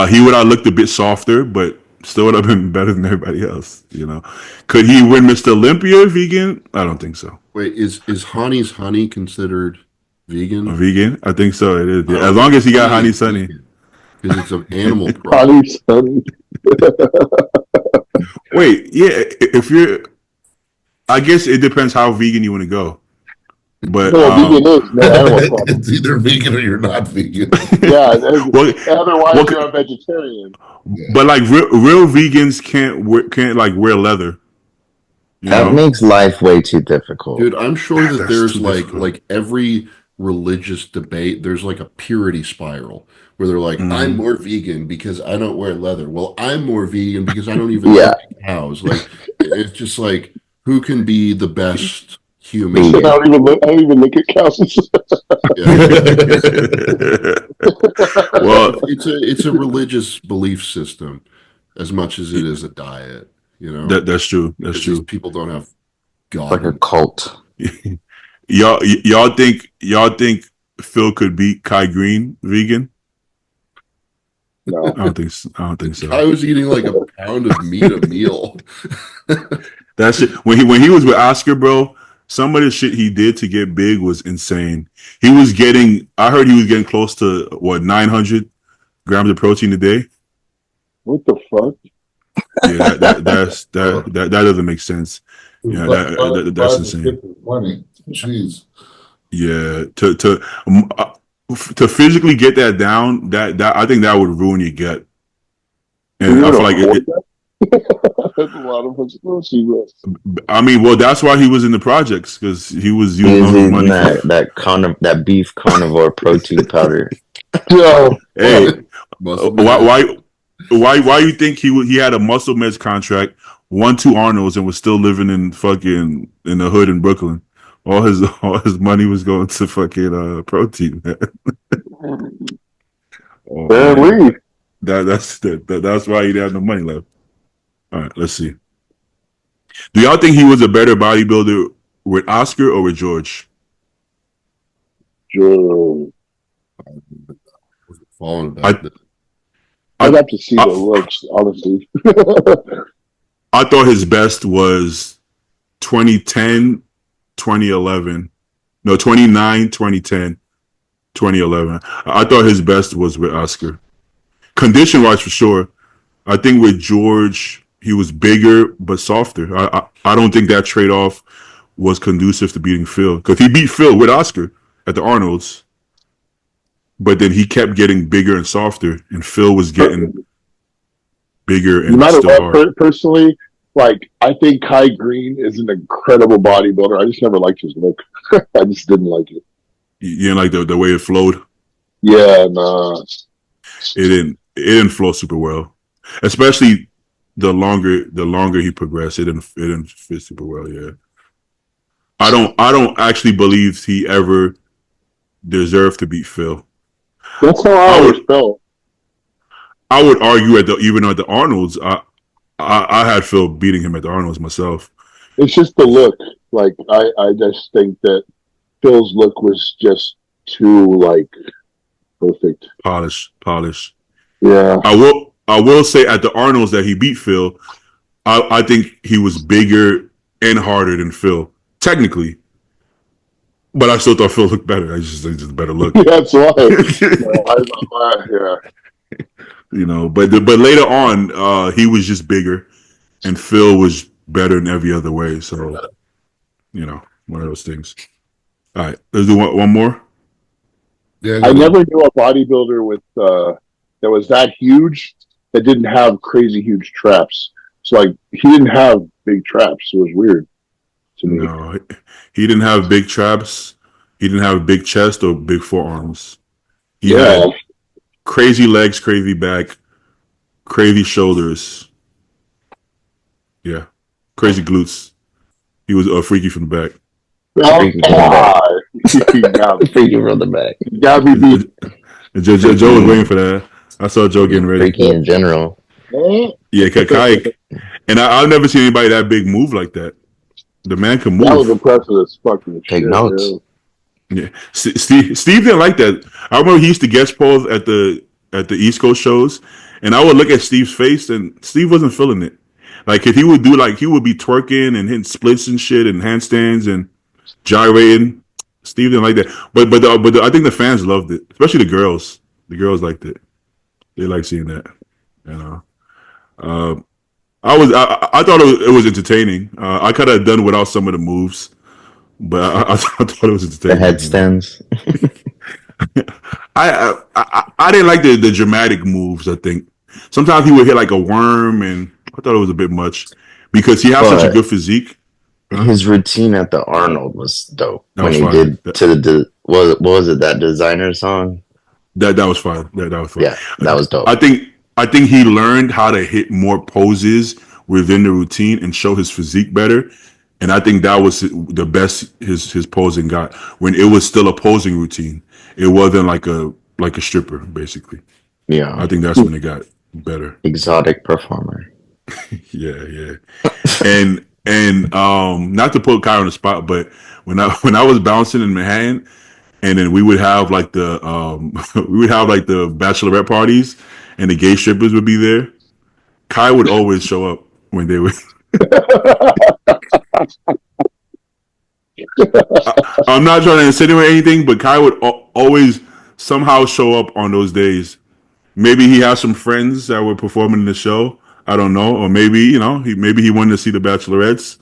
He would have looked a bit softer, but still would have been better than everybody else. You know, could he win Mr. Olympia vegan? I don't think so. Wait, is Honey's Honey considered vegan? A vegan? I think so. It is. Yeah. As long as he got Honey Sunny. Because it's an animal product. Honey, son. Wait, yeah. If you're, I guess it depends how vegan you want to go. But No, vegan is no animal product. It's either vegan or you're not vegan. Yeah, well, otherwise you're a vegetarian. but like real vegans can't like wear leather. You that know? makes life way too difficult. Dude, I'm sure that That's there's too like difficult. like every religious debate, there's like a purity spiral where they're like, I'm more vegan because I don't wear leather. Well, I'm more vegan because I don't even Yeah. like cows. Like, it's just like, who can be the best human? I don't even look at cows. Well, it's a religious belief system. as much as it is a diet. You know, That's true. That's because these true. people don't have It's like God a in cult. Y'all think Phil could beat Kai Green vegan? No. I don't think. I don't think them. so. I was eating like a pound of meat a meal. That shit when he was with Oscar, bro. Some of the shit he did to get big was insane. He was getting. I heard he was getting close to what 900 grams of protein a day. What the fuck? Yeah, that doesn't make sense. Yeah, that's insane. 20. Jeez. Yeah, to physically get that down, that I think that would ruin your gut. Can And you I even feel like afford that? That's a lot of explosive. I mean, well, that's why he was in the projects because he was He using was all his eating money for. that beef carnivore protein powder. Yo, Hey, Muscle why man. why you think he had a muscle meds contract, won 2 Arnolds, and was still living in fucking in the hood in Brooklyn? All his money was going to fucking protein, man. Oh man, barely. that's why he didn't have no money left. All right, let's see. Do y'all think he was a better bodybuilder with Oscar or with George? Joe. Falling I back. I'd have to see the I, looks, honestly. I thought his best was 2010, 2011. No, 29, 2010, 2011. I thought his best was with Oscar. Condition wise, for sure. I think with George, he was bigger but softer. I don't think that trade off was conducive to beating Phil because he beat Phil with Oscar at the Arnold's, but then he kept getting bigger and softer, and Phil was getting bigger No and matter still what, hard. personally, like, I think Kai Green is an incredible bodybuilder. I just never liked his look. I just didn't like it. You know, like the way it flowed, Yeah, nah. it didn't flow super well, especially the longer he progressed, it didn't fit super well. Yeah, I don't actually believe he ever deserved to beat Phil. That's how I I always would felt. I would argue even at the Arnold's, I had Phil beating him at the Arnold's myself. It's just the look. Like, I just think that Phil's look was just too, like, perfect. Polish. Yeah. I will say at the Arnold's that he beat Phil, I think he was bigger and harder than Phil technically, but I still thought Phil looked better. I just think it's a better look. That's why. Yeah. But later on, he was just bigger, and Phil was better in every other way. So, one of those things. All right, let's do one more. Yeah, I never knew a bodybuilder with that was that huge that didn't have crazy huge traps. So, like, he didn't have big traps. It was weird to me. No, he didn't have big traps. He didn't have a big chest or big forearms. He Yeah. had crazy legs, crazy back, crazy shoulders. Yeah, crazy glutes. He was freaky from the back. Freaky from the back. He got me. Freaky from the back. He got me beat. Joe was waiting for that. I saw Joe getting ready. Freaky in general. Yeah, Kai. And I've never seen anybody that big move like that. The man can That was move. impressive as fucking Take shit. notes. Yeah, Steve didn't like that. I remember he used to guest pose at the East Coast shows, and I would look at Steve's face, and Steve wasn't feeling it. Like if he would he would be twerking and hitting splits and shit and handstands and gyrating. Steve didn't like that, but I think the fans loved it, especially the girls. The girls liked it. They like seeing that. You know, uh, I thought it was entertaining. I could have done without some of the moves, but I thought it was The entertaining. headstands. I didn't like the dramatic moves. I think sometimes he would hit like a worm, and I thought it was a bit much because he has such a But good physique. his routine at the Arnold was dope. That When was he fire. did what was it, that designer song? That was fire. That was fire. Yeah, that was dope. I think he learned how to hit more poses within the routine and show his physique better. And I think that was the best his posing got when it was still a posing routine. It wasn't like a stripper, basically. Yeah. I think that's when it got better. Exotic performer. Yeah. And not to put Kai on the spot, but when I was bouncing in Manhattan, and then we would have like the we would have like the bachelorette parties, and the gay strippers would be there. Kai would always show up when they were. I'm not trying to insinuate anything, but Kai would always somehow show up on those days. Maybe he has some friends that were performing in the show. I don't know, or maybe maybe he wanted to see the bachelorettes,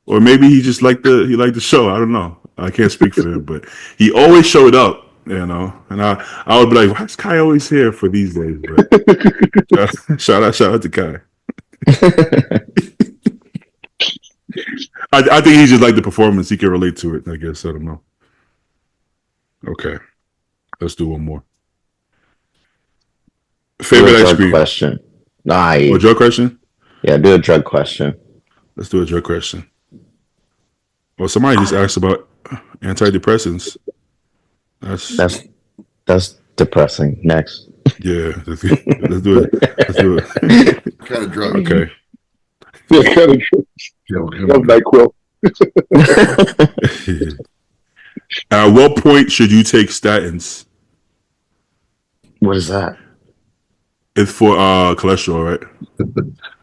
or maybe he liked the show. I don't know. I can't speak for him, but he always showed up. And I would be like, why is Kai always here for these days? But shout out to Kai. I think he just liked the performance. He can relate to it. I guess I don't know. Okay, let's do one more. Favorite ice cream question. or drug question? Yeah, do a drug question. Let's do a drug question. Well, somebody just asked about antidepressants. That's depressing. Next. Yeah. Let's do it. Let's do it. What kind of drug? Okay. Yeah, kind of love NyQuil. At what point should you take statins? What is that? It's for cholesterol, right?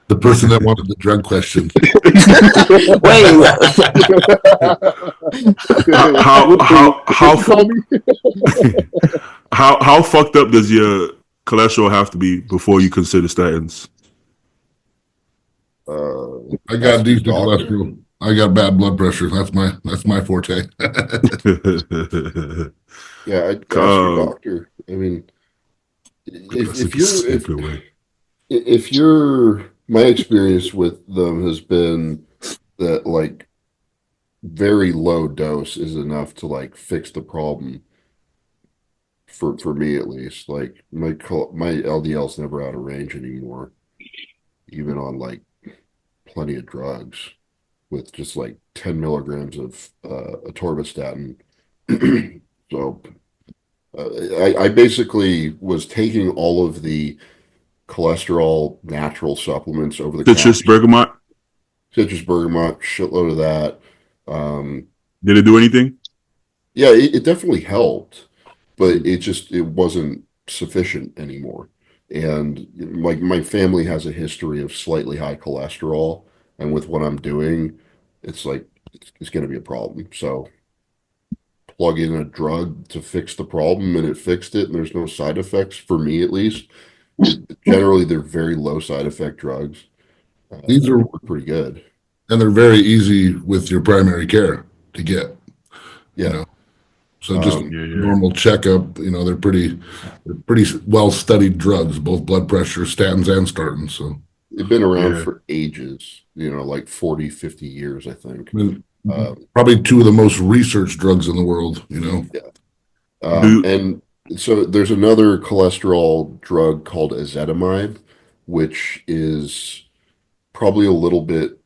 The person that wanted the drug question. How fucked up does your cholesterol have to be before you consider statins? I got decent cholesterol. I got bad blood pressure. That's my forte. Yeah, I'd ask your doctor. I mean, if you're, my experience with them has been that like very low dose is enough to like fix the problem. For me at least, like my LDL's never out of range anymore, even on like plenty of drugs with just like 10 milligrams of atorvastatin. So I basically was taking all of the cholesterol natural supplements over the Citrus bergamot. Citrus bergamot, shitload of that. Did it do anything? Yeah, it definitely helped, but it wasn't sufficient anymore. And like my family has a history of slightly high cholesterol, and with what I'm doing, it's like it's going to be a problem. So plug in a drug to fix the problem, and it fixed it, and there's no side effects for me at least. Generally, they're very low side effect drugs. These are pretty good, and they're very easy with your primary care to get. Yeah. So just normal checkup, they're pretty well studied drugs, both blood pressure, statins and statins. So they've been around for ages, like 40, 50 years, I think. Probably two of the most researched drugs in the world, Yeah. And so there's another cholesterol drug called ezetimibe, which is probably a little bit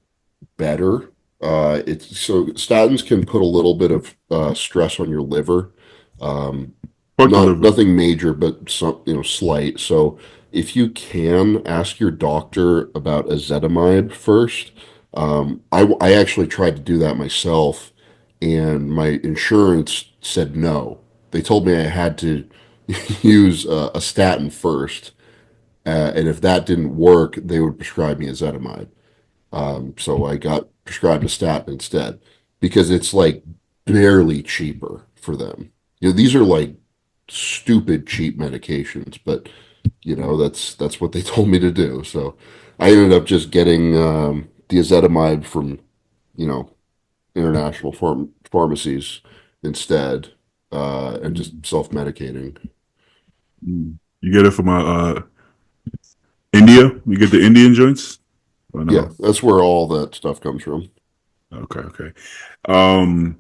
better. Statins can put a little bit of stress on your liver. Nothing major, but some slight. So if you can ask your doctor about ezetimibe first. I actually tried to do that myself, and my insurance said no. They told me I had to use a statin first, and if that didn't work, they would prescribe me ezetimibe. So I got prescribed a statin instead because it's like barely cheaper for them. These are like stupid cheap medications, but that's what they told me to do. So I ended up just getting the ezetimibe from international pharmacies instead, and just self-medicating. You get it from India? You get the Indian joints? No? Yeah, that's where all that stuff comes from. Okay. One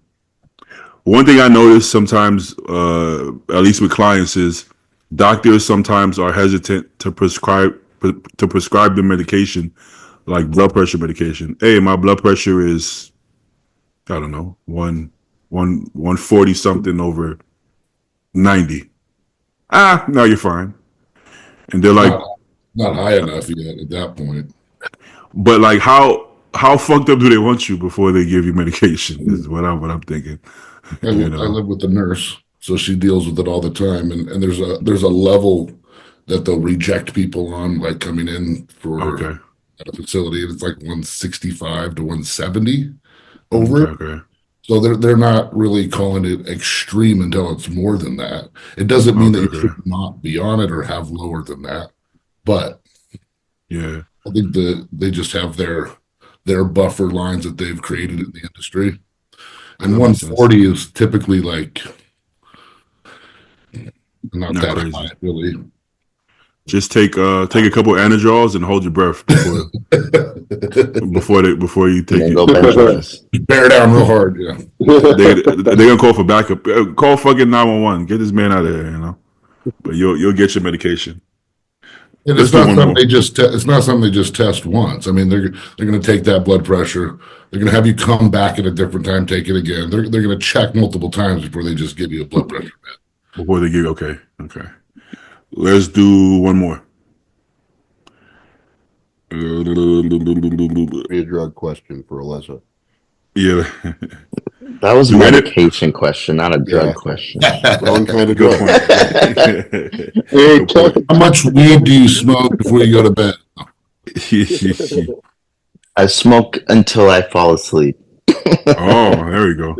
thing I notice sometimes, at least with clients, is doctors sometimes are hesitant to prescribe the medication, like blood pressure medication. Hey, my blood pressure is, I don't know, 140 something over 90. No, you're fine. And they're like, not high enough yet at that point. But like, how fucked up do they want you before they give you medication? Is what I'm thinking. You I know? live with the nurse, so she deals with it all the time, and there's a level that they'll reject people on, like coming in for Okay. at a facility. It's like 165 to 170 Okay. over. Okay. So they're not really calling it extreme until it's more than that. It doesn't mean that Okay. you Okay. should not be on it or have lower than that, but Yeah. I think they just have their buffer lines that they've created in the industry. And That makes sense. 140 is typically like not Not that crazy. high, really. Just take a couple Anadrols and hold your breath before you And take then it. go bench press. Bear down real hard, yeah. They're gonna call for backup. Call fucking 911. Get this man out of here. You know. But you'll get your medication. And Let's it's do not one something more. it's not something they just test once. I mean, they're going to take that blood pressure. They're going to have you come back at a different time, take it again. They're going to check multiple times before they just give you a blood pressure. Before they give. Okay. Okay. Let's do one more. Be a drug question for Alyssa. Yeah. That was a Do any medication question, not a drug Yeah. question. Wrong kind of good drug. point. Hey, Good point. How much weed do you smoke before you go to bed? I smoke until I fall asleep. Oh, there we go.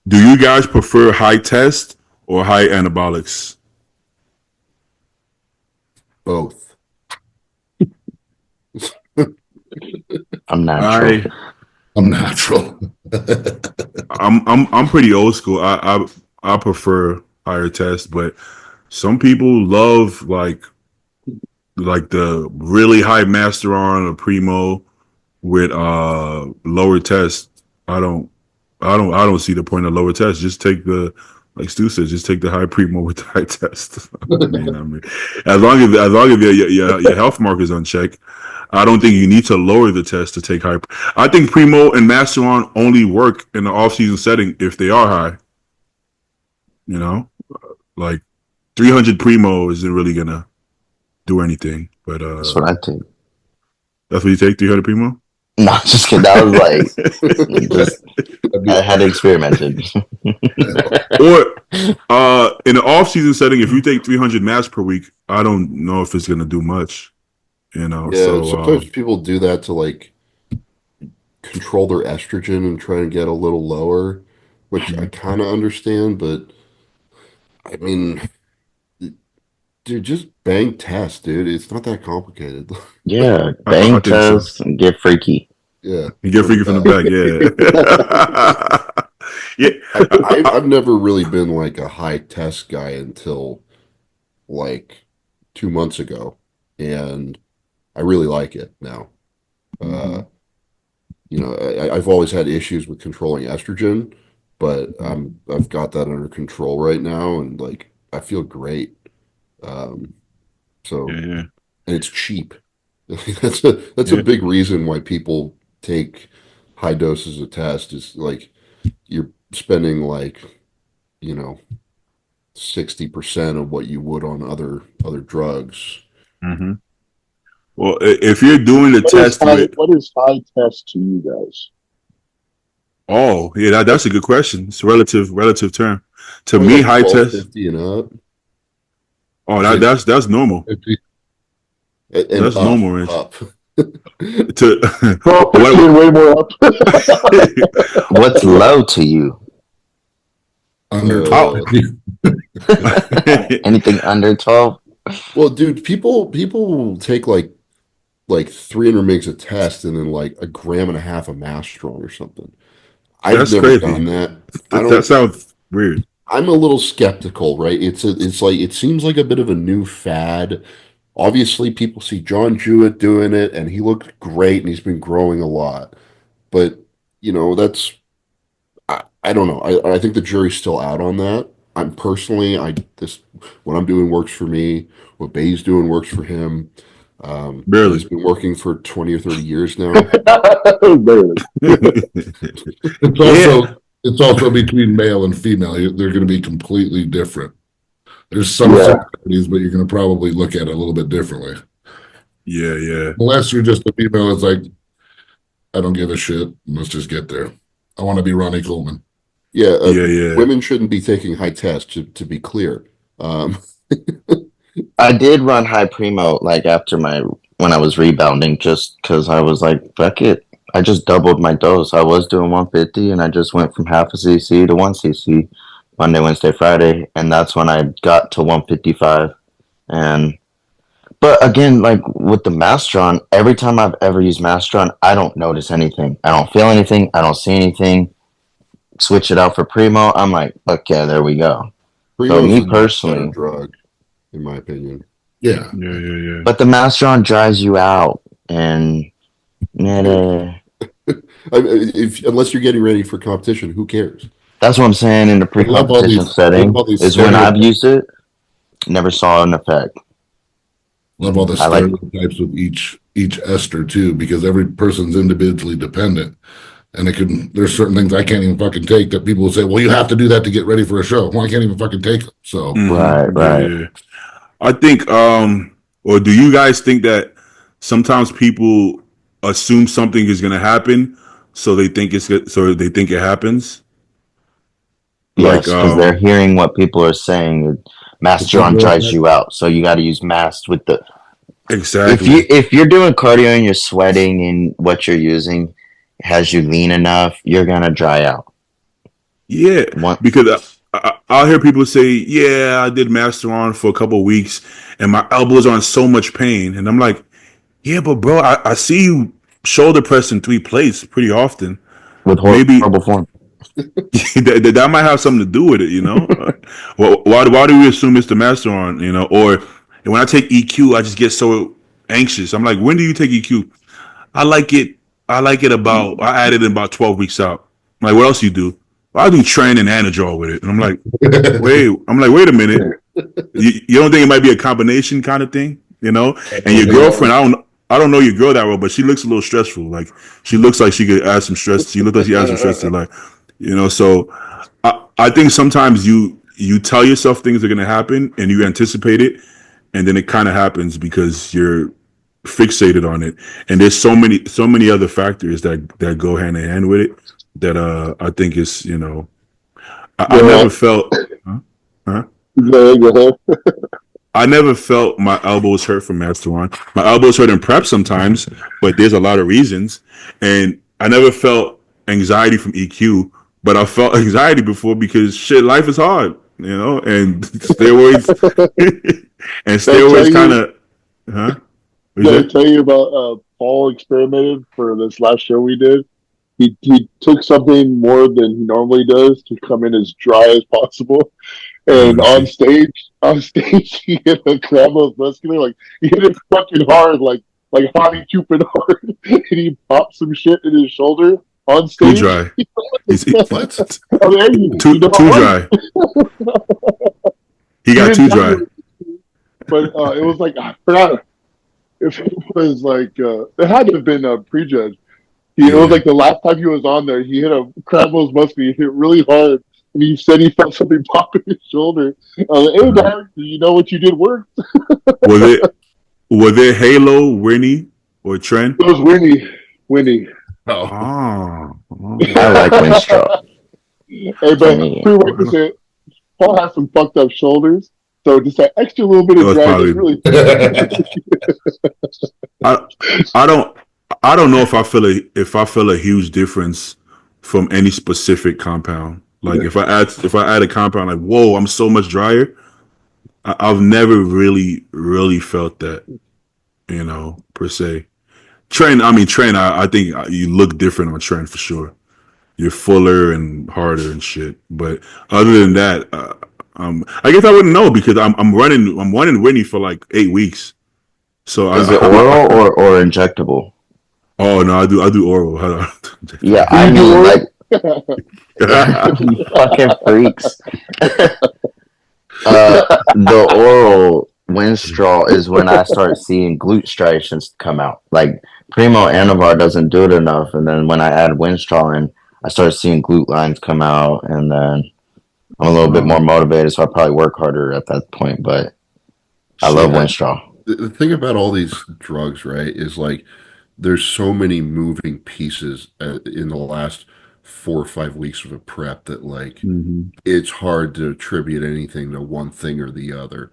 Do you guys prefer high test or high anabolics? Both. I'm natural. I'm natural. I'm pretty old school. I prefer higher test, but some people love like the really high masteron or primo with lower test. I don't see the point of lower test. Just take the, like Stu says, just take the high primo with the high test. I mean, as long as your health markers on check, I don't think you need to lower the test to take high. I think primo and masteron only work in the off season setting if they are high. You know, like 300 primo isn't really gonna do anything. But That's what I think. that's what you take, 300 primo. No, just kidding. That was like, just I had experimented. Or in the off season setting, if you take 300 mass per week, I don't know if it's gonna do much. You know, Yeah, so sometimes people do that to like control their estrogen and try and get a little lower, which I kind of understand, but I mean, dude, just bang test, dude. It's not that complicated. Yeah, I bang think so. test and get freaky. Yeah. You get freaky from the back, yeah. Yeah. I've never really been like a high test guy until like 2 months ago, and I really like it now. I've always had issues with controlling estrogen, but I've got that under control right now, and like I feel great. Um, so Yeah, yeah. and it's cheap. That's a Yeah. big reason why people take high doses of test is like you're spending like, you know, 60% of what you would on other drugs. Mm-hmm. Well, if you're doing the What is test with, high test to you guys? oh yeah, that's a good question. It's a relative term. To Probably me, like high test. 1250 and up. Oh, that's normal. And That's normal, Rich. up. To 12, 15, way more up. What's low to you? Under Uh, 12. Anything under 12? Well, dude, people will take like 300 mgs of test and then like a gram and a half of Mastrol or something. I've That's never crazy. done that. That sounds weird. I'm a little skeptical, right? It's like it seems like a bit of a new fad. Obviously, people see John Jewett doing it, and he looked great, and he's been growing a lot. But that's I don't know. I think the jury's still out on that. I'm personally, what I'm doing works for me. What Bay's doing works for him. Barely. He's been working for 20 or 30 years now. Barely. It's also between male and female. They're going to be completely different. There's some Yeah. similarities, but you're going to probably look at it a little bit differently. Yeah. Unless you're just a female, it's like, I don't give a shit. Let's just get there. I want to be Ronnie Coleman. Yeah, Yeah. women shouldn't be taking high tests. To be clear, I did run high primo like after when I was rebounding, just because I was like, fuck it. I just doubled my dose. I was doing 150, and I just went from half a cc to 1 cc Monday, Wednesday, Friday, and that's when I got to 155. And but again, like with the Mastron, every time I've ever used Mastron, I don't notice anything. I don't feel anything. I don't see anything. Switch it out for primo. I'm like, okay, there we go. So Primo's me a much better personally, drug, in my opinion. Yeah. Yeah. but the Mastron dries you out, and Unless you're getting ready for competition, who cares? that's what I'm saying. In the I love all pre-competition these, love setting, all these is when I've stereotypes. used it. Never saw an effect. Love all the I like- stereotypes with each ester too, because every person's individually dependent. And there's certain things I can't even fucking take that people will say, well, you have to do that to get ready for a show. Well, I can't even fucking take them. So Right. Yeah. I think, or do you guys think that sometimes people assume something is going to happen, so they think it happens? Like, Yes, because they're hearing what people are saying. Mastron dries you out, so you got to use mast with the. exactly. If you're doing cardio and you're sweating and what you're using has you lean enough, you're gonna dry out. Yeah, One, because I'll hear people say, "Yeah, I did Master on for a couple of weeks, and my elbows are in so much pain," and I'm like, "Yeah, but bro, I see you shoulder pressing 3 plates pretty often. with Maybe horrible form. that might have something to do with it, you know? Well, why do we assume it's the Master on, you know? Or when I take EQ, I just get so anxious. I'm like, when do you take EQ? I like it. I added it about 12 weeks out. I'm like, what else you do? Well, I do train and Anadrol with it. And I'm like, wait a minute. You don't think it might be a combination kind of thing, you know? And your girlfriend, I don't know your girl that well, but she looks a little stressful. Like she looks like she could add some stress. She looks like she adds some stress to life, you know. So I think sometimes you tell yourself things are gonna happen and you anticipate it, and then it kind of happens because you're fixated on it. And there's so many other factors that go hand in hand with it that I think is, you know, I never felt. Huh? Go ahead. I never felt my elbows hurt from Masteron. My elbows hurt in prep sometimes, but there's a lot of reasons. And I never felt anxiety from EQ, but I felt anxiety before because shit, life is hard, you know, and steroids and steroids kind of, huh? Did I tell you about Paul experimented for this last show we did? He took something more than he normally does to come in as dry as possible. And on stage, he hit a Krabos muscular, like he hit it fucking hard, like Hottie Cupid hard, and he popped some shit in his shoulder on Too stage. dry. What? Oh, there you Too dry. He got too dry. But it was like I forgot if it was like it had to have been a prejudge. It was like the last time he was on there, he hit a Krabos muscle, he hit really hard. And he said he felt something pop in his shoulder. Hey, Dark, you know what you did work? Was it Halo, Winnie, or Trent? It was Winnie. Oh. I like Winstraw. Hey, but prerequisite, Paul has some fucked up shoulders. So just that extra little bit of drag is really. I don't know if I feel a huge difference from any specific compound. Like if I add a compound, like whoa, I'm so much drier. I've never really felt that, you know, per se. Trent, I think you look different on Trent for sure. You're fuller and harder and shit. But other than that, I guess I wouldn't know because I'm running Winnie for like 8 weeks. So is it oral or injectable? Oh no, I do oral. Yeah, I mean like you fucking freaks. The oral Winstraw is when I start seeing glute striations come out. Like Primo Anavar doesn't do it enough, and then when I add Winstraw in, I start seeing glute lines come out, and then I'm a little bit more motivated, so I probably work harder at that point. But I See, love Winstraw. the thing about all these drugs, right, is like there's so many moving pieces in the last 4 or 5 weeks of a prep that like Mm-hmm. it's hard to attribute anything to one thing or the other.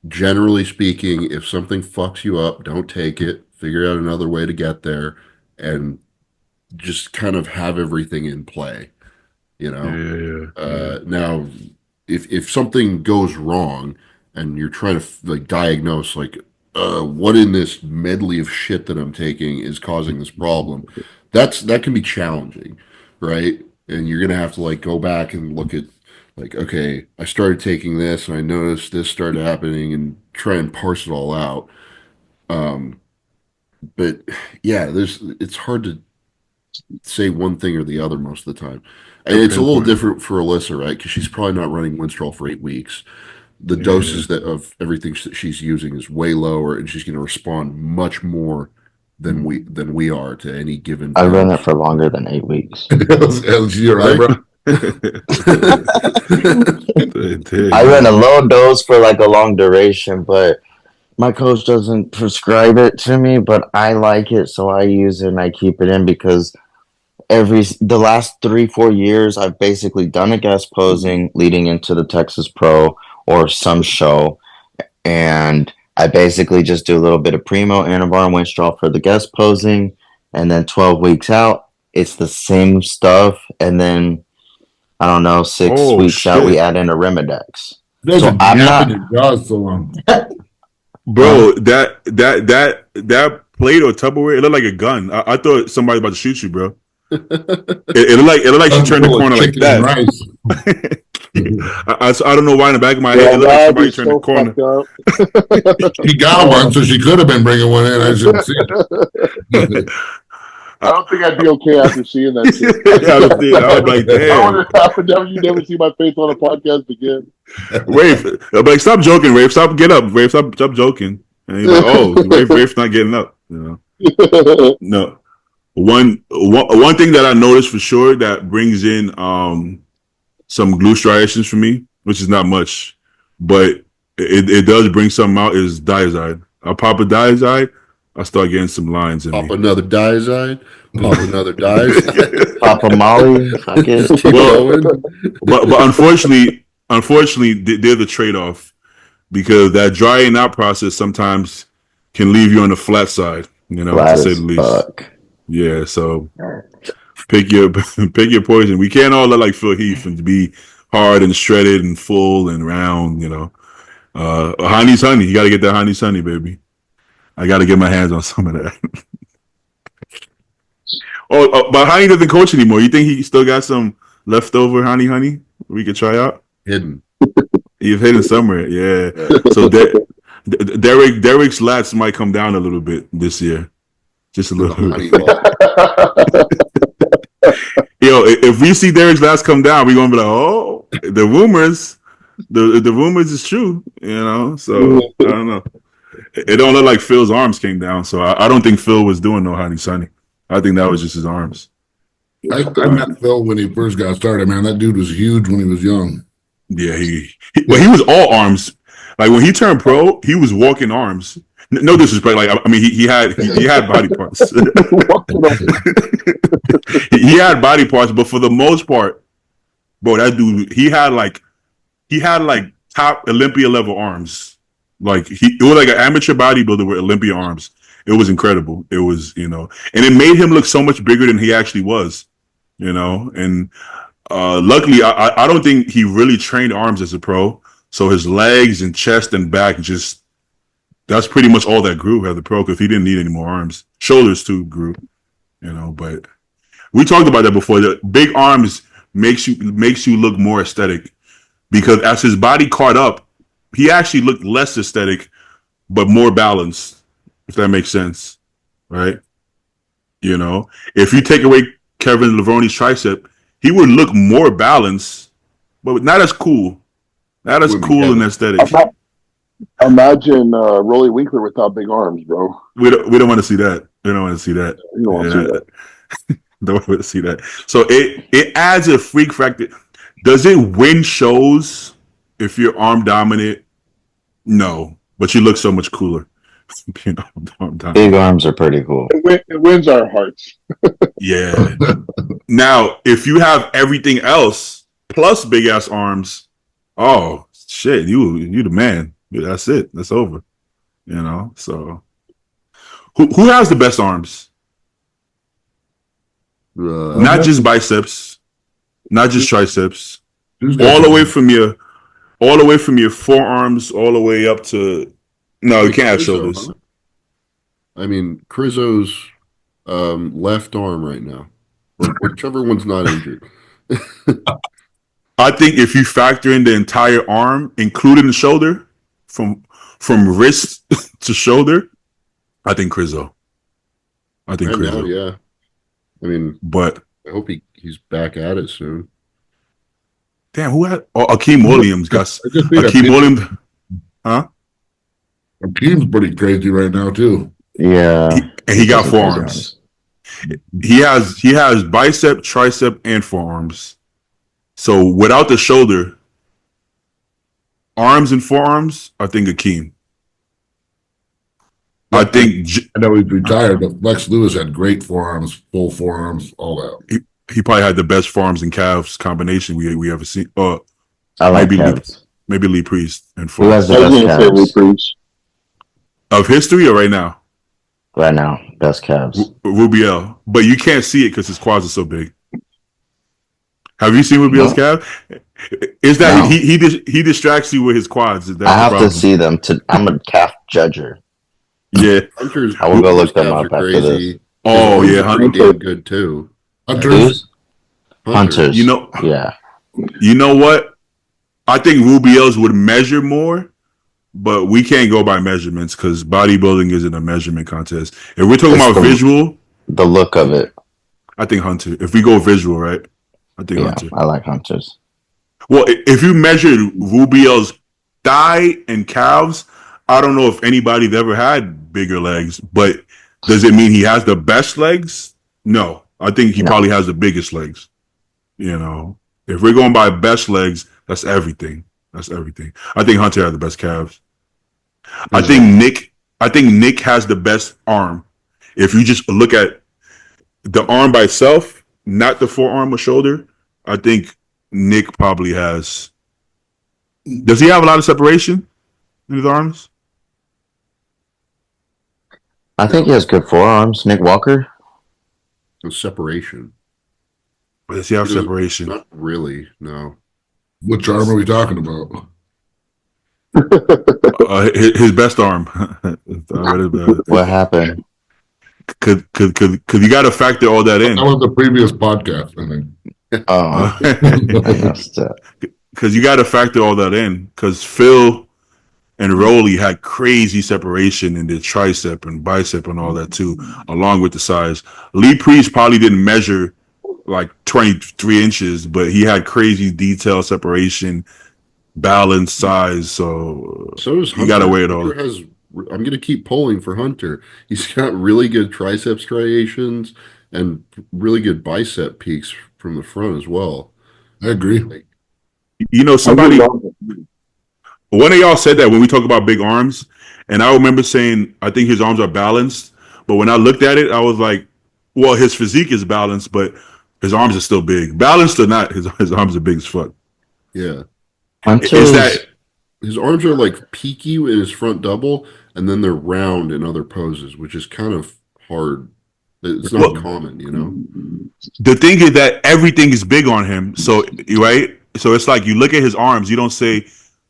Generally speaking, if something fucks you up, don't take it. Figure out another way to get there, and just kind of have everything in play. You Yeah, know. yeah. Now, if something goes wrong and you're trying to like diagnose like what in this medley of shit that I'm taking is causing this problem, that can be challenging, right? And you're gonna have to like go back and look at like, okay, I started taking this and I noticed this started happening and try and parse it all out. Um, but yeah, it's hard to say one thing or the other most of the time. And To it's a little pinpoint. different for Alyssa, right? Because she's probably not running Winstrol for 8 weeks. The Yeah. doses that of everything that she's using is way lower, and she's going to respond much more than we are to any given I ran it dose. for longer than 8 weeks. You're Yeah, right. bro. I ran a Yeah. low dose for like a long duration, but my coach doesn't prescribe it to me. But I like it, so I use it and I keep it in because the last 3-4 years I've basically done a guest posing leading into the Texas Pro or some show, and I basically just do a little bit of primo anavar and Winstrol for the guest posing, and then 12 weeks out it's the same stuff, and then I don't know, six Oh weeks out we shit, add in a Remedex. There's a So I'm gap in not, your jaw so long. huh? bro! That plate or Tupperware, it looked like a gun. I thought somebody about to shoot you, bro. It looked like she Doesn't turned the full of corner like chicken and that. rice. I don't know why in the back of my head Yeah, it looked like that'd be somebody turned the so corner. fucked up. She got one, so she could have been bringing one in. I shouldn't see it. I don't think I'd be okay after seeing that shit. I was thinking, I was like, I damn. would have never, you never see my face on a podcast again. Rafe, I'm like, stop joking, Rafe. Stop, get up, Rafe. Stop joking. And he's like, oh, Rafe's not getting up. No. One thing that I noticed for sure that brings in some glue striations for me, which is not much, but it does bring something out, is diazide. I pop a diazide, I start getting some lines in Pop me. another diazide. Pop another diazide. Papa Molly, fuck it. Keep Well, going. but unfortunately, they're the trade off because that drying out process sometimes can leave you on the flat side, to Flat say the as least. fuck. Yeah, so pick your pick your poison. We can't all look like Phil Heath and be hard and shredded and full and round. Honey's honey. You got to get that honey's honey, baby. I got to get my hands on some of that. But Honey doesn't coach anymore. You think he still got some leftover honey we could try out? Hidden. You've hidden somewhere, yeah. So Derek's lats might come down a little bit this year, just a little Honey bit. well. Yo, if we see Derek's lats come down, we're gonna be like, oh, the rumors is true, So I don't know. It don't look like Phil's arms came down, so I don't think Phil was doing no honey sunny. I think that was just his arms. I met Phil when he first got started, man. That dude was huge when he was young. Yeah, he was all arms. Like when he turned pro, he was walking arms. No disrespect. Like I mean, he had body parts. He had body parts, but for the most part, bro, that dude he had like top Olympia level arms. Like it was like an amateur bodybuilder with Olympia arms. It was incredible. It was and it made him look so much bigger than he actually was. And luckily, I don't think he really trained arms as a pro. So his legs and chest and back that's pretty much all that grew as a pro because he didn't need any more arms. Shoulders too grew, but we talked about that before. The big arms makes you look more aesthetic because as his body caught up, he actually looked less aesthetic, but more balanced, if that makes sense, right? If you take away Kevin Levroni's tricep, he would look more balanced, but not as cool. Not as cool and aesthetic. Imagine Rolly Winkler without big arms, bro. We don't want to see that. We don't want to see that. You don't want to see that. Don't want to see that. So it adds a freak factor. Does it win shows if you're arm dominant? No, but you look so much cooler. You know, arm Big dominant. arms are pretty cool. It wins our hearts. Yeah. Now, if you have everything else plus big ass arms, oh shit, you the man. That's it. That's over. You know. So, who has the best arms? Not just biceps, not just triceps. Who's got All the some- way from your forearms, all the way up to. No, you can't have shoulders. Huh? I mean, Crizzo's left arm right now, or whichever one's not injured. I think if you factor in the entire arm, including the shoulder, from wrist to shoulder, I think Crizzo. I think Right now, Crizzo. yeah. I mean, But I hope he's back at it soon. damn, who had Akeem Williams? Gus. I just think Akeem Williams. Huh? Akeem's pretty crazy right now too. Yeah. And he got Those are crazy forearms. He has bicep, tricep, and forearms. So without the shoulder, arms and forearms, I think Akeem. I think I know he's retired, but Lex Lewis had great forearms, full forearms, all that. he probably had the best forearms and calves combination we ever seen. I like maybe calves. maybe Lee Priest and Who has forearms. the I was best going to say Lee calves Priest. Of history or right now? right now? Best calves. Rubiel, but you can't see it because his quads are so big. Have you seen Rubiel's calf? Is that No. he distracts you with his quads? That's I have the to problem. see them. I'm a calf judger. Yeah. Hunter's I will go Hunter's look them calves up are after crazy. Oh His yeah, arms are Hunter. pretty damn good too. Hunter's Who's? Hunter. Hunters. You know, Yeah. you know what? I think Rubiel's would measure more, but we can't go by measurements because bodybuilding isn't a measurement contest. If we're talking It's about the- visual, The look of it. I think Hunter. If we go visual, right? I think Yeah. Hunter. I like hunters. Well, if you measured Rubiel's thigh and calves, I don't know if anybody's ever had bigger legs, but does it mean he has the best legs? No. I think he No. probably has the biggest legs. You know, if we're going by best legs, that's everything. That's everything. I think Hunter has the best calves. I think Nick has the best arm. If you just look at the arm by itself, not the forearm or shoulder, I think Nick probably has. Does he have a lot of separation in his arms? I think he has good forearms. Nick Walker. The separation. Or does he have He doesn't- separation? Not really. No. which arm are we talking about? His best arm. What happened? Because you got to factor all that in. That was the previous podcast, I think. Oh, I messed up. Because you got to factor all that in. Because Phil and Rolly had crazy separation in their tricep and bicep and all that too, along with the size. Lee Priest probably didn't measure like 23 inches, but he had crazy detail separation, balance, size. So So does Hunter. you got to weigh it all. Hunter has. I'm going to keep polling for Hunter. He's got really good tricep striations and really good bicep peaks from the front as well. I agree. You know, somebody, one of y'all said that when we talk about big arms, and I remember saying I think his arms are balanced, but when I looked at it, I was like, well, his physique is balanced, but his arms are still big. Balanced or not, his arms are big as fuck. Yeah. Hunters. Is that His arms are like peaky in his front double, and then they're round in other poses, which is kind of hard. It's not Well- common, you know? the thing is that everything is big on him. So right, so it's like you look at his arms, you don't say,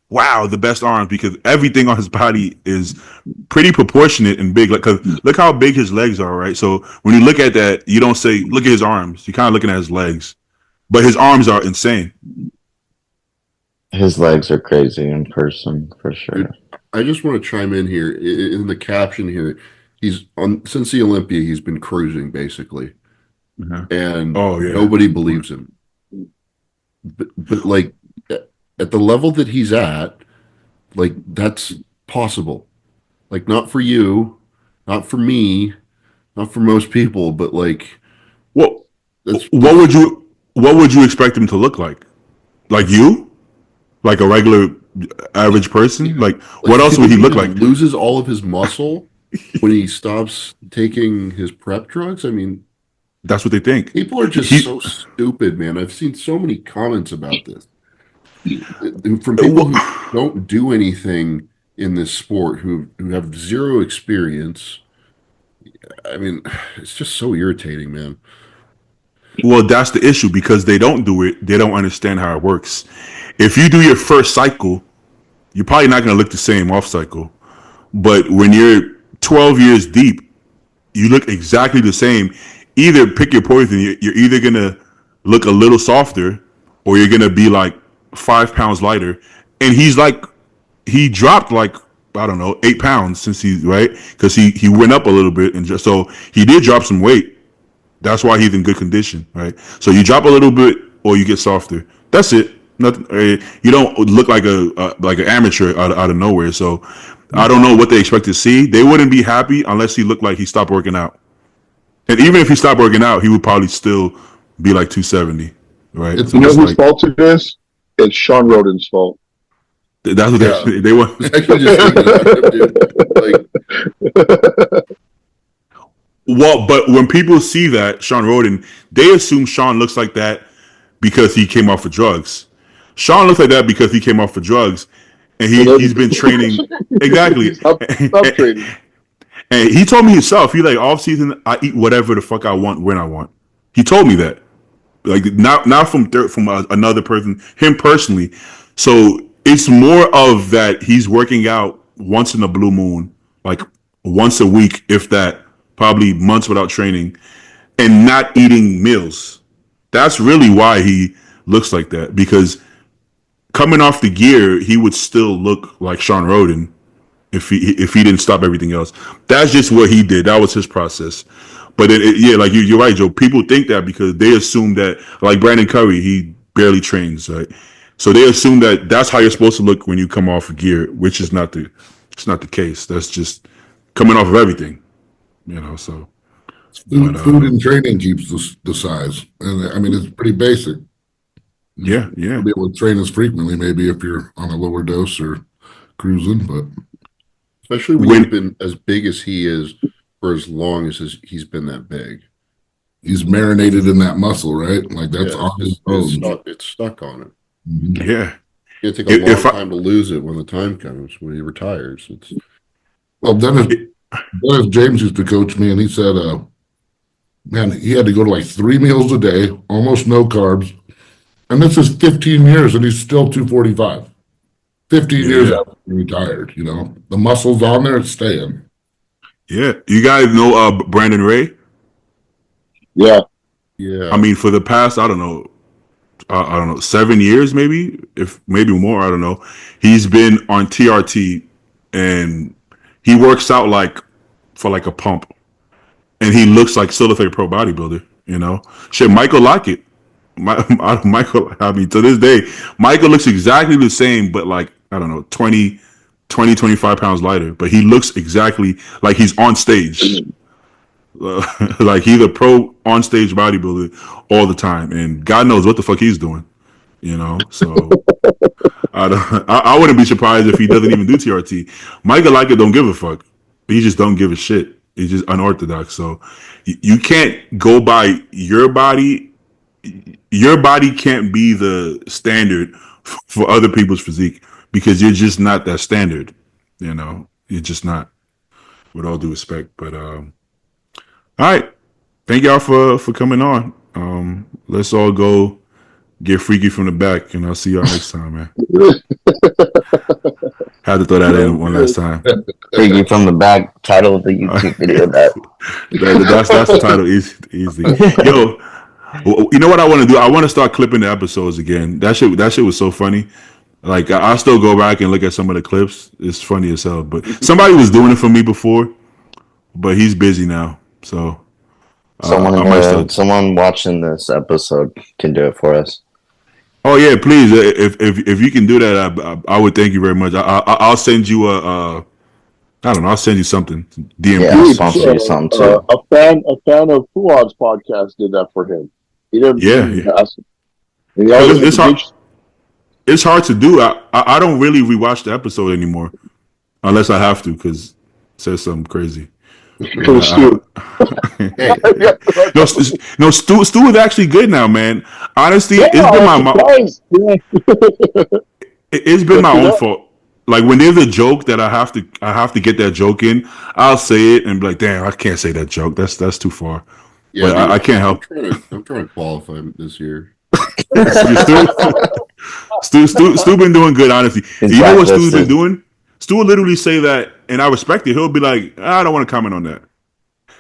"Wow, the best arms," because everything on his body is pretty proportionate and big. Like, 'cause look how big his legs are, right? So when you look at that, you don't say, "Look at his arms." You're kind of looking at his legs, but his arms are insane. His legs are crazy in person for sure. I just want to chime in here in the caption here. He's on since the Olympia, he's been cruising basically, and Oh, yeah. nobody believes him. But like at the level that he's at, like that's possible. Like not for you, not for me, not for most people, but like Well, that's what would you expect him to look like? Like you, like a regular average person. Like what you else would think he he look just like? loses all of his muscle when he stops taking his prep drugs? I mean, That's what they think. people are just He so stupid, man. I've seen so many comments about this from people who don't do anything in this sport, who have zero experience. I mean, it's just so irritating, man. well, that's the issue because they don't do it. They don't understand how it works. If you do your first cycle, you're probably not going to look the same off cycle. But when you're 12 years deep, you look exactly the same. Either pick your poison. You're either going to look a little softer or you're going to be like 5 pounds lighter. And he's like, he dropped like, I don't know, 8 pounds since right? Because he went up a little bit. And just so he did drop some weight. That's why he's in good condition, right? So you drop a little bit or you get softer. That's it. Nothing. You don't look like like an amateur out of nowhere. So I don't know what they expect to see. They wouldn't be happy unless he looked like he stopped working out. And even if he stopped working out, he would probably still be like 270, right? It's You know it's whose like fault it is? It's Sean Roden's fault. that's what Yeah. they want. I can just thinking about him, dude. Like, Well, but when people see that Sean Roden, they assume Sean looks like that because he came off of drugs. Sean looks like that because he came off of drugs, and he's been training exactly. Stop training. And he told me himself, he like off season, I eat whatever the fuck I want when I want. He told me that, like not from another person, him personally. So it's more of that he's working out once in a blue moon, like once a week, if that, probably months without training, and not eating meals. That's really why he looks like that. Because coming off the gear, he would still look like Sean Roden if he didn't stop everything else. That's just what he did. That was his process. But yeah, like you're right, Joe. People think that because they assume that, like Brandon Curry, he barely trains, right? So they assume that that's how you're supposed to look when you come off of gear, which is not the case. That's just coming off of everything, you know. So, but Food and training keeps the size, and I mean it's pretty basic. yeah, You'll be able to train as frequently, maybe if you're on a lower dose or cruising, but especially when you've been as big as he is for as long as he's been that big. he's marinated in that muscle, right? Like that's on his bones. It's stuck on it. Mhm. yeah. It's take a long time to lose it when the time comes, when he retires. It's Well, Dennis James used to coach me, and he said, man, he had to go to like 3 meals a day, almost no carbs. And this is 15 years, and he's still 245. 15 years after he retired, you know. The muscle's on there, it's staying. Yeah. You guys know Brandon Ray? Yeah. yeah. I mean, for the past, I don't know, 7 years, maybe more. I don't know. He's been on TRT, and he works out like for like a pump, and he looks like still a pro bodybuilder. You know, shit. Michael Lockett, Michael. I mean, to this day, Michael looks exactly the same, but like I don't know, 25 pounds lighter. But he looks exactly like he's on stage. Like he's a pro on stage bodybuilder all the time, and God knows what the fuck he's doing, you know. So I wouldn't be surprised if he doesn't even do TRT. Michael Liker don't give a fuck. He just don't give a shit. He's just unorthodox. So you can't go by your body. Your body can't be the standard for other people's physique because you're just not that standard. You know, you're just not. With all due respect, but all right. Thank y'all for coming on. Let's all go get freaky from the back, and I'll see y'all next time, man. Had to throw that in one last time. Freaky from the back, title of the YouTube video. That's the title. Easy. Yo, you know what I want to do? I want to start clipping the episodes again. That shit was so funny. Like I still go back and look at some of the clips. It's funny as hell. But somebody was doing it for me before, but he's busy now. So someone watching this episode can do it for us. Oh yeah, please. If you can do that, I would thank you very much. I'll send you I don't know. I'll send you something. DM. Yeah, I'll sponsor you something too. A fan of Fuad's podcast did that for him. He didn't. Yeah. Ask him. And he always it's hard to do. I don't really rewatch the episode anymore unless I have to because it says something crazy. From Stu. Hey, No, no, Stu is actually good now, man. Honestly, Yeah, it's been I'm my surprised. Yeah. it's been my own fault. Like when there's a joke that I have to get that joke in, I'll say it and be like, damn, I can't say that joke. That's too far. yeah, But dude, I can't I'm help. trying to qualify this year. Stu been doing good, honestly. He's You know what Stu's been blacklisted. doing? Stu will literally say that, and I respect it. He'll be like, I don't want to comment on that.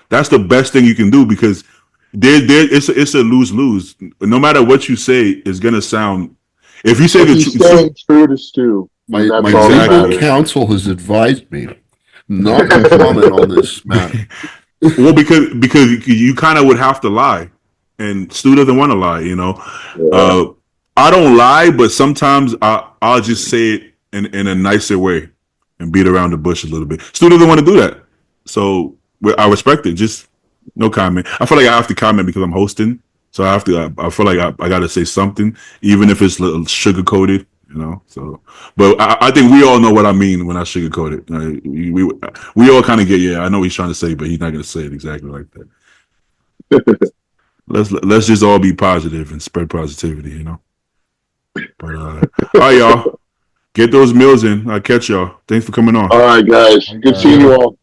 That's the best thing you can do because it's a lose lose. No matter what you say, it's gonna sound. If you say But the he's truth, staying true to Stu. My That's my all that legal Exactly. matters. counsel has advised me not to comment on this matter. well, because you kind of would have to lie, and Stu doesn't want to lie. Yeah. I don't lie, but sometimes I'll just say it in a nicer way and beat around the bush a little bit. Stu doesn't want to do that, so I respect it. Just no comment. I feel like I have to comment because I'm hosting, so I have to. I feel like I got to say something, even if it's a little sugar coated. So, but I think we all know what I mean when I sugarcoat it. We all kind of get, yeah, I know what he's trying to say, but he's not going to say it exactly like that. Let's just all be positive and spread positivity. But all right, y'all, get those meals in. I'll catch y'all. Thanks for coming on. All right, guys. Good seeing you all.